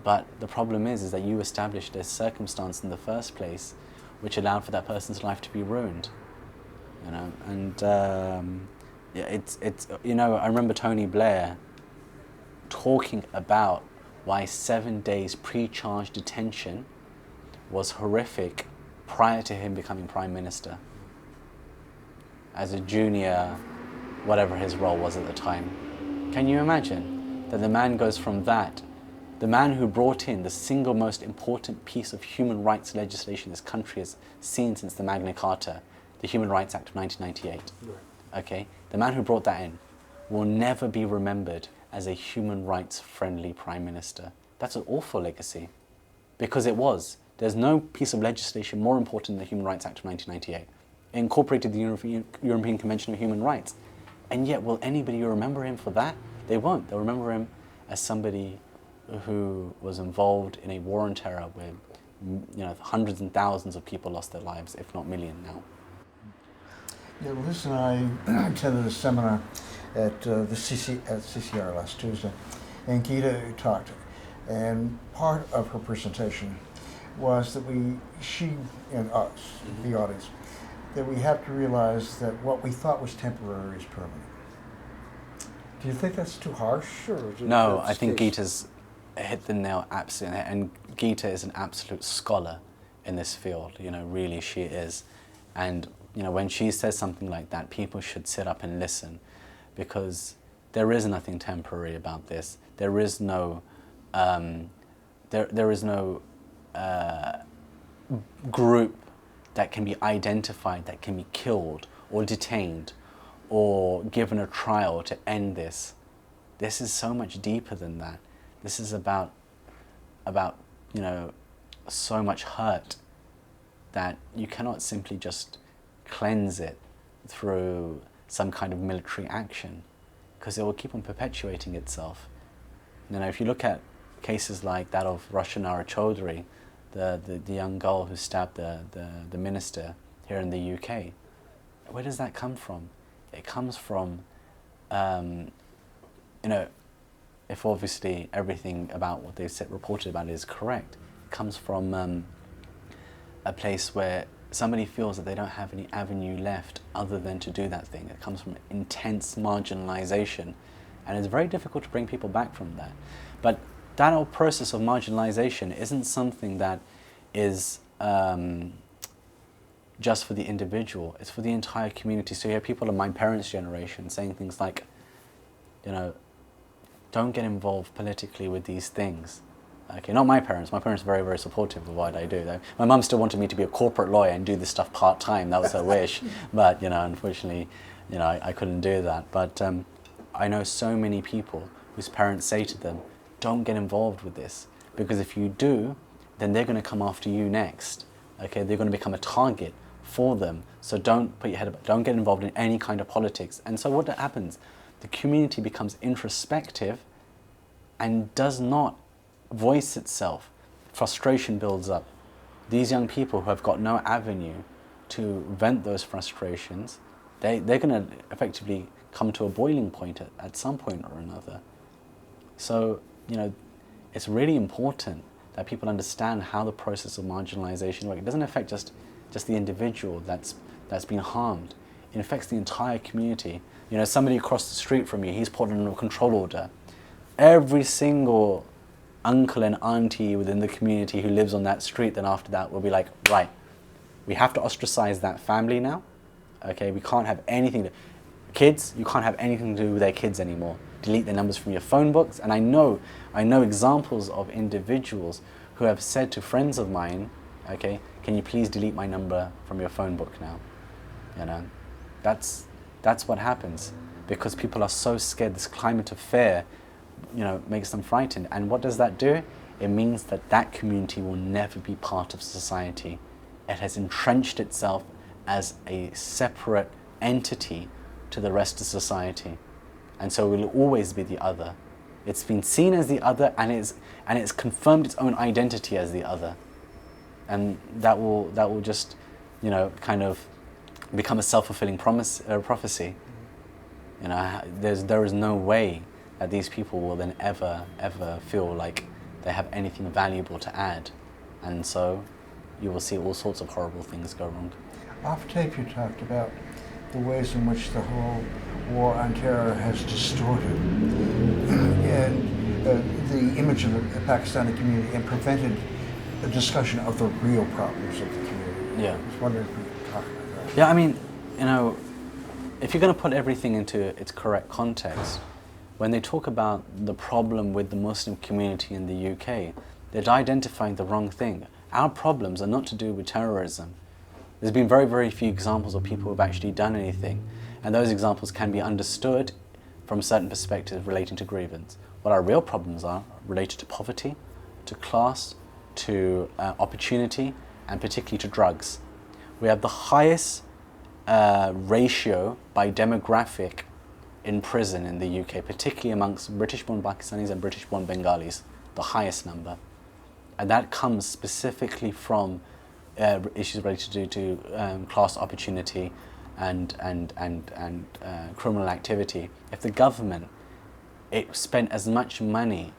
but the problem is that you established a circumstance in the first place which allowed for that person's life to be ruined. You know, and it's you know, I remember Tony Blair talking about why 7 days pre-charge detention was horrific prior to him becoming Prime Minister. As a junior, whatever his role was at the time. Can you imagine that the man goes from that, the man who brought in the single most important piece of human rights legislation this country has seen since the Magna Carta, the Human Rights Act of 1998. Right. Okay, the man who brought that in will never be remembered as a human rights friendly Prime Minister. That's an awful legacy, because it was. There's no piece of legislation more important than the Human Rights Act of 1998. It incorporated the European Convention of Human Rights. And yet, will anybody remember him for that? They won't. They'll remember him as somebody who was involved in a war on terror where, you know, hundreds and thousands of people lost their lives, if not million now. Yeah, Liz and I attended a seminar at CCR last Tuesday, and Gita talked, and part of her presentation was that she and us, the audience, that we have to realize that what we thought was temporary is permanent. Do you think that's too harsh? Or no, I think Gita's hit the nail absolutely, and Geeta is an absolute scholar in this field, you know, really she is. And, you know, when she says something like that, people should sit up and listen, because there is nothing temporary about this. There is no, there is no group that can be identified, that can be killed or detained or given a trial to end this. This is so much deeper than that. This is about you know, so much hurt that you cannot simply just cleanse it through some kind of military action, because it will keep on perpetuating itself. You know, if you look at cases like that of Roshanara Chaudhary, the young girl who stabbed the minister here in the UK, where does that come from? It comes from, you know, if obviously everything about what they've reported about it is correct, it comes from a place where somebody feels that they don't have any avenue left other than to do that thing. It comes from intense marginalization, and it's very difficult to bring people back from that. But that whole process of marginalization isn't something that is just for the individual, it's for the entire community. So you have people of my parents' generation saying things like, you know, don't get involved politically with these things. Okay, not my parents. My parents are very, very supportive of what I do. My mum still wanted me to be a corporate lawyer and do this stuff part-time. That was her wish. But, you know, unfortunately, you know, I couldn't do that. But I know so many people whose parents say to them, don't get involved with this, because if you do, then they're going to come after you next. Okay, they're going to become a target for them. So don't put your head up, don't get involved in any kind of politics. And so what happens? The community becomes introspective and does not voice itself. Frustration builds up. These young people who have got no avenue to vent those frustrations, they're going to effectively come to a boiling point at some point or another. So, you know, it's really important that people understand how the process of marginalization works. It doesn't affect just the individual that's been harmed. It affects the entire community. You know, somebody across the street from you, he's put on a control order. Every single uncle and auntie within the community who lives on that street, then after that will be like, right, we have to ostracize that family now. Okay, we can't have anything to... Kids, you can't have anything to do with their kids anymore. Delete their numbers from your phone books. And I know examples of individuals who have said to friends of mine, okay, can you please delete my number from your phone book now? You know, that's what happens, because people are so scared. This climate of fear, you know, makes them frightened. And what does that do? It means that that community will never be part of society. It has entrenched itself as a separate entity to the rest of society. And so it will always be the other. It's been seen as the other, and it's confirmed its own identity as the other. And that will just, you know, kind of become a self-fulfilling prophecy. You know, there is no way that these people will then ever feel like they have anything valuable to add. And so you will see all sorts of horrible things go wrong. Off tape you talked about the ways in which the whole war on terror has distorted and the image of the Pakistani community and prevented a discussion of the real problems of the community. Yeah. I was wondering if we could talk about that. Yeah, I mean, you know, if you're going to put everything into its correct context, when they talk about the problem with the Muslim community in the UK, they're identifying the wrong thing. Our problems are not to do with terrorism. There's been very, very few examples of people who have actually done anything, and those examples can be understood from certain perspectives relating to grievance. What our real problems are related to poverty, to class, to opportunity, and particularly to drugs. We have the highest ratio by demographic in prison in the UK, particularly amongst British-born Pakistanis and British-born Bengalis, the highest number. And that comes specifically from issues related to class opportunity and criminal activity. If the government spent as much money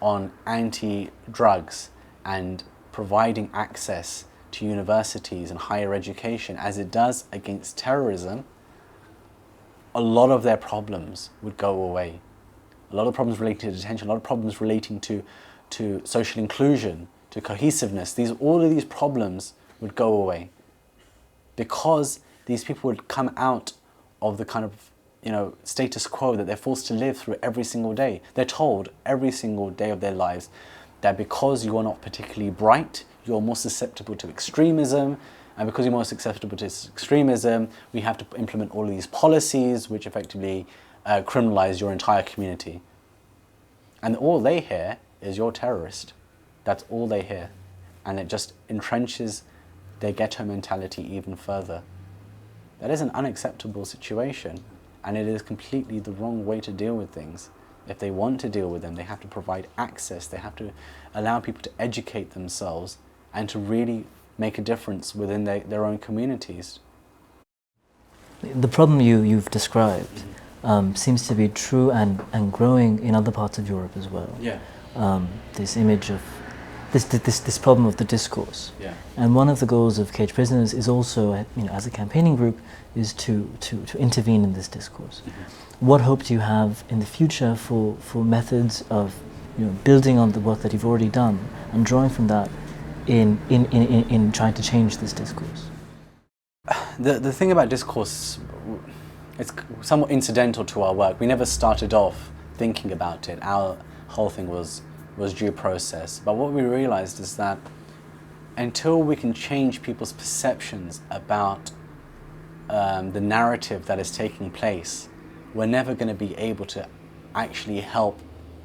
on anti-drugs and providing access to universities and higher education as it does against terrorism, a lot of their problems would go away. A lot of problems relating to detention, a lot of problems relating to to social inclusion, to cohesiveness, all of these problems would go away, because these people would come out of the kind of status quo that they're forced to live through every single day. They're told every single day of their lives that because you are not particularly bright, you're more susceptible to extremism, and because you're more susceptible to extremism, we have to implement all of these policies which effectively criminalize your entire community. And all they hear is you're a terrorist. That's all they hear. And it just entrenches their ghetto mentality even further. That is an unacceptable situation, and it is completely the wrong way to deal with things. If they want to deal with them, they have to provide access, they have to allow people to educate themselves and to really make a difference within their own communities. The problem you've described seems to be true and growing in other parts of Europe as well. Yeah. This image of this problem of the discourse. Yeah. And one of the goals of Cageprisoners is also, as a campaigning group, is to intervene in this discourse. Mm-hmm. What hope do you have in the future for methods of building on the work that you've already done and drawing from that in trying to change this discourse? The thing about discourse, it's somewhat incidental to our work. We never started off thinking about it. Our whole thing was due process. But what we realized is that until we can change people's perceptions about the narrative that is taking place, we're never going to be able to actually help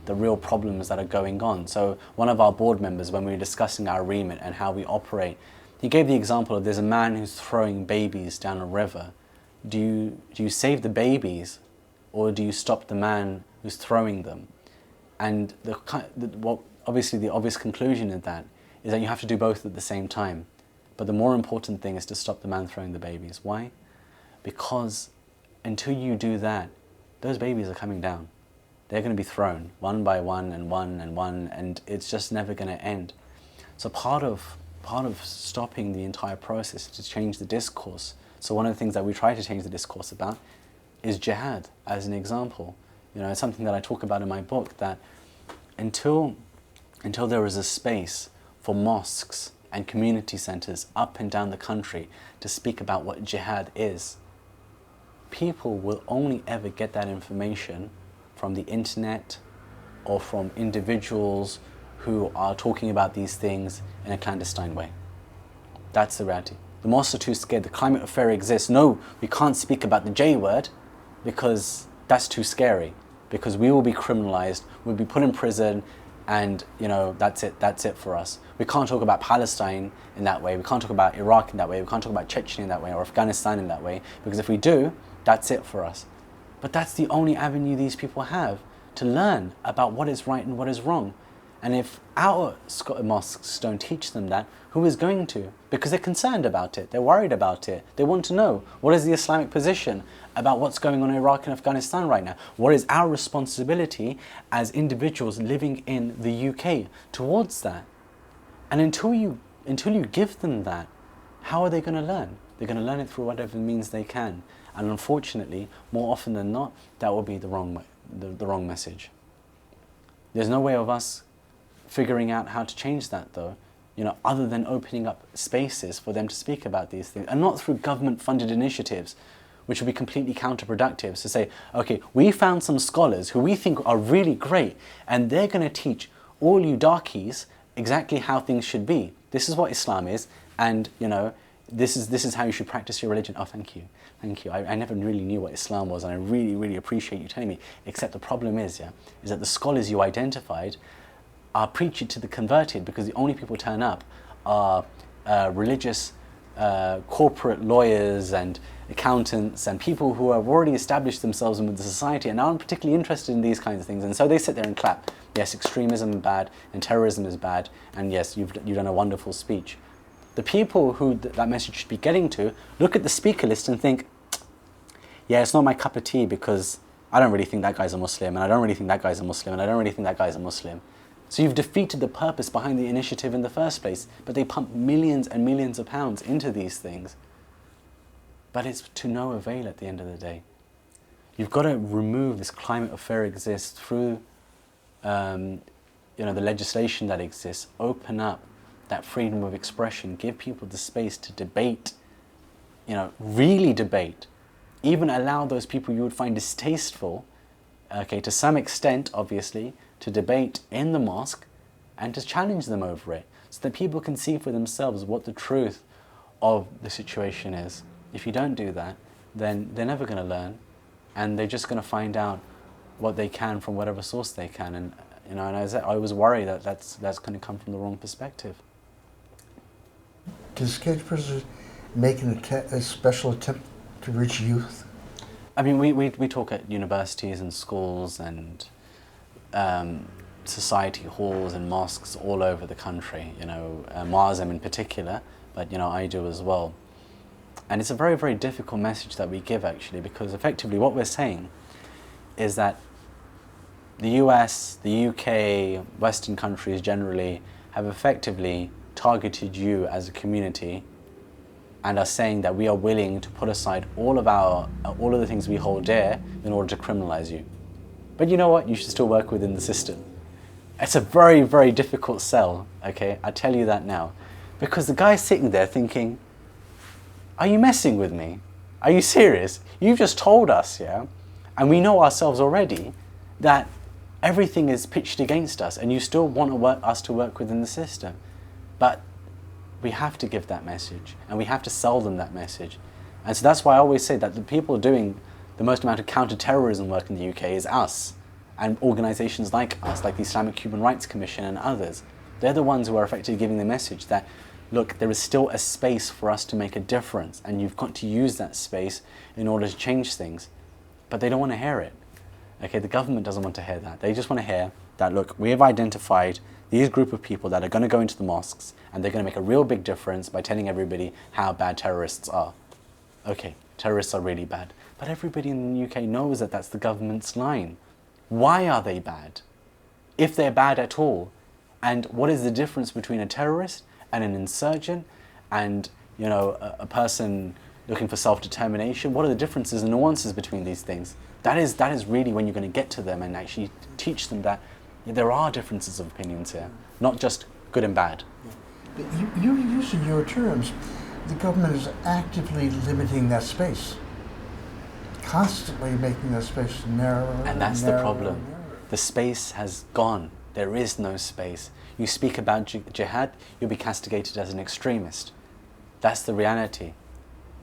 the real problems that are going on. So one of our board members, when we were discussing our remit and how we operate, he gave the example of there's a man who's throwing babies down a river. Do you save the babies, or do you stop the man who's throwing them? And obviously the obvious conclusion in that is that you have to do both at the same time. But the more important thing is to stop the man throwing the babies. Why? Because until you do that, those babies are coming down. They're going to be thrown one by one and one and one, and it's just never going to end. So part of stopping the entire process is to change the discourse. So one of the things that we try to change the discourse about is jihad, as an example. It's something that I talk about in my book, that until there is a space for mosques and community centers up and down the country to speak about what jihad is, people will only ever get that information from the internet or from individuals who are talking about these things in a clandestine way. That's the reality. The mosques are too scared. The climate of fear exists. No, we can't speak about the J word because that's too scary. Because we will be criminalized, we'll be put in prison, and that's it for us. We can't talk about Palestine in that way, we can't talk about Iraq in that way, we can't talk about Chechnya in that way, or Afghanistan in that way, because if we do, that's it for us. But that's the only avenue these people have to learn about what is right and what is wrong. And if our mosques don't teach them that, who is going to? Because they're concerned about it, they're worried about it, they want to know what is the Islamic position about what's going on in Iraq and Afghanistan right now. What is our responsibility as individuals living in the UK towards that? And until you give them that, how are they going to learn? They're going to learn it through whatever means they can. And unfortunately, more often than not, that will be the wrong message. There's no way of us figuring out how to change that, though, other than opening up spaces for them to speak about these things, and not through government-funded initiatives, which would be completely counterproductive. So say, okay, we found some scholars who we think are really great, and they're going to teach all you darkies exactly how things should be. This is what Islam is, and this is how you should practice your religion. Oh, thank you. I never really knew what Islam was, and I really, really appreciate you telling me. Except the problem is that the scholars you identified are preaching to the converted, because the only people turn up are religious corporate lawyers and accountants and people who have already established themselves in the society and aren't particularly interested in these kinds of things. And so they sit there and clap. Yes, extremism is bad and terrorism is bad, and yes, you've done a wonderful speech. The people who that message should be getting to look at the speaker list and think, yeah, it's not my cup of tea, because I don't really think that guy's a Muslim, and I don't really think that guy's a Muslim, and I don't really think that guy's a Muslim. So you've defeated the purpose behind the initiative in the first place, but they pump millions and millions of pounds into these things. But it's to no avail at the end of the day. You've got to remove this climate of fear exists through the legislation that exists, open up that freedom of expression, give people the space to debate, really debate, even allow those people you would find distasteful, okay, to some extent, obviously, to debate in the mosque and to challenge them over it, so that people can see for themselves what the truth of the situation is. If you don't do that, then they're never going to learn, and they're just going to find out what they can from whatever source they can. And and I was worried that that's going to come from the wrong perspective. Does Cageprisoner make a special attempt to reach youth? I mean, we talk at universities and schools and society halls and mosques all over the country, Muslim in particular, but I do as well. And it's a very, very difficult message that we give, actually, because effectively what we're saying is that the US, the UK, Western countries generally have effectively targeted you as a community and are saying that we are willing to put aside all of the things we hold dear in order to criminalize you. But you know what? You should still work within the system. It's a very, very difficult sell, okay? I tell you that now. Because the guy's sitting there thinking, are you messing with me? Are you serious? You've just told us, yeah? And we know ourselves already that everything is pitched against us and you still want us to work within the system. But we have to give that message and we have to sell them that message. And so that's why I always say that the people doing the most amount of counter-terrorism work in the UK is us and organisations like us, like the Islamic Human Rights Commission and others. They're the ones who are effectively giving the message that, look, there is still a space for us to make a difference and you've got to use that space in order to change things. But they don't want to hear it. Okay, the government doesn't want to hear that. They just want to hear that, look, we have identified these group of people that are going to go into the mosques and they're going to make a real big difference by telling everybody how bad terrorists are. Okay, terrorists are really bad. But everybody in the UK knows that that's the government's line. Why are they bad? If they're bad at all. And what is the difference between a terrorist and an insurgent and, a person looking for self-determination? What are the differences and nuances between these things? That is really when you're going to get to them and actually teach them that there are differences of opinions here, not just good and bad. But you're using your terms. The government is actively limiting that space, constantly making that space narrower. And that's the problem. The space has gone. There is no space. You speak about jihad, you'll be castigated as an extremist. That's the reality.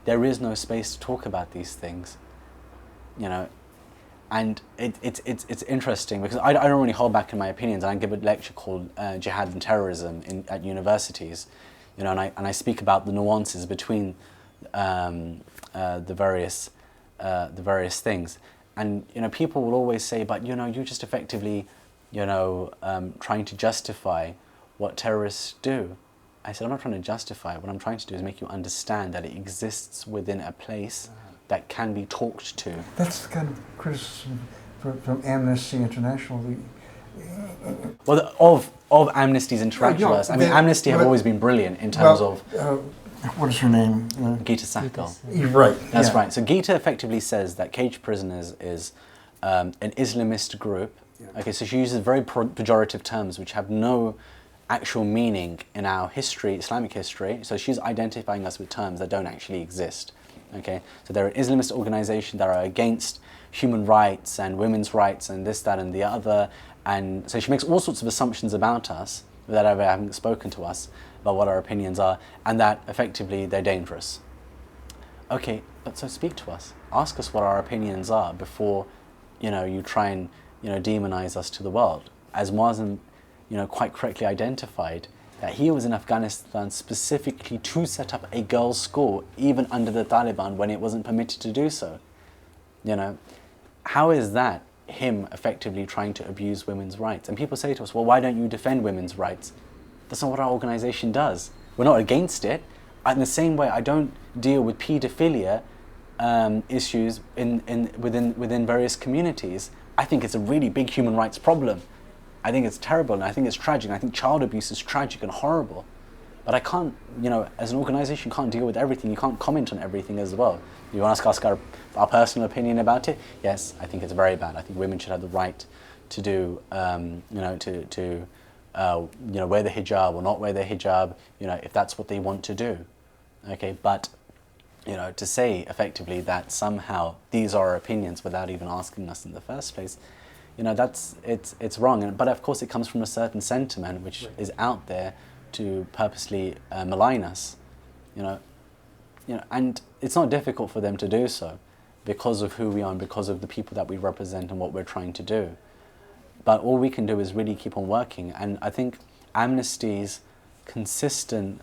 There is no space to talk about these things, And it's interesting because I don't really hold back in my opinions. I give a lecture called Jihad and Terrorism at universities, and I speak about the nuances between the various things. And people will always say, but you're just effectively trying to justify what terrorists do. I said, I'm not trying to justify it. What I'm trying to do is make you understand that it exists within a place that can be talked to. That's the kind of criticism from Amnesty International. Well, of Amnesty's interaction with us. I mean, Amnesty have always been brilliant in terms of... what is her name? Geeta Sahgal. You're right. That's right. So Geeta effectively says that Cageprisoners is an Islamist group. Yeah. Okay, so she uses very pejorative terms which have no actual meaning in our history, Islamic history. So she's identifying us with terms that don't actually exist. Okay, so they're an Islamist organization that are against human rights and women's rights and this, that, and the other. And so she makes all sorts of assumptions about us without ever having spoken to us about what our opinions are, and that effectively they're dangerous. Okay, but so speak to us. Ask us what our opinions are before, you try and, demonize us to the world. As Mazen, quite correctly identified, that he was in Afghanistan specifically to set up a girls' school, even under the Taliban when it wasn't permitted to do so. How is that him effectively trying to abuse women's rights? And people say to us, well, why don't you defend women's rights? That's not what our organization does. We're not against it. In the same way, I don't deal with paedophilia issues within various communities. I think it's a really big human rights problem. I think it's terrible and I think it's tragic. I think child abuse is tragic and horrible. But I can't, as an organization, can't deal with everything. You can't comment on everything as well. You want to ask our personal opinion about it? Yes, I think it's very bad. I think women should have the right to do, wear the hijab or not wear the hijab, if that's what they want to do. Okay, but to say effectively that somehow these are our opinions without even asking us in the first place, it's wrong. But of course, it comes from a certain sentiment which is out there to purposely malign us, and it's not difficult for them to do so because of who we are and because of the people that we represent and what we're trying to do. But all we can do is really keep on working, and I think Amnesty's consistent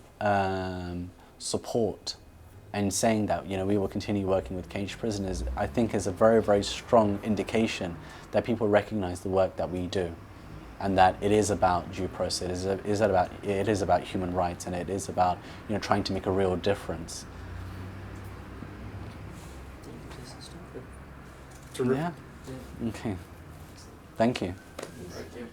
support and saying that we will continue working with caged prisoners, I think is a very, very strong indication that people recognize the work that we do, and that it is about due process, it is about human rights, and it is about trying to make a real difference. Terrific. Yeah. Okay. Thank you. Thank you.